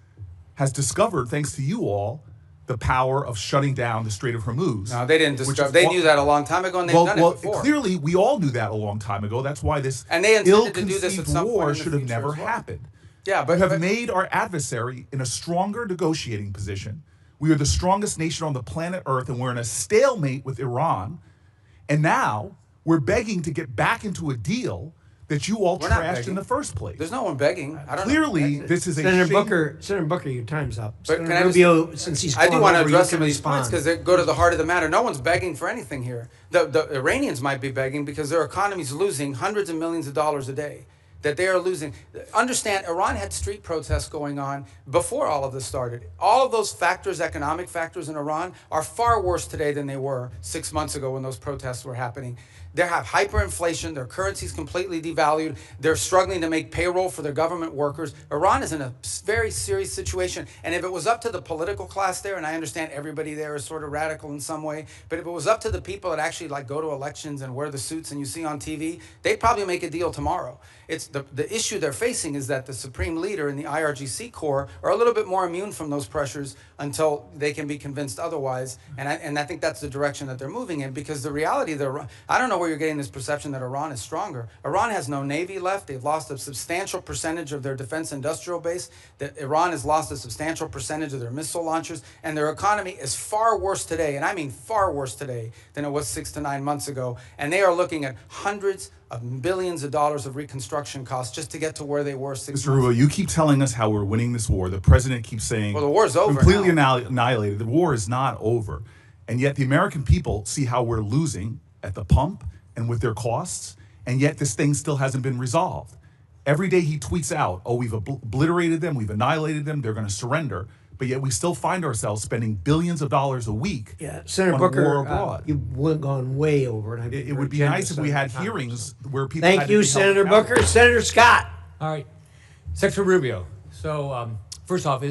has discovered, thanks to you all, the power of shutting down the Strait of Hormuz. No, they didn't which discover. is They what- knew that a long time ago, and they've done it before. Clearly, we all knew that a long time ago. That's why this And they intended to do this at ill-conceived some point war in the should have future never as well. happened. Yeah, We but have made our adversary in a stronger negotiating position. We are the strongest nation on the planet Earth, and we're in a stalemate with Iran. And now we're begging to get back into a deal that you all We're not trashed begging. in the first place. There's no one begging. I don't Clearly, know. this is a Senator shame- Senator Booker, your time's up. But can Senator I just- Rubio, since he's I do gone want to over, you address can some of these points respond. because they go to the heart of the matter. No one's begging for anything here. The Iranians might be begging because their economy's losing hundreds of millions of dollars a day. That they are losing. Understand, Iran had street protests going on before all of this started. All of those factors, economic factors in Iran, are far worse today than they were 6 months ago when those protests were happening. They have hyperinflation. Their currency's completely devalued. They're struggling to make payroll for their government workers. Iran is in a very serious situation. And if it was up to the political class there, and I understand everybody there is sort of radical in some way, but if it was up to the people that actually like go to elections and wear the suits and you see on TV, they'd probably make a deal tomorrow. It's the issue they're facing is that the supreme leader and the IRGC Corps are a little bit more immune from those pressures until they can be convinced otherwise. And I think that's the direction that they're moving in, because the reality, I don't know where you're getting this perception that Iran is stronger. Iran has no navy left. They've lost a substantial percentage of their defense industrial base. That Iran has lost a substantial percentage of their missile launchers, and their economy is far worse today, and I mean far worse today, than it was 6 to 9 months ago. And they are looking at hundreds of billions of dollars of reconstruction costs just to get to where they were 6 months Mr. Rubio, you keep telling us how we're winning this war. The president keeps saying, well, the war's over completely now. annihilated. The war is not over. And yet the American people see how we're losing at the pump and with their costs, and yet this thing still hasn't been resolved. Every day he tweets out, oh, we've obliterated them, we've annihilated them, they're going to surrender. But yet we still find ourselves spending billions of dollars a week Senator on Booker, war abroad. you've gone way over. And It would be nice if we had hearings where people Thank had to you, be held Senator accountable. Booker. Senator Scott. All right. Secretary Rubio. So, first off, do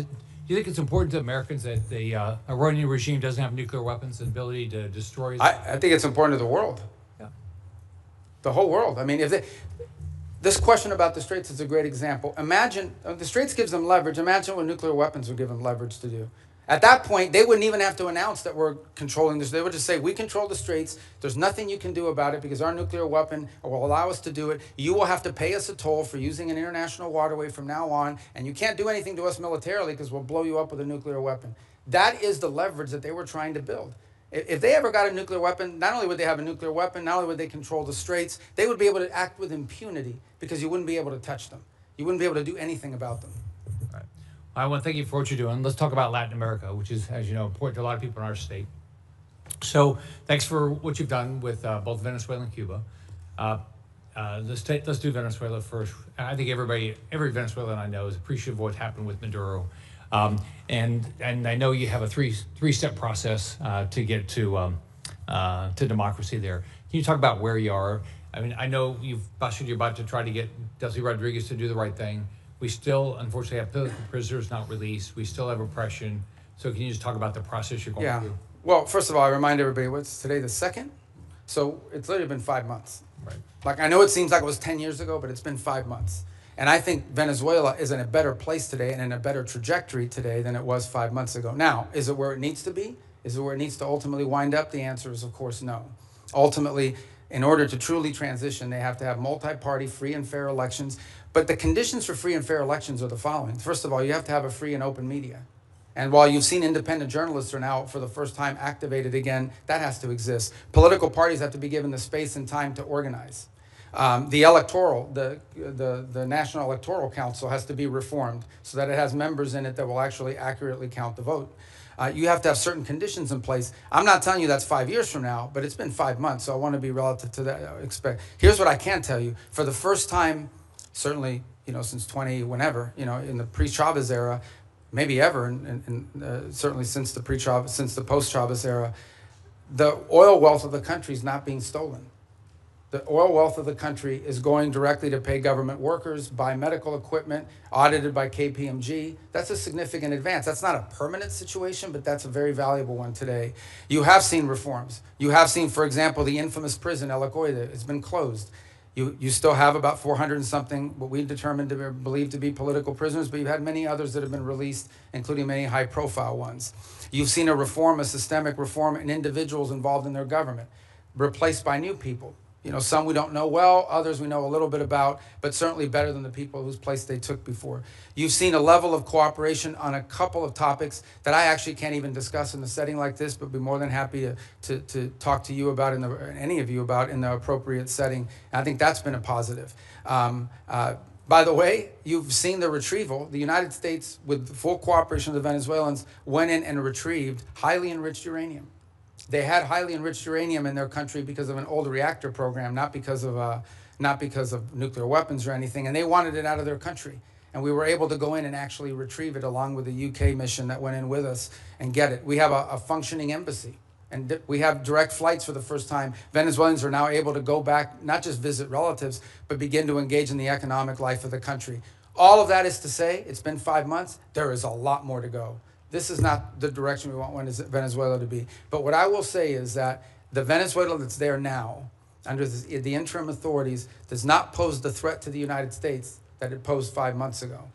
you think it's important to Americans that the Iranian regime doesn't have nuclear weapons and ability to destroy? I think it's important to the world. Yeah. The whole world. I mean, this question about the Straits is a great example. Imagine, the Straits gives them leverage. Imagine what nuclear weapons would give them leverage to do. At that point, they wouldn't even have to announce that we're controlling this. They would just say, we control the Straits. There's nothing you can do about it because our nuclear weapon will allow us to do it. You will have to pay us a toll for using an international waterway from now on, and you can't do anything to us militarily because we'll blow you up with a nuclear weapon. That is the leverage that they were trying to build. If they ever got a nuclear weapon, not only would they have a nuclear weapon, not only would they control the Straits, they would be able to act with impunity because you wouldn't be able to touch them. You wouldn't be able to do anything about them. Right. I want to thank you for what you're doing. Let's talk about Latin America, which is, as you know, important to a lot of people in our state. So thanks for what you've done with both Venezuela and Cuba. Let's do Venezuela first. I think every Venezuelan I know is appreciative of what happened with Maduro. And I know you have a three-step process to get to democracy there. Can you talk about where you are? I mean, I know you're about to try to get Delcy Rodriguez to do the right thing. We still, unfortunately, have political prisoners not released. We still have oppression. So can you just talk about the process you're going through? Well, first of all, I remind everybody, what's today, the 2nd? So it's literally been 5 months. Right. Like, I know it seems like it was 10 years ago, but it's been 5 months. And I think Venezuela is in a better place today and in a better trajectory today than it was 5 months ago. Now, is it where it needs to be? Is it where it needs to ultimately wind up? The answer is, of course, no. Ultimately, in order to truly transition, they have to have multi-party, free and fair elections. But the conditions for free and fair elections are the following. First of all, you have to have a free and open media. And while you've seen independent journalists are now, for the first time, activated again, that has to exist. Political parties have to be given the space and time to organize. The National Electoral Council has to be reformed so that it has members in it that will actually accurately count the vote. You have to have certain conditions in place. I'm not telling you that's 5 years from now, but it's been 5 months, so I want to be relative to that. Here's what I can tell you. For the first time, certainly, since whenever, in the pre-Chavez era, maybe ever, and certainly since the post-Chavez era, the oil wealth of the country is not being stolen. The oil wealth of the country is going directly to pay government workers, buy medical equipment, audited by KPMG. That's a significant advance. That's not a permanent situation, but that's a very valuable one today. You have seen reforms. You have seen, for example, the infamous prison, El Acoide, has been closed. You still have about 400 and something, what we determined to believe to be political prisoners, but you've had many others that have been released, including many high-profile ones. You've seen a systemic reform in individuals involved in their government, replaced by new people. Some we don't know well, others we know a little bit about, but certainly better than the people whose place they took before. You've seen a level of cooperation on a couple of topics that I actually can't even discuss in a setting like this, but be more than happy to talk to you about, any of you about, in the appropriate setting. And I think that's been a positive. By the way, you've seen the retrieval. The United States, with the full cooperation of the Venezuelans, went in and retrieved highly enriched uranium. They had highly enriched uranium in their country because of an old reactor program, not because of nuclear weapons or anything, and they wanted it out of their country. And we were able to go in and actually retrieve it along with the UK mission that went in with us and get it. We have a functioning embassy, and we have direct flights for the first time. Venezuelans are now able to go back, not just visit relatives, but begin to engage in the economic life of the country. All of that is to say, it's been 5 months. There is a lot more to go. This is not the direction we want Venezuela to be. But what I will say is that the Venezuela that's there now, under the interim authorities, does not pose the threat to the United States that it posed 5 months ago,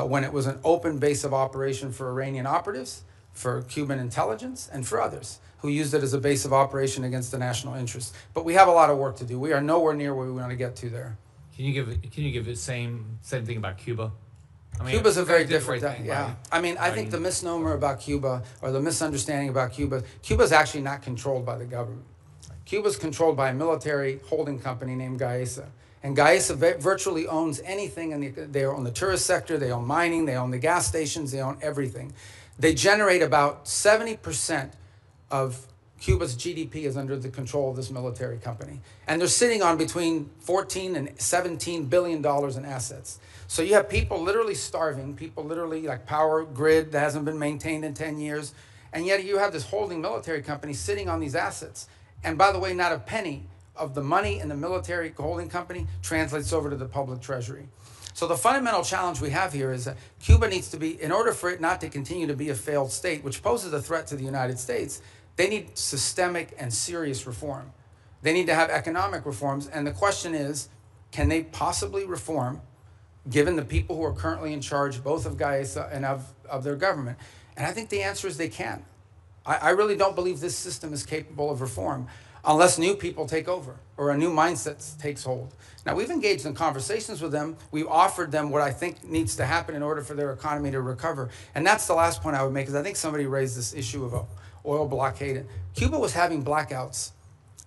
when it was an open base of operation for Iranian operatives, for Cuban intelligence, and for others who used it as a base of operation against the national interest. But we have a lot of work to do. We are nowhere near where we want to get to there. Can you give the same thing about Cuba? I mean, Cuba's a very different thing, yeah. Right? I think the misnomer about Cuba, or the misunderstanding about Cuba's actually not controlled by the government. Cuba's controlled by a military holding company named Gaesa. And Gaesa virtually owns anything. They own the tourist sector, they own mining, they own the gas stations, they own everything. They generate about 70% of Cuba's GDP is under the control of this military company. And they're sitting on between $14 and $17 billion in assets. So you have people literally starving, people literally like power grid that hasn't been maintained in 10 years. And yet you have this holding military company sitting on these assets. And by the way, not a penny of the money in the military holding company translates over to the public treasury. So the fundamental challenge we have here is that Cuba needs to be, in order for it not to continue to be a failed state, which poses a threat to the United States, they need systemic and serious reform. They need to have economic reforms. And the question is, can they possibly reform given the people who are currently in charge, both of Gaesa and of their government? And I think the answer is they can. I really don't believe this system is capable of reform unless new people take over or a new mindset takes hold. Now, we've engaged in conversations with them. We've offered them what I think needs to happen in order for their economy to recover. And that's the last point I would make, because I think somebody raised this issue of oil blockade. Cuba was having blackouts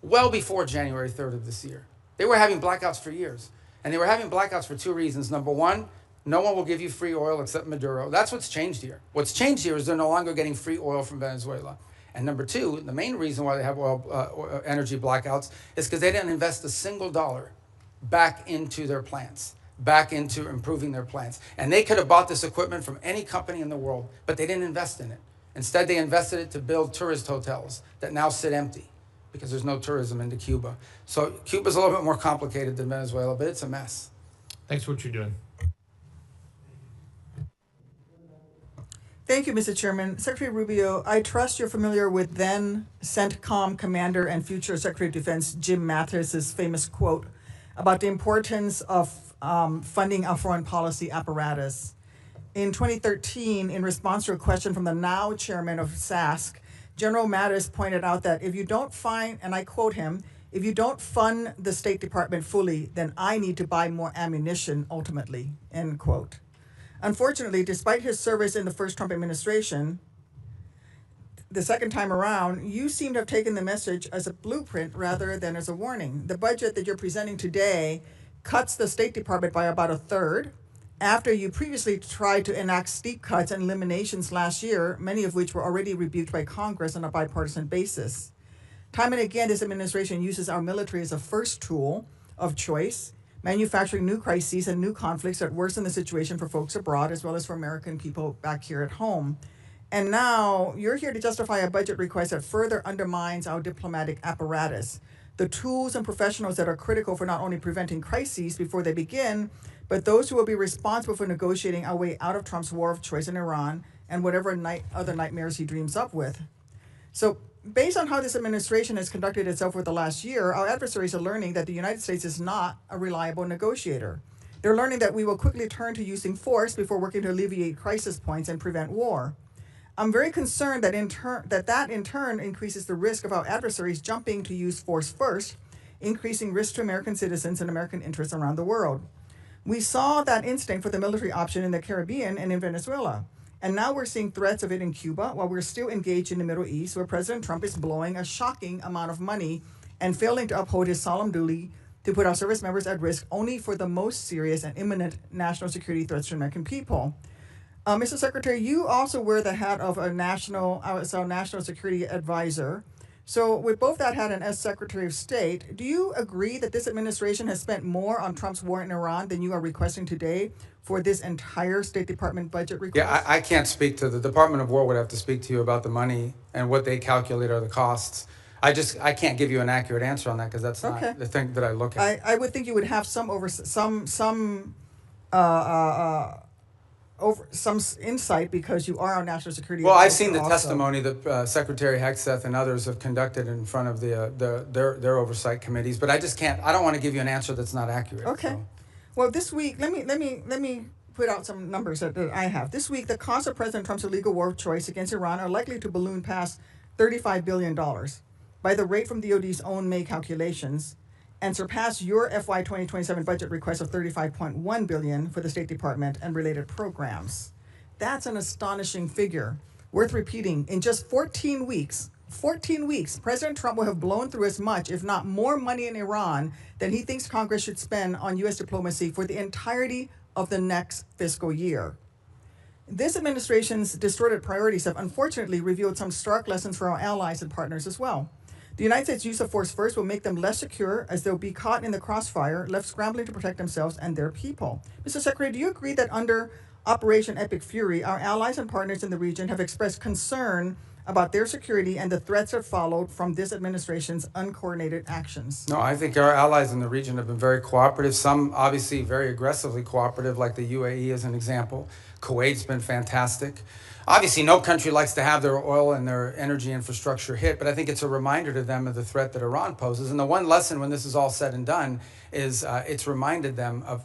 well before January 3rd of this year. They were having blackouts for years. And they were having blackouts for two reasons. Number one, No one will give you free oil except Maduro. That's what's changed here. What's changed here is they're no longer getting free oil from Venezuela. And number two, the main reason why they have energy blackouts is because they didn't invest a single dollar back into their plants, back into improving their plants. And they could have bought this equipment from any company in the world, but they didn't invest in it. Instead, they invested it to build tourist hotels that now sit empty because there's no tourism into Cuba. So Cuba's a little bit more complicated than Venezuela, but it's a mess. Thanks for what you're doing. Thank you, Mr. Chairman. Secretary Rubio, I trust you're familiar with then CENTCOM Commander and future Secretary of Defense Jim Mathis's famous quote about the importance of funding our foreign policy apparatus. In 2013, in response to a question from the now chairman of SASC, General Mattis pointed out that if you don't find, and I quote him, if you don't fund the State Department fully, then I need to buy more ammunition ultimately, end quote. Unfortunately, despite his service in the first Trump administration, the second time around, you seem to have taken the message as a blueprint rather than as a warning. The budget that you're presenting today cuts the State Department by about a third, after you previously tried to enact steep cuts and eliminations last year, many of which were already rebuked by Congress on a bipartisan basis. Time and again, this administration uses our military as a first tool of choice, manufacturing new crises and new conflicts that worsen the situation for folks abroad as well as for American people back here at home. And now you're here to justify a budget request that further undermines our diplomatic apparatus, the tools and professionals that are critical for not only preventing crises before they begin, but those who will be responsible for negotiating our way out of Trump's war of choice in Iran and whatever other nightmares he dreams up with. So based on how this administration has conducted itself for the last year, our adversaries are learning that the United States is not a reliable negotiator. They're learning that we will quickly turn to using force before working to alleviate crisis points and prevent war. I'm very concerned that in turn increases the risk of our adversaries jumping to use force first, increasing risk to American citizens and American interests around the world. We saw that instinct for the military option in the Caribbean and in Venezuela. And now we're seeing threats of it in Cuba while we're still engaged in the Middle East, where President Trump is blowing a shocking amount of money and failing to uphold his solemn duty to put our service members at risk only for the most serious and imminent national security threats to American people. Mr. Secretary, you also wear the hat of a national security advisor. So with both that hat and as Secretary of State, do you agree that this administration has spent more on Trump's war in Iran than you are requesting today for this entire State Department budget request? Yeah, I can't speak to the Department of War. Would have to speak to you about the money and what they calculate are the costs. I can't give you an accurate answer on that because that's not the thing that I look at. I would think you would have some insight because you are on national security. Well, I've seen the testimony that Secretary Hegseth and others have conducted in front of their oversight committees, but I just can't. I don't want to give you an answer that's not accurate. Okay. So. Well, this week, let me put out some numbers that I have. This week, the cost of President Trump's illegal war of choice against Iran are likely to balloon past $35 billion by the rate from DOD's own May calculations, and surpass your FY 2027 budget request of $35.1 billion for the State Department and related programs. That's an astonishing figure, worth repeating. In just 14 weeks, President Trump will have blown through as much, if not more money in Iran than he thinks Congress should spend on U.S. diplomacy for the entirety of the next fiscal year. This administration's distorted priorities have unfortunately revealed some stark lessons for our allies and partners as well. The United States' use of force first will make them less secure as they'll be caught in the crossfire, left scrambling to protect themselves and their people. Mr. Secretary, do you agree that under Operation Epic Fury, our allies and partners in the region have expressed concern about their security and the threats that followed from this administration's uncoordinated actions? No, I think our allies in the region have been very cooperative, some obviously very aggressively cooperative, like the UAE as an example. Kuwait's been fantastic. Obviously, no country likes to have their oil and their energy infrastructure hit, but I think it's a reminder to them of the threat that Iran poses. And the one lesson when this is all said and done is it's reminded them of,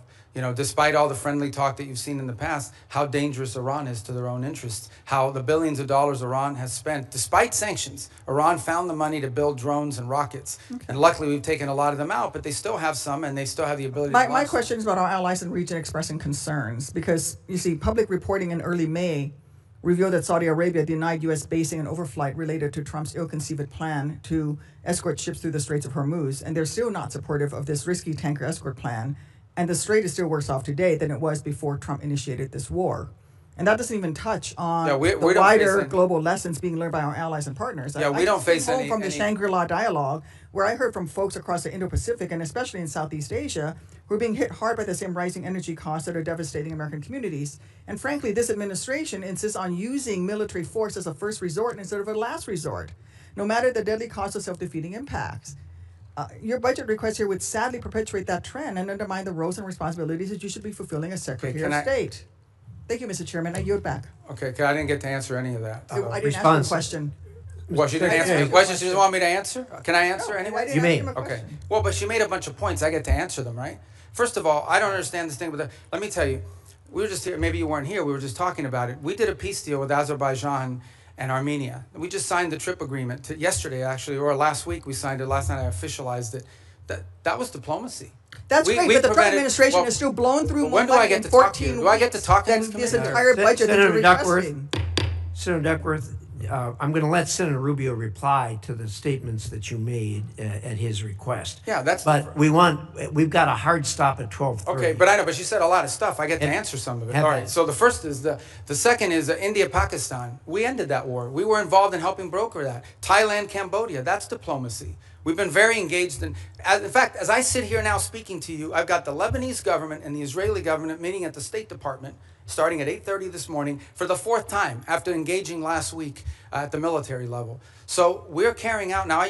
despite all the friendly talk that you've seen in the past, how dangerous Iran is to their own interests, how the billions of dollars Iran has spent, despite sanctions, Iran found the money to build drones and rockets. Okay. And luckily, we've taken a lot of them out, but they still have some, and they still have the ability to My question is about our allies in the region expressing concerns, because, you see, public reporting in early May revealed that Saudi Arabia denied U.S. basing an overflight related to Trump's ill-conceived plan to escort ships through the Straits of Hormuz, and they're still not supportive of this risky tanker escort plan. And the Strait is still worse off today than it was before Trump initiated this war. And that doesn't even touch on Yeah, we the don't wider face any- global lessons being learned by our allies and partners. Yeah, we I don't just came face home any- from the any- Shangri-La dialogue, where I heard from folks across the Indo-Pacific and especially in Southeast Asia who are being hit hard by the same rising energy costs that are devastating American communities. And frankly, this administration insists on using military force as a first resort instead of a last resort, no matter the deadly cost of self-defeating impacts. Your budget request here would sadly perpetuate that trend and undermine the roles and responsibilities that you should be fulfilling as Secretary can of I- State. Thank you, Mr. Chairman. I yield back. Okay, 'cause I didn't get to answer any of that. I didn't ask you a response. question. Well, she didn't I answer asked any you a questions. She question. doesn't want me to answer? Can I answer No, anyway? I didn't ask him a Okay. question. Well, but she made a bunch of points. I get to answer them, right? First of all, I don't understand this thing with the, let me tell you, we were just here, maybe you weren't here, we were just talking about it. We did a peace deal with Azerbaijan and Armenia. We just signed the trip agreement yesterday, actually, or last week we signed it. Last night I officialized it. That was diplomacy. That's We- great, we but the Trump prevented- administration well, has still blown through when more do I money get in to talk to 14 you? Do I get to weeks talk in than this this committee? entire budget that Senator you're Duckworth, requesting. Senator Duckworth, I'm going to let Senator Rubio reply to the statements that you made at his request. Yeah, that's But we've got a hard stop at 12:30. Okay, but I know, but you said a lot of stuff. I get to answer some of it. have All that. right, so the first is the second is India-Pakistan. We ended that war. We were involved in helping broker that. Thailand, Cambodia, that's diplomacy. We've been very engaged in fact, as I sit here now speaking to you, I've got the Lebanese government and the Israeli government meeting at the State Department starting at 8:30 this morning for the 4th time after engaging last week at the military level. So we're carrying out now,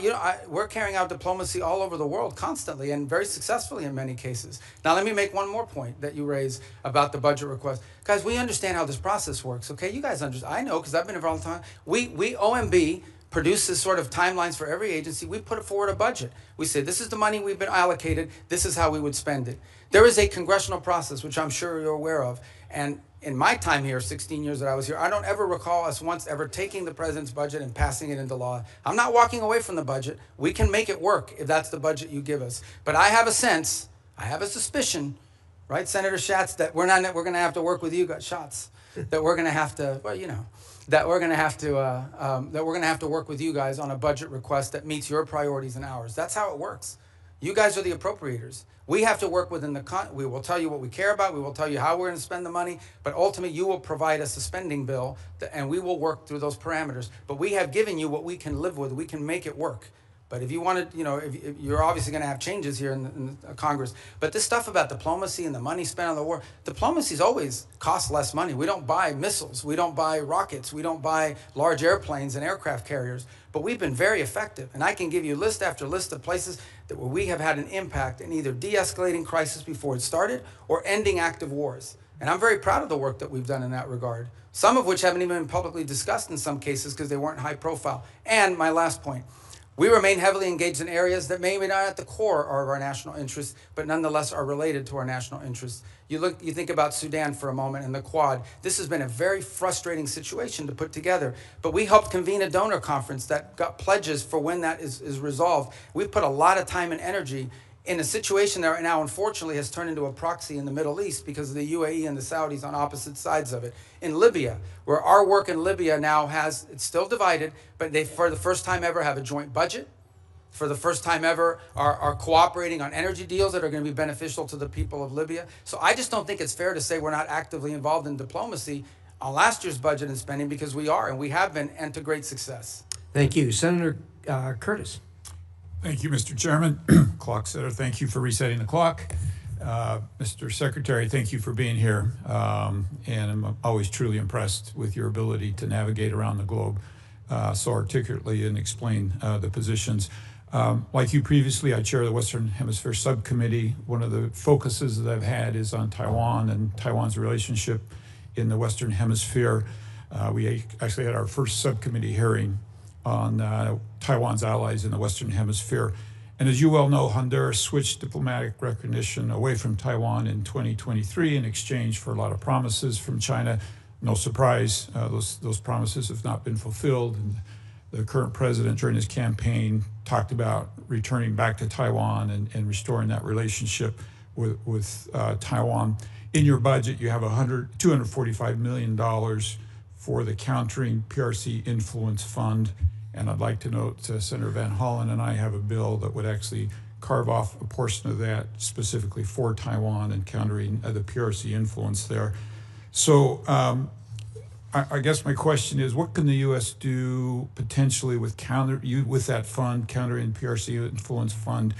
we're carrying out diplomacy all over the world constantly and very successfully in many cases. Now let me make one more point that you raised about the budget request. Guys, we understand how this process works, okay? You guys understand. I know because I've been involved all the time. We OMB produces sort of timelines for every agency. We put forward a budget. We say, this is the money we've been allocated. This is how we would spend it. There is a congressional process, which I'm sure you're aware of. And in my time here, 16 years that I was here, I don't ever recall us once ever taking the president's budget and passing it into law. I'm not walking away from the budget. We can make it work if that's the budget you give us. But I have a sense, I have a suspicion, right, Senator Schatz, that we're going to have to work with you, Schatz, that we're going to have to, well, you know, that we're going to have to work with you guys on a budget request that meets your priorities and ours. That's how it works. You guys are the appropriators. We have to work within we will tell you what we care about. We will tell you how we're going to spend the money. But ultimately, you will provide us a spending bill, and we will work through those parameters. But we have given you what we can live with. We can make it work. But if you want to, you know, if you're obviously going to have changes here in the Congress. But this stuff about diplomacy and the money spent on the war, diplomacy's always cost less money. We don't buy missiles. We don't buy rockets. We don't buy large airplanes and aircraft carriers. But we've been very effective. And I can give you list after list of places where we have had an impact in either de-escalating crisis before it started or ending active wars. And I'm very proud of the work that we've done in that regard. Some of which haven't even been publicly discussed in some cases because they weren't high profile. And my last point. We remain heavily engaged in areas that may be not at the core of our national interests, but nonetheless are related to our national interests. You think about Sudan for a moment and the Quad. This has been a very frustrating situation to put together, but we helped convene a donor conference that got pledges for when that is resolved. We've put a lot of time and energy in a situation that right now, unfortunately, has turned into a proxy in the Middle East because of the UAE and the Saudis on opposite sides of it. In Libya, where our work in Libya now it's still divided, but they, for the first time ever, have a joint budget. For the first time ever, are cooperating on energy deals that are going to be beneficial to the people of Libya. So I just don't think it's fair to say we're not actively involved in diplomacy on last year's budget and spending, because we are, and we have been, and to great success. Thank you. Senator Curtis. Thank you, Mr. Chairman. Clock setter, thank you for resetting the clock. Mr. Secretary, thank you for being here. And I'm always truly impressed with your ability to navigate around the globe so articulately and explain the positions. Like you previously, I chair the Western Hemisphere Subcommittee. One of the focuses that I've had is on Taiwan and Taiwan's relationship in the Western Hemisphere. We actually had our first subcommittee hearing on Taiwan's allies in the Western Hemisphere. And as you well know, Honduras switched diplomatic recognition away from Taiwan in 2023 in exchange for a lot of promises from China. No surprise, those promises have not been fulfilled. And the current president, during his campaign, talked about returning back to Taiwan and restoring that relationship with Taiwan. In your budget, you have $245 million for the Countering PRC Influence Fund. And I'd like to note Senator Van Hollen and I have a bill that would actually carve off a portion of that specifically for Taiwan and countering the PRC influence there. So I guess my question is, what can the U.S. do potentially with that fund, countering PRC influence fund,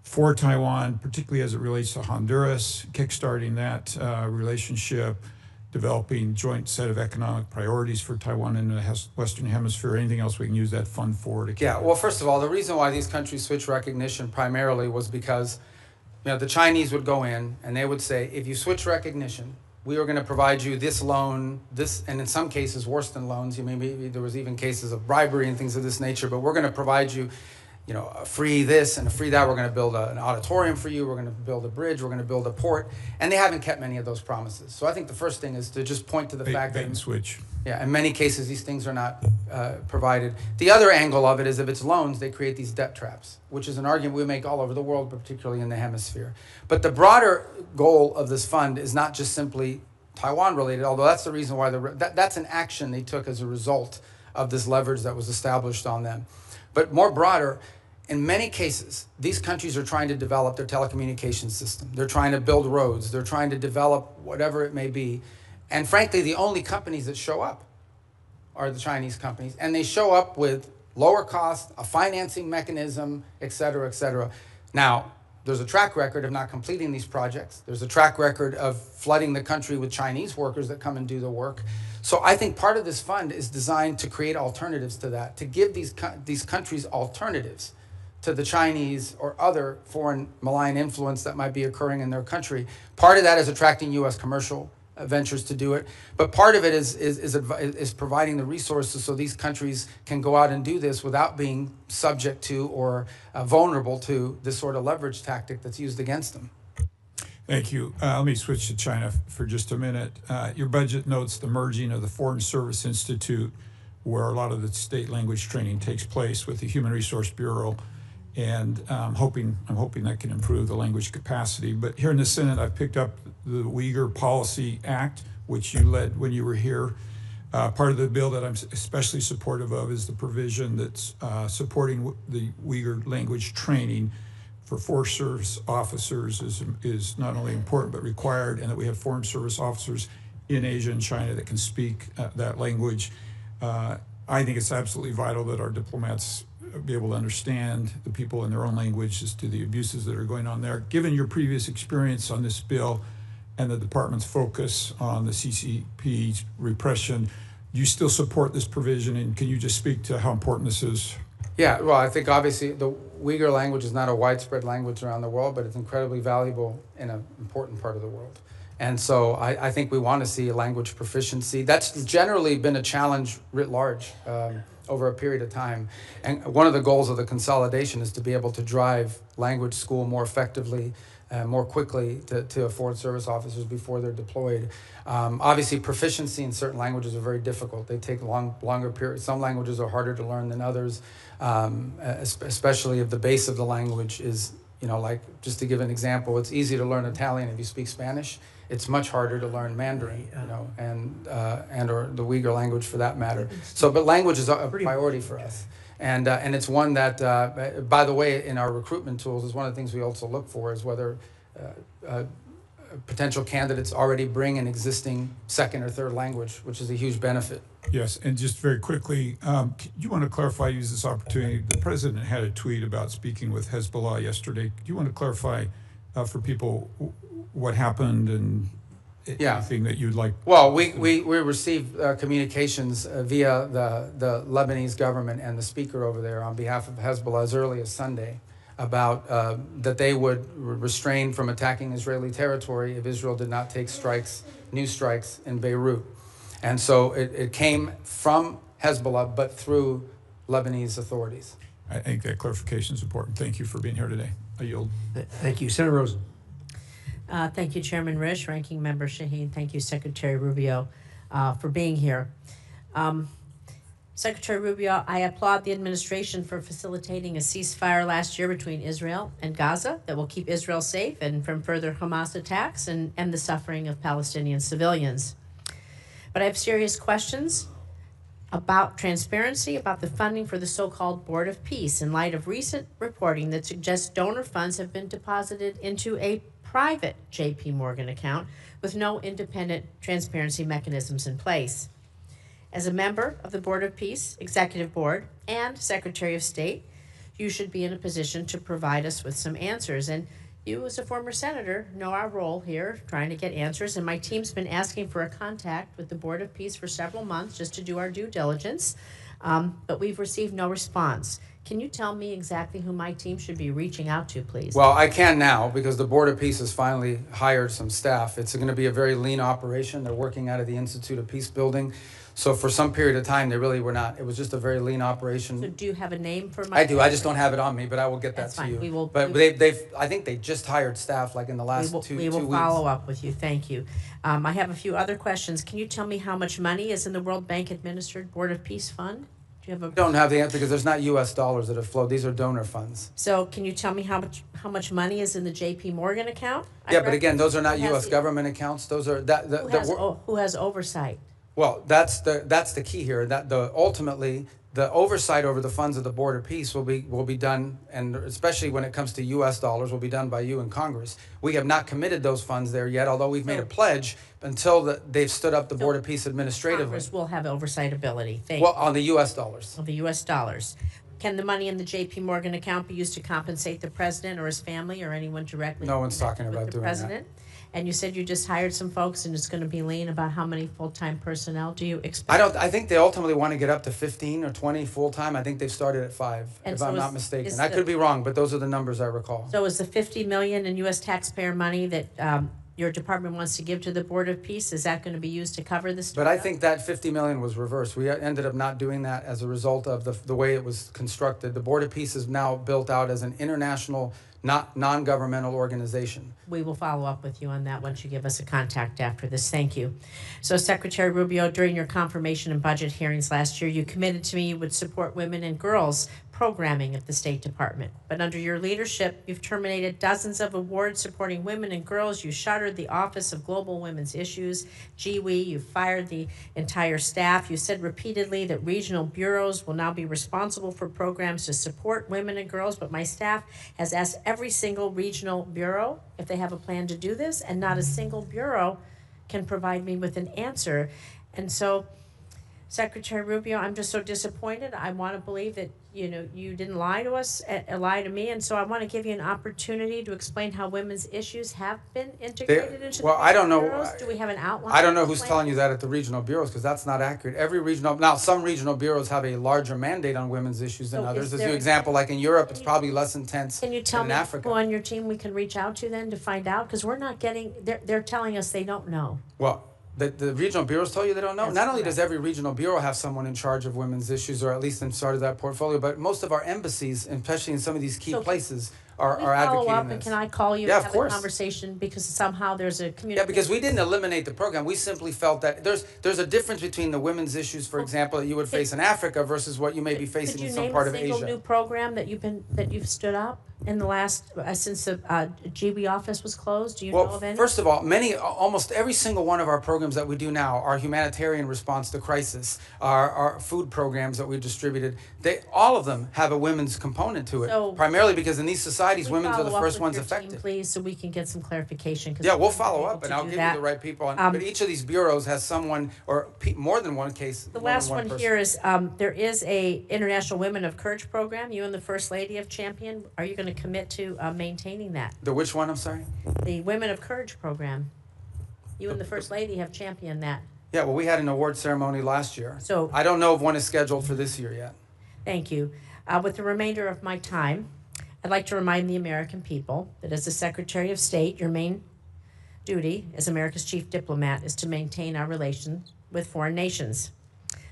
for Taiwan, particularly as it relates to Honduras, kickstarting that relationship, developing joint set of economic priorities for Taiwan in the Western Hemisphere, anything else we can use that fund for? Yeah, well, first of all, the reason why these countries switched recognition primarily was because the Chinese would go in and they would say, if you switch recognition, we are going to provide you this loan, this, and in some cases worse than loans. Maybe there was even cases of bribery and things of this nature, but we're going to provide you, a free this and a free that. We're going to build an auditorium for you. We're going to build a bridge. We're going to build a port. And they haven't kept many of those promises. So I think the first thing is to just point to the fact that, switch. Yeah, in many cases, these things are not provided. The other angle of it is if it's loans, they create these debt traps, which is an argument we make all over the world, but particularly in the hemisphere. But the broader goal of this fund is not just simply Taiwan related, although that's the reason why that's an action they took as a result of this leverage that was established on them. But more broader, in many cases, these countries are trying to develop their telecommunications system. They're trying to build roads. They're trying to develop whatever it may be. And frankly, the only companies that show up are the Chinese companies. And they show up with lower cost, a financing mechanism, et cetera, et cetera. Now, there's a track record of not completing these projects. There's a track record of flooding the country with Chinese workers that come and do the work. So I think part of this fund is designed to create alternatives to that, to give these countries alternatives to the Chinese or other foreign malign influence that might be occurring in their country. Part of that is attracting U.S. commercial ventures to do it, but part of it is providing the resources so these countries can go out and do this without being subject to or vulnerable to this sort of leverage tactic that's used against them. Thank you. Let me switch to China for just a minute. Your budget notes the merging of the Foreign Service Institute, where a lot of the state language training takes place, with the Human Resource Bureau. And I'm hoping that can improve the language capacity. But here in the Senate, I've picked up the Uyghur Policy Act, which you led when you were here. Part of the bill that I'm especially supportive of is the provision that's supporting the Uyghur language training for Forest Service officers is not only important but required, and that we have Foreign Service officers in Asia and China that can speak that language. I think it's absolutely vital that our diplomats be able to understand the people in their own language as to the abuses that are going on there. Given your previous experience on this bill and the department's focus on the CCP's repression, do you still support this provision, and can you just speak to how important this is? Yeah, well, I think obviously the Uyghur language is not a widespread language around the world, but it's incredibly valuable in an important part of the world. And so I think we want to see a language proficiency. That's generally been a challenge writ large over a period of time. And one of the goals of the consolidation is to be able to drive language school more effectively, more quickly to foreign service officers before they're deployed. Obviously, proficiency in certain languages are very difficult. They take longer periods. Some languages are harder to learn than others, especially if the base of the language is, like, just to give an example, it's easy to learn Italian if you speak Spanish. It's much harder to learn Mandarin, and or the Uyghur language for that matter. So, but language is a priority for us. And it's one that, by the way, in our recruitment tools, is one of the things we also look for is whether potential candidates already bring an existing second or third language, which is a huge benefit. Yes, and just very quickly, you want to clarify, use this opportunity. The president had a tweet about speaking with Hezbollah yesterday. Do you want to clarify for people what happened and anything that you'd like? Well, we received communications via the Lebanese government and the speaker over there on behalf of Hezbollah as early as Sunday about that they would restrain from attacking Israeli territory if Israel did not take new strikes in Beirut. And so it came from Hezbollah, but through Lebanese authorities. I think that clarification is important. Thank you for being here today. I yield. Thank you. Senator Rosen. Thank you, Chairman Risch, Ranking Member Shaheen. Thank you, Secretary Rubio, for being here. Secretary Rubio, I applaud the administration for facilitating a ceasefire last year between Israel and Gaza that will keep Israel safe and from further Hamas attacks and the suffering of Palestinian civilians. But I have serious questions about transparency about the funding for the so-called Board of Peace in light of recent reporting that suggests donor funds have been deposited into a private J.P. Morgan account with no independent transparency mechanisms in place. As a member of the Board of Peace, Executive Board, and Secretary of State, you should be in a position to provide us with some answers. And you, as a former senator, know our role here, trying to get answers. And my team's been asking for a contact with the Board of Peace for several months just to do our due diligence, but we've received no response. Can you tell me exactly who my team should be reaching out to, please? Well, I can now because the Board of Peace has finally hired some staff. It's going to be a very lean operation. They're working out of the Institute of Peace Building. So for some period of time, they really were not. It was just a very lean operation. So do you have a name for my? I do. I just don't have it on me, but I will get That's that to fine. you. We will. But they've. I think they just hired staff like in the last two weeks. We will follow up with you. Thank you. I have a few other questions. Can you tell me how much money is in the World Bank administered Board of Peace Fund? Do you have a? Don't have the answer because there's not U.S. dollars that have flowed. These are donor funds. So can you tell me how much money is in the J.P. Morgan account? Yeah, but again, those are not U.S. government accounts. Those are Who has oversight? Well, that's the key here. That ultimately the oversight over the funds of the Board of Peace will be done, and especially when it comes to U.S. dollars, will be done by you in Congress. We have not committed those funds there yet, although we've made a pledge until they've stood up the Board of Peace administratively. Congress will have oversight ability. Thank well, you. on the U.S. dollars. On the U.S. dollars. Can the money in the J.P. Morgan account be used to compensate the president or his family or anyone directly? No one's talking about the doing president? That. And you said you just hired some folks and it's going to be lean. About how many full-time personnel do you expect? I think they ultimately want to get up to 15 or 20 full-time. I think they've started at 5, and if so I'm not mistaken. I could be wrong, but those are the numbers I recall. So is the $50 million in U.S. taxpayer money that your department wants to give to the Board of Peace, is that going to be used to cover this? But I think that $50 million was reversed. We ended up not doing that as a result of the way it was constructed. The Board of Peace is now built out as an international, non-governmental organization. We will follow up with you on that once you give us a contact after this. Thank you. So, Secretary Rubio, during your confirmation and budget hearings last year, you committed to me you would support women and girls programming at the State Department. But under your leadership, you've terminated dozens of awards supporting women and girls. You shuttered the Office of Global Women's Issues, GWE. You fired the entire staff. You said repeatedly that regional bureaus will now be responsible for programs to support women and girls, but my staff has asked every single regional bureau if they have a plan to do this, and not a single bureau can provide me with an answer. And so, Secretary Rubio, I'm just so disappointed. I want to believe that you didn't lie to us, lie to me, and so I want to give you an opportunity to explain how women's issues have been integrated into the I don't know. bureaus. Do we have an outline? I don't know who's telling you that at the regional bureaus, because that's not accurate. Some regional bureaus have a larger mandate on women's issues than others. As an example, like in Europe, it's probably less intense than in Africa. Can you tell me who on your team we can reach out to then to find out? Because we're not getting, they're telling us they don't know. Well, the regional bureaus tell you they don't know. That's Not only correct. does every regional bureau have someone in charge of women's issues, or at least in charge of that portfolio, but most of our embassies, especially in some of these key places, are advocating follow up, this. and can I call you Yeah, and of have course. a conversation because somehow there's a communication? Yeah, because we didn't eliminate the program. We simply felt that there's a difference between the women's issues, for example, that you would face in Africa versus what you may be facing in some part of Could you name a Asia. single new program that you've stood up in the last since the GB office was closed? Do you know of any? First of all, almost every single one of our programs that we do now, our humanitarian response to crisis, our food programs that we've distributed, all of them have a women's component to it. So, primarily because in these societies, Can we women are the follow up first with ones your team, affected. please, so we can get some clarification. 'Cause Yeah, we'll we're follow not up, able and to I'll do give that. you the right people. But each of these bureaus has someone or more than one case. The more than last one person. here is there is a International Women of Courage program. You and the First Lady have championed. Are you going to commit to maintaining that? The which one? I'm sorry. The Women of Courage program. You and the First Lady have championed that. Yeah, well, we had an award ceremony last year. So I don't know if one is scheduled for this year yet. Thank you. With the remainder of my time, I'd like to remind the American people that as the Secretary of State, your main duty as America's chief diplomat is to maintain our relations with foreign nations.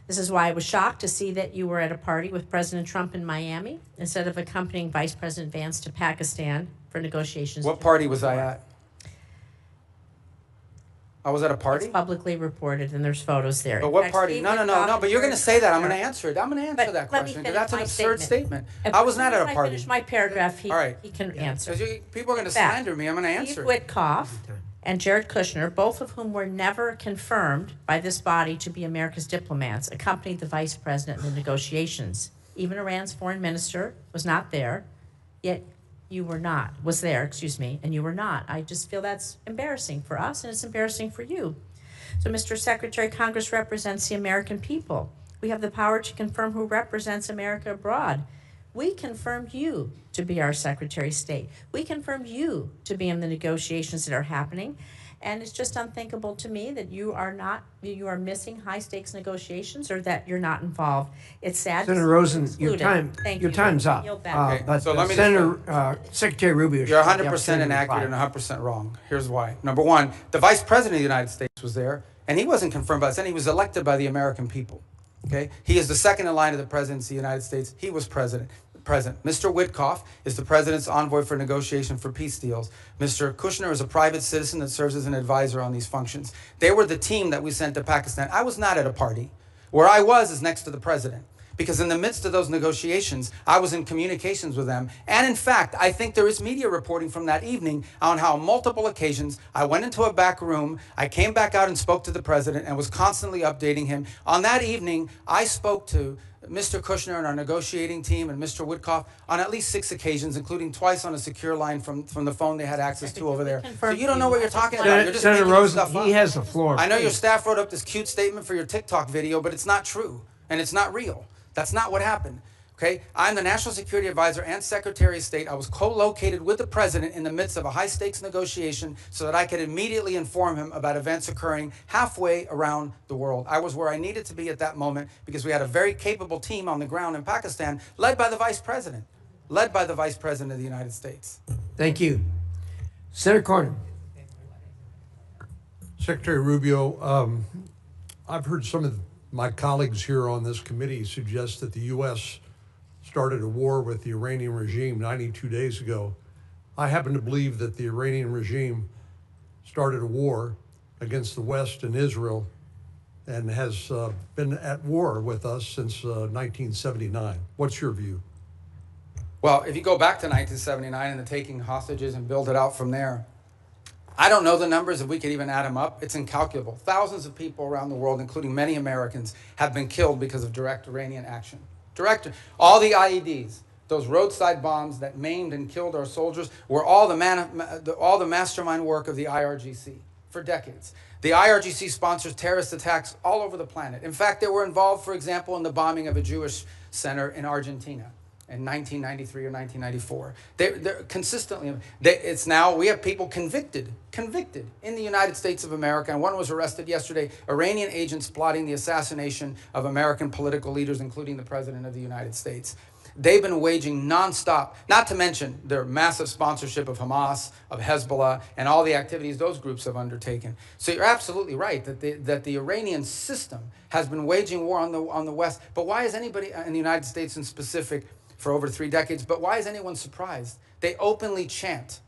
This is why I was shocked to see that you were at a party with President Trump in Miami instead of accompanying Vice President Vance to Pakistan for negotiations. What party was I at? I was at a party? It's publicly reported, and there's photos there. But In what fact, party? Steve No, Witkoff but you're going to is say that. I'm very going to answer it. I'm going to answer that let me question, because finish that's an my absurd statement. If- I was not as at a I party. finish my paragraph, All right. he can answer. People are going to In fact, slander me. I'm going to answer Steve it. Witkoff and Jared Kushner, both of whom were never confirmed by this body to be America's diplomats, accompanied the vice president in the negotiations. Even Iran's foreign minister was not there, yet was there, and you were not. I just feel that's embarrassing for us, and it's embarrassing for you. So, Mr. Secretary, Congress represents the American people. We have the power to confirm who represents America abroad. We confirmed you to be our Secretary of State. We confirmed you to be in the negotiations that are happening. And it's just unthinkable to me that you are missing high stakes negotiations or that you're not involved. It's sad. Senator Rosen, your excluded. time's up. Yield back. But So let me Secretary Rubio, You're should have the 100% opportunity to inaccurate reply. and 100% wrong. Here's why. Number one, the Vice President of the United States was there, and he wasn't confirmed by us, and he was elected by the American people. Okay? He is the second in line of the presidency of the United States. He was president. Mr. Witkoff is the president's envoy for negotiation for peace deals. Mr. Kushner is a private citizen that serves as an advisor on these functions. They were the team that we sent to Pakistan. I was not at a party. Where I was is next to the president. Because in the midst of those negotiations, I was in communications with them. And in fact, I think there is media reporting from that evening on how on multiple occasions I went into a back room, I came back out and spoke to the president and was constantly updating him. On that evening, I spoke to Mr. Kushner and our negotiating team and Mr. Witkoff on at least 6 occasions, including twice on a secure line from the phone they had access to over there. So you don't know what you're talking about. You're just Senator making Rosen, stuff up. he has the floor. I know your please. staff wrote up this cute statement for your TikTok video, but it's not true and it's not real. That's not what happened. Okay, I'm the National Security Advisor and Secretary of State. I was co-located with the President in the midst of a high-stakes negotiation so that I could immediately inform him about events occurring halfway around the world. I was where I needed to be at that moment because we had a very capable team on the ground in Pakistan, led by the Vice President of the United States. Thank you. Senator Cornyn. Secretary Rubio, I've heard some of my colleagues here on this committee suggest that the U.S. started a war with the Iranian regime 92 days ago. I happen to believe that the Iranian regime started a war against the West and Israel and has been at war with us since 1979. What's your view? Well, if you go back to 1979 and the taking hostages and build it out from there, I don't know the numbers, if we could even add them up. It's incalculable. Thousands of people around the world, including many Americans, have been killed because of direct Iranian action. All the IEDs, those roadside bombs that maimed and killed our soldiers, were all the mastermind work of the IRGC for decades. The IRGC sponsors terrorist attacks all over the planet. In fact, they were involved, for example, in the bombing of a Jewish center in Argentina in 1993 or 1994. They're consistently, it's now, we have people convicted in the United States of America, and one was arrested yesterday, Iranian agents plotting the assassination of American political leaders, including the President of the United States. They've been waging nonstop, not to mention their massive sponsorship of Hamas, of Hezbollah, and all the activities those groups have undertaken. So you're absolutely right that the Iranian system has been waging war on the West. But why is anybody in the United States in specific for over 3 decades, but why is anyone surprised? They openly chant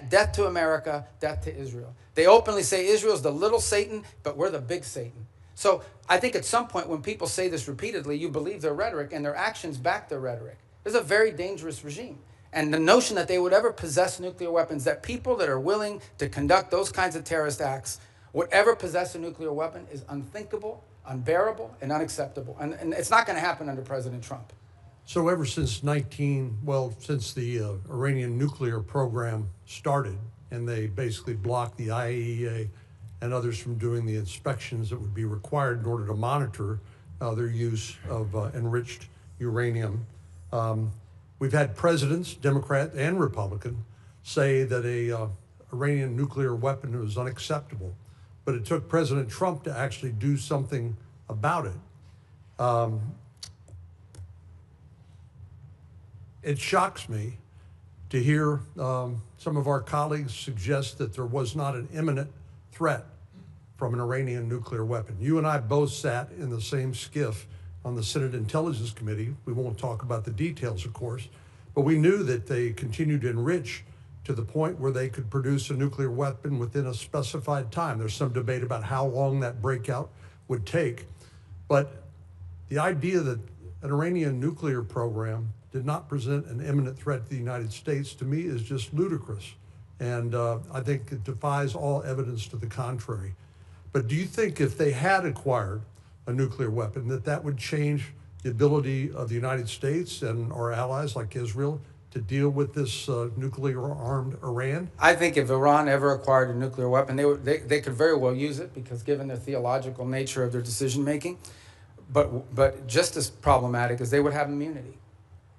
death to America, death to Israel. They openly say Israel's the little Satan, but we're the big Satan. So I think at some point when people say this repeatedly, you believe their rhetoric and their actions back their rhetoric. This is a very dangerous regime. And the notion that they would ever possess nuclear weapons, that people that are willing to conduct those kinds of terrorist acts would ever possess a nuclear weapon is unthinkable, unbearable, and unacceptable. And it's not going to happen under President Trump. So ever since since the Iranian nuclear program started, and they basically blocked the IAEA and others from doing the inspections that would be required in order to monitor their use of enriched uranium. We've had presidents, Democrat and Republican, say that a Iranian nuclear weapon was unacceptable, but it took President Trump to actually do something about it. It shocks me to hear some of our colleagues suggest that there was not an imminent threat from an Iranian nuclear weapon. You and I both sat in the same skiff on the Senate Intelligence Committee. We won't talk about the details, of course, but we knew that they continued to enrich to the point where they could produce a nuclear weapon within a specified time. There's some debate about how long that breakout would take, but the idea that an Iranian nuclear program did not present an imminent threat to the United States, to me, is just ludicrous. And I think it defies all evidence to the contrary. But do you think if they had acquired a nuclear weapon, that would change the ability of the United States and our allies like Israel to deal with this nuclear-armed Iran? I think if Iran ever acquired a nuclear weapon, they could very well use it because given the theological nature of their decision-making. But just as problematic is they would have immunity.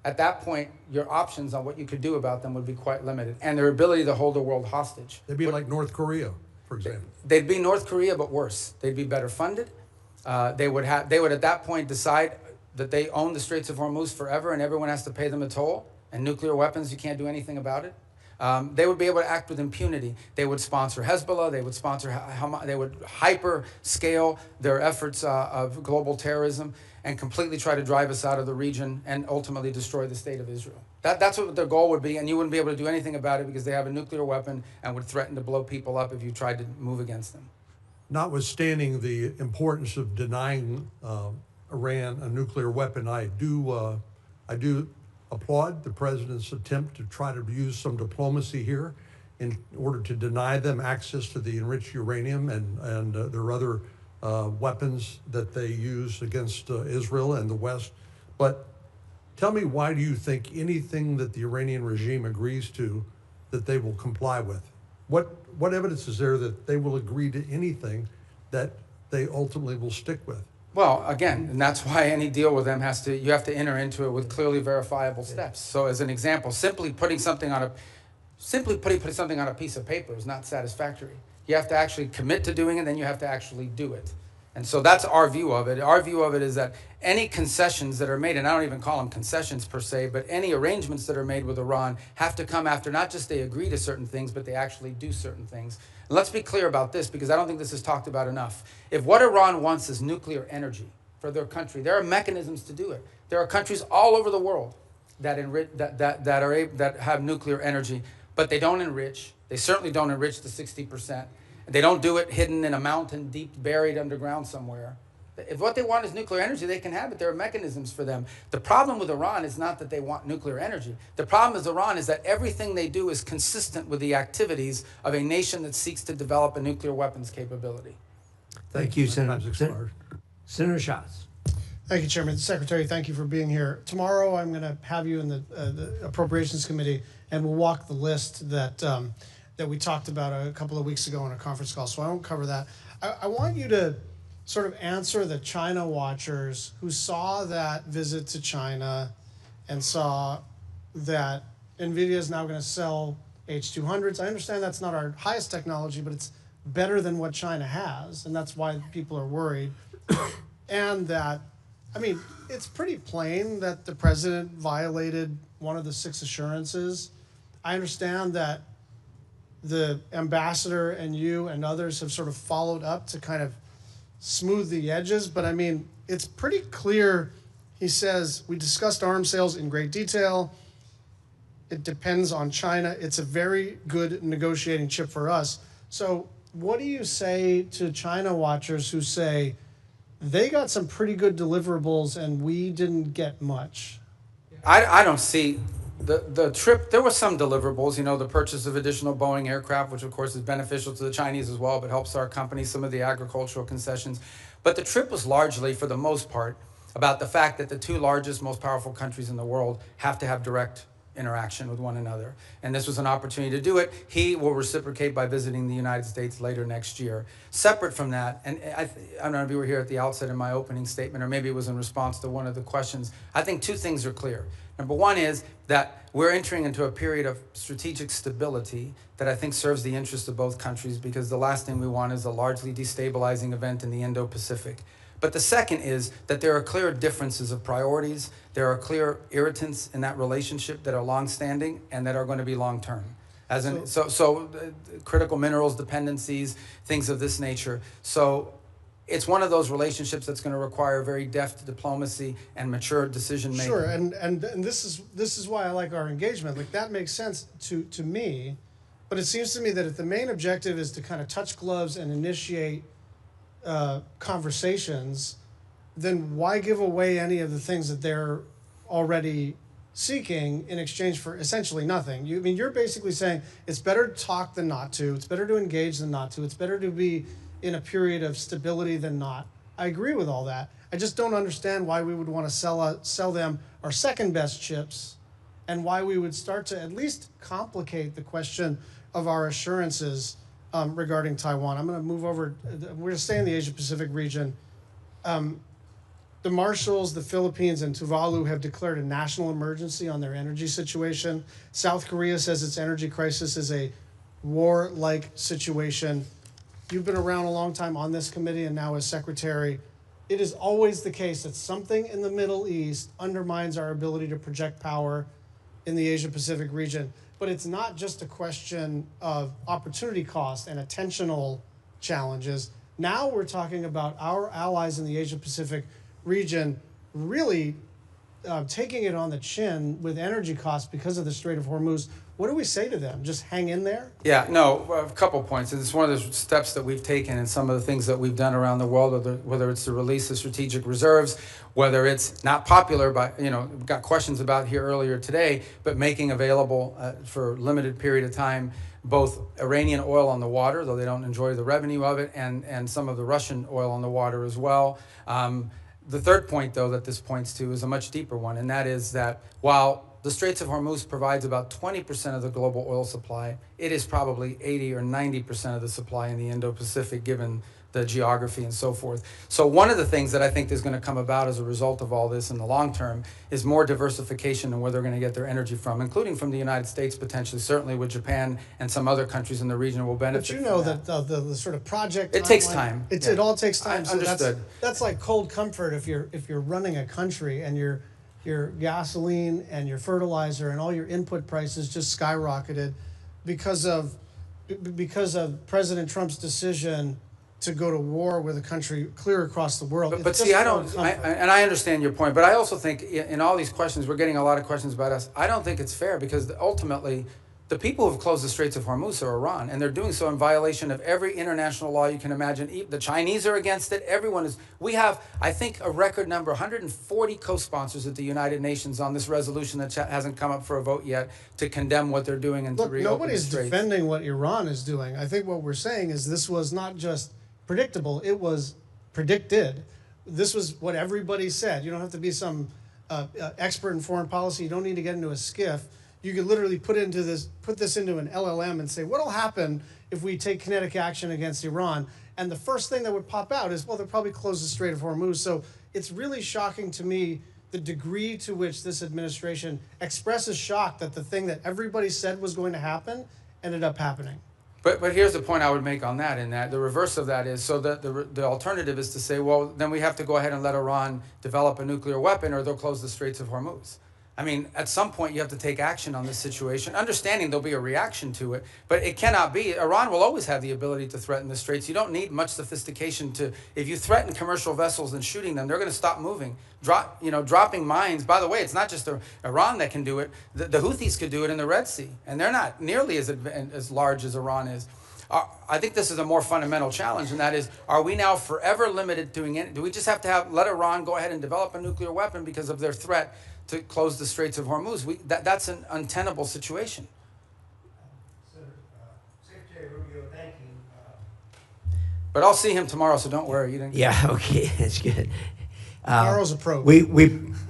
At that point, your options on what you could do about them would be quite limited, and their ability to hold the world hostage. They'd be like North Korea, for example. They'd be North Korea, but worse. They'd be better funded. They would at that point decide that they own the Straits of Hormuz forever, and everyone has to pay them a toll. And nuclear weapons, you can't do anything about it. They would be able to act with impunity. They would sponsor Hezbollah. They would sponsor Hamas. They would hyper scale their efforts of global terrorism and completely try to drive us out of the region and ultimately destroy the state of Israel. That's what their goal would be, and you wouldn't be able to do anything about it because they have a nuclear weapon and would threaten to blow people up if you tried to move against them. Notwithstanding the importance of denying Iran a nuclear weapon, I do applaud the president's attempt to try to use some diplomacy here in order to deny them access to the enriched uranium and their other weapons that they use against Israel and the West. But tell me, why do you think anything that the Iranian regime agrees to that they will comply with? What evidence is there that they will agree to anything that they ultimately will stick with? Well, again, and that's why any deal with them you have to enter into it with clearly verifiable steps. So as an example, simply putting something on a piece of paper is not satisfactory. You have to actually commit to doing it, then you have to actually do it. And so that's our view of it. Our view of it is that any concessions that are made, and I don't even call them concessions per se, but any arrangements that are made with Iran have to come after not just they agree to certain things, but they actually do certain things. And let's be clear about this, because I don't think this is talked about enough. If what Iran wants is nuclear energy for their country, there are mechanisms to do it. There are countries all over the world that have nuclear energy, but they don't enrich. They certainly don't enrich the 60%. They don't do it hidden in a mountain deep buried underground somewhere. If what they want is nuclear energy, they can have it. There are mechanisms for them. The problem with Iran is not that they want nuclear energy. The problem with Iran is that everything they do is consistent with the activities of a nation that seeks to develop a nuclear weapons capability. Thank you, Senator. Senator Schatz. Thank you, Chairman. Secretary, thank you for being here. Tomorrow, I'm going to have you in the Appropriations Committee, and we'll walk the list that we talked about a couple of weeks ago on a conference call, so I won't cover that. I want you to sort of answer the China watchers who saw that visit to China and saw that NVIDIA is now going to sell H200s. I understand that's not our highest technology, but it's better than what China has, and that's why people are worried. And that, I mean, it's pretty plain that the president violated one of the 6 assurances. I understand that the ambassador and you and others have sort of followed up to kind of smooth the edges, but I mean, it's pretty clear. He says, we discussed arms sales in great detail. It depends on China. It's a very good negotiating chip for us. So what do you say to China watchers who say they got some pretty good deliverables and we didn't get much? I don't see the trip. There were some deliverables, you know, the purchase of additional Boeing aircraft, which of course is beneficial to the Chinese as well, but helps our company, some of the agricultural concessions. But the trip was largely, for the most part, about the fact that the 2 largest, most powerful countries in the world have to have direct interaction with one another. And this was an opportunity to do it. He will reciprocate by visiting the United States later next year. Separate from that, and I don't know if you were here at the outset in my opening statement, or maybe it was in response to one of the questions, I think 2 things are clear. Number one is that we're entering into a period of strategic stability that I think serves the interests of both countries, because the last thing we want is a largely destabilizing event in the Indo-Pacific. But the second is that there are clear differences of priorities. There are clear irritants in that relationship that are longstanding and that are going to be long-term. As in, critical minerals dependencies, things of this nature. So it's one of those relationships that's going to require very deft diplomacy and mature decision making. Sure, and this is why I like our engagement. Like, that makes sense to me, but it seems to me that if the main objective is to kind of touch gloves and initiate conversations, then why give away any of the things that they're already seeking in exchange for essentially nothing. I mean, you're basically saying it's better to talk than not to. It's better to engage than not to. It's better to be in a period of stability than not. I agree with all that. I just don't understand why we would want to sell them our second best chips, and why we would start to at least complicate the question of our assurances regarding Taiwan. I'm going to move over. We're going to stay in the Asia Pacific region. The Marshalls, the Philippines, and Tuvalu have declared a national emergency on their energy situation. South Korea says its energy crisis is a war-like situation. You've been around a long time on this committee and now as secretary. It is always the case that something in the Middle East undermines our ability to project power in the Asia Pacific region. But it's not just a question of opportunity cost and attentional challenges. Now we're talking about our allies in the Asia Pacific region really taking it on the chin with energy costs because of the Strait of Hormuz. What do we say to them? Just hang in there? Yeah, no, a couple points. It's one of the steps that we've taken and some of the things that we've done around the world, whether it's the release of strategic reserves, whether it's not popular, but, you know, we've got questions about here earlier today, but making available for a limited period of time both Iranian oil on the water, though they don't enjoy the revenue of it, and some of the Russian oil on the water as well. The third point, though, that this points to is a much deeper one, and that is that while the Straits of Hormuz provides about 20% of the global oil supply, it is probably 80 or 90% of the supply in the Indo-Pacific, given the geography and so forth. So one of the things that I think is going to come about as a result of all this in the long term is more diversification in where they're going to get their energy from, including from the United States potentially, certainly with Japan and some other countries in the region will benefit. But you know that the sort of project it takes time. It all takes time. So understood. That's like cold comfort if you're running a country and your gasoline and your fertilizer and all your input prices just skyrocketed because of President Trump's decision to go to war with a country clear across the world. But see, I understand your point, but I also think in all these questions, we're getting a lot of questions about us. I don't think it's fair because ultimately, the people who have closed the Straits of Hormuz are Iran, and they're doing so in violation of every international law you can imagine. The Chinese are against it. Everyone is. We have, I think, a record number, 140 co-sponsors at the United Nations on this resolution that hasn't come up for a vote yet to condemn what they're doing and to reopen nobody's the Straits. defending what Iran is doing. I think what we're saying is this was not just predictable, it was predicted. This was what everybody said. You don't have to be some expert in foreign policy. You don't need to get into a skiff. You could literally put this into an LLM and say, what'll happen if we take kinetic action against Iran? And the first thing that would pop out is, well, they'll probably close the Strait of Hormuz. So it's really shocking to me the degree to which this administration expresses shock that the thing that everybody said was going to happen ended up happening. But here's the point I would make on that, in that the reverse of that is, so that the alternative is to say, well, then we have to go ahead and let Iran develop a nuclear weapon or they'll close the Straits of Hormuz. I mean, at some point you have to take action on this situation, understanding there'll be a reaction to it, but it cannot be. Iran will always have the ability to threaten the Straits. You don't need much sophistication to, if you threaten commercial vessels and shooting them, they're going to stop moving. Dropping mines. By the way, it's not just Iran that can do it. The Houthis could do it in the Red Sea, and they're not nearly as large as Iran is. I think this is a more fundamental challenge, and that is, are we now forever limited doing it? Do we just have to let Iran go ahead and develop a nuclear weapon because of their threat to close the Straits of Hormuz? That's an untenable situation. Secretary Rubio, thank you. But I'll see him tomorrow, so don't worry. Yeah, okay, that's good. Tomorrow's a probe.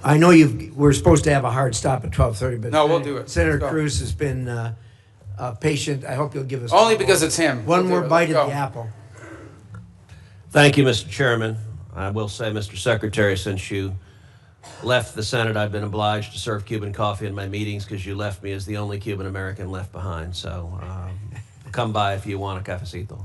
I know we're supposed to have a hard stop at 12:30, but no, we'll do it. Senator Cruz has been patient. I hope you'll give us only because it's him. One more bite at the apple. Thank you, Mr. Chairman. I will say, Mr. Secretary, since you left the Senate, I've been obliged to serve Cuban coffee in my meetings because you left me as the only Cuban American left behind. So come by if you want a cafecito.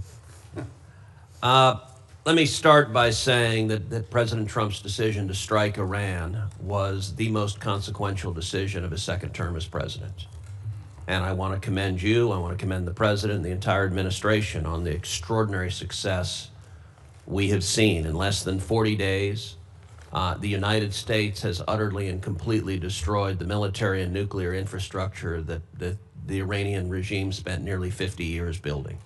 Let me start by saying that President Trump's decision to strike Iran was the most consequential decision of his second term as president. And I want to commend you, I want to commend the president and the entire administration on the extraordinary success we have seen. In less than 40 days, the United States has utterly and completely destroyed the military and nuclear infrastructure that the Iranian regime spent nearly 50 years building.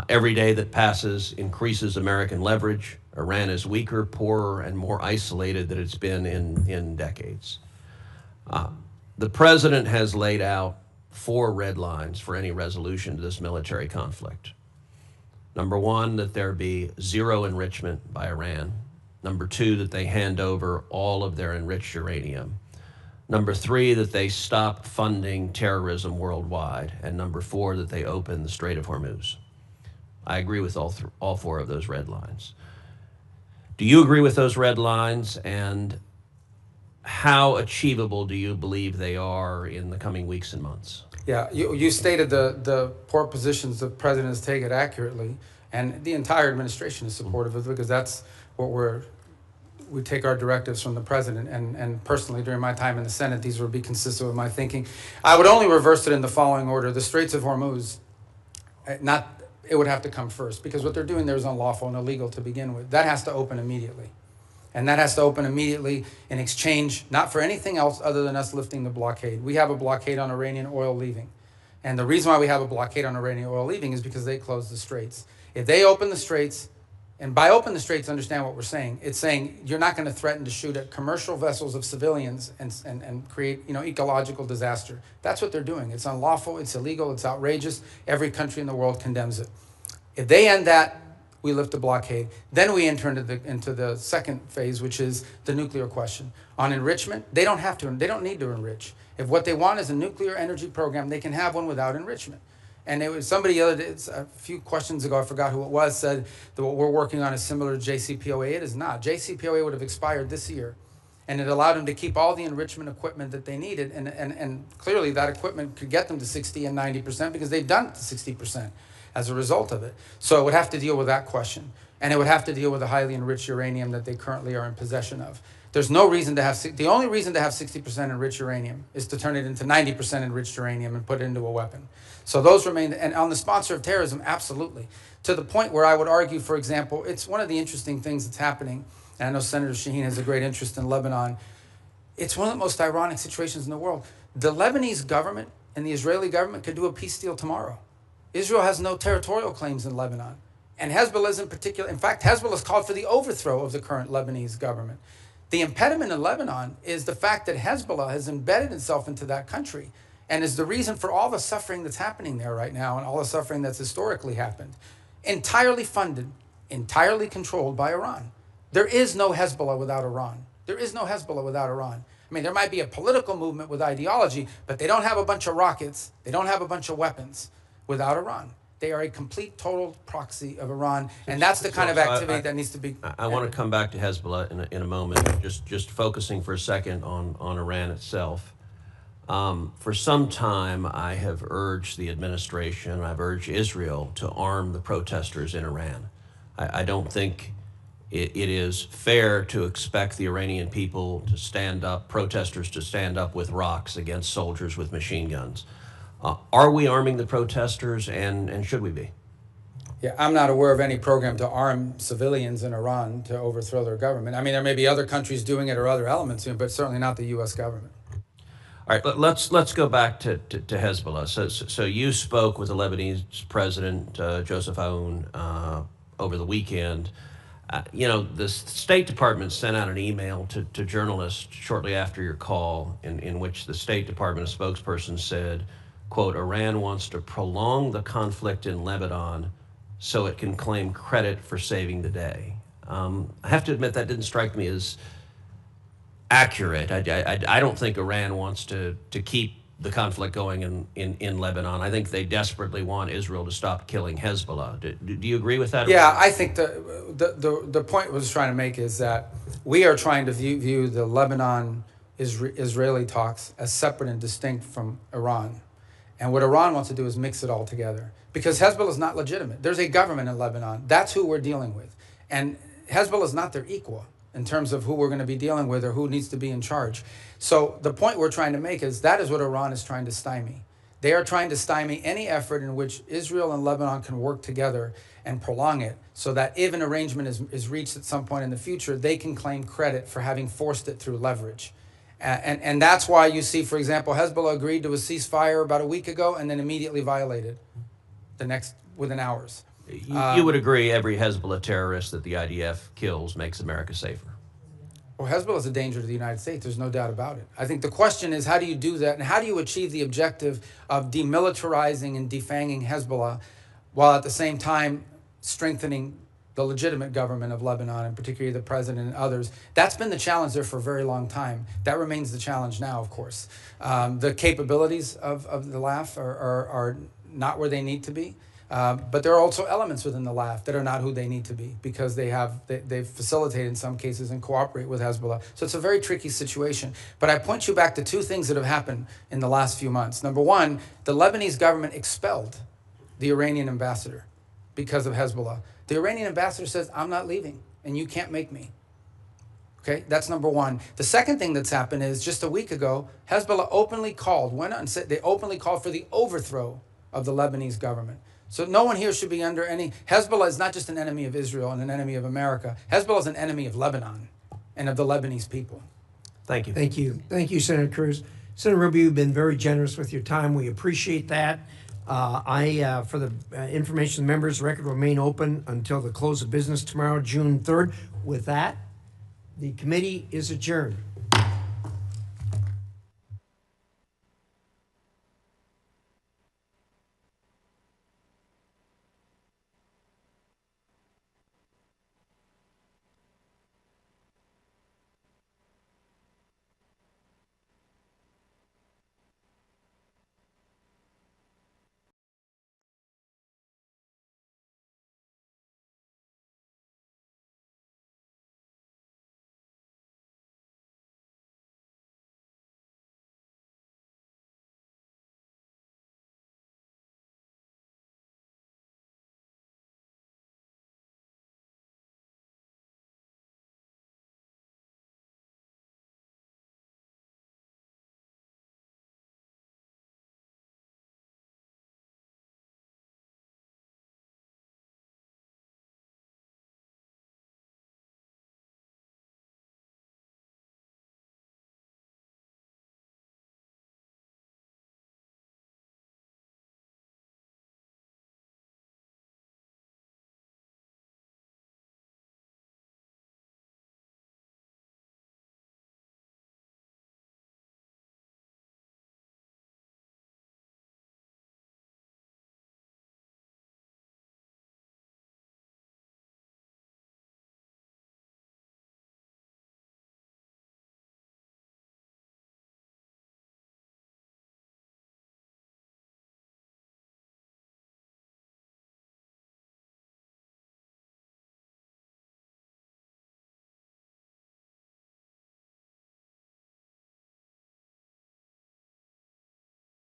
Every day that passes increases American leverage. Iran is weaker, poorer, and more isolated than it's been in decades. The president has laid out 4 red lines for any resolution to this military conflict. Number 1, that there be zero enrichment by Iran. Number 2, that they hand over all of their enriched uranium. Number 3, that they stop funding terrorism worldwide. And number 4, that they open the Strait of Hormuz. I agree with all 4 of those red lines. Do you agree with those red lines, and how achievable do you believe they are in the coming weeks and months? Yeah, you stated the poor positions the president has taken accurately, and the entire administration is supportive of it, because that's what we take our directives from the president, and personally during my time in the Senate, these would be consistent with my thinking. I would only reverse it in the following order. The Straits of Hormuz, it would have to come first, because what they're doing there is unlawful and illegal to begin with. That has to open immediately. And that has to open immediately in exchange, not for anything else other than us lifting the blockade. We have a blockade on Iranian oil leaving. And the reason why we have a blockade on Iranian oil leaving is because they closed the straits. If they open the straits, and by open the straits, understand what we're saying. It's saying you're not going to threaten to shoot at commercial vessels of civilians and create, ecological disaster. That's what they're doing. It's unlawful, it's illegal, it's outrageous. Every country in the world condemns it. If they end that, we lift the blockade. Then we enter into the second phase, which is the nuclear question. On enrichment, they don't need to enrich. If what they want is a nuclear energy program, they can have one without enrichment. And it was somebody the other day, a few questions ago, I forgot who it was, said that what we're working on is similar to JCPOA. It is not. JCPOA would have expired this year, and it allowed them to keep all the enrichment equipment that they needed, and clearly that equipment could get them to 60 and 90% because they've done it to 60% as a result of it. So it would have to deal with that question, and it would have to deal with the highly enriched uranium that they currently are in possession of. There's no reason to have, the only reason to have 60% enriched uranium is to turn it into 90% enriched uranium and put it into a weapon. So those remain, and on the sponsor of terrorism, absolutely. To the point where I would argue, for example, it's one of the interesting things that's happening, and I know Senator Shaheen has a great interest in Lebanon. It's one of the most ironic situations in the world. The Lebanese government and the Israeli government could do a peace deal tomorrow. Israel has no territorial claims in Lebanon. And Hezbollah is in particular, in fact, Hezbollah has called for the overthrow of the current Lebanese government. The impediment in Lebanon is the fact that Hezbollah has embedded itself into that country and is the reason for all the suffering that's happening there right now and all the suffering that's historically happened. Entirely funded, entirely controlled by Iran. There is no Hezbollah without Iran. There is no Hezbollah without Iran. I mean, there might be a political movement with ideology, but they don't have a bunch of rockets. They don't have a bunch of weapons without Iran. They are a complete, total proxy of Iran, and that's the kind of activity that needs to be... I want to come back to Hezbollah in a moment, just focusing for a second on Iran itself. For some time, I have urged the administration, I've urged Israel to arm the protesters in Iran. I don't think it is fair to expect the Iranian people to stand up, protesters to stand up with rocks against soldiers with machine guns. Are we arming the protesters, and should we be? Yeah, I'm not aware of any program to arm civilians in Iran to overthrow their government. I mean, there may be other countries doing it or other elements doing it, but certainly not the U.S. government. All right, let's go back to Hezbollah. So you spoke with the Lebanese president, Joseph Aoun, over the weekend. The State Department sent out an email to journalists shortly after your call in which the State Department spokesperson said, quote, Iran wants to prolong the conflict in Lebanon so it can claim credit for saving the day. I have to admit that didn't strike me as accurate. I don't think Iran wants to keep the conflict going in Lebanon. I think they desperately want Israel to stop killing Hezbollah. Do you agree with that? Yeah, I think the point I was trying to make is that we are trying to view the Lebanon-Israeli talks as separate and distinct from Iran. And what Iran wants to do is mix it all together. Because Hezbollah is not legitimate. There's a government in Lebanon. That's who we're dealing with. And Hezbollah is not their equal in terms of who we're going to be dealing with or who needs to be in charge. So the point we're trying to make is that is what Iran is trying to stymie. They are trying to stymie any effort in which Israel and Lebanon can work together and prolong it so that if an arrangement is reached at some point in the future, they can claim credit for having forced it through leverage. And that's why you see, for example, Hezbollah agreed to a ceasefire about a week ago and then immediately violated within hours. You would agree every Hezbollah terrorist that the IDF kills makes America safer? Well, Hezbollah is a danger to the United States. There's no doubt about it. I think the question is, how do you do that? And how do you achieve the objective of demilitarizing and defanging Hezbollah while at the same time strengthening the legitimate government of Lebanon, and particularly the president and others? That's been the challenge there for a very long time. That remains the challenge now, of course. The capabilities of the LAF are not where they need to be. But there are also elements within the LAF that are not who they need to be, because they've facilitated in some cases and cooperate with Hezbollah. So it's a very tricky situation. But I point you back to two things that have happened in the last few months. Number one, the Lebanese government expelled the Iranian ambassador because of Hezbollah. The Iranian ambassador says, I'm not leaving, and you can't make me. Okay, that's number one. The second thing that's happened is just a week ago, Hezbollah openly called, went out and said they openly called for the overthrow of the Lebanese government. So no one here should be under any, Hezbollah is not just an enemy of Israel and an enemy of America. Hezbollah is an enemy of Lebanon and of the Lebanese people. Thank you. Thank you. Thank you, Senator Cruz. Senator Rubio, you've been very generous with your time. We appreciate that. For the information of the members, the record will remain open until the close of business tomorrow, June 3rd. With that, the committee is adjourned.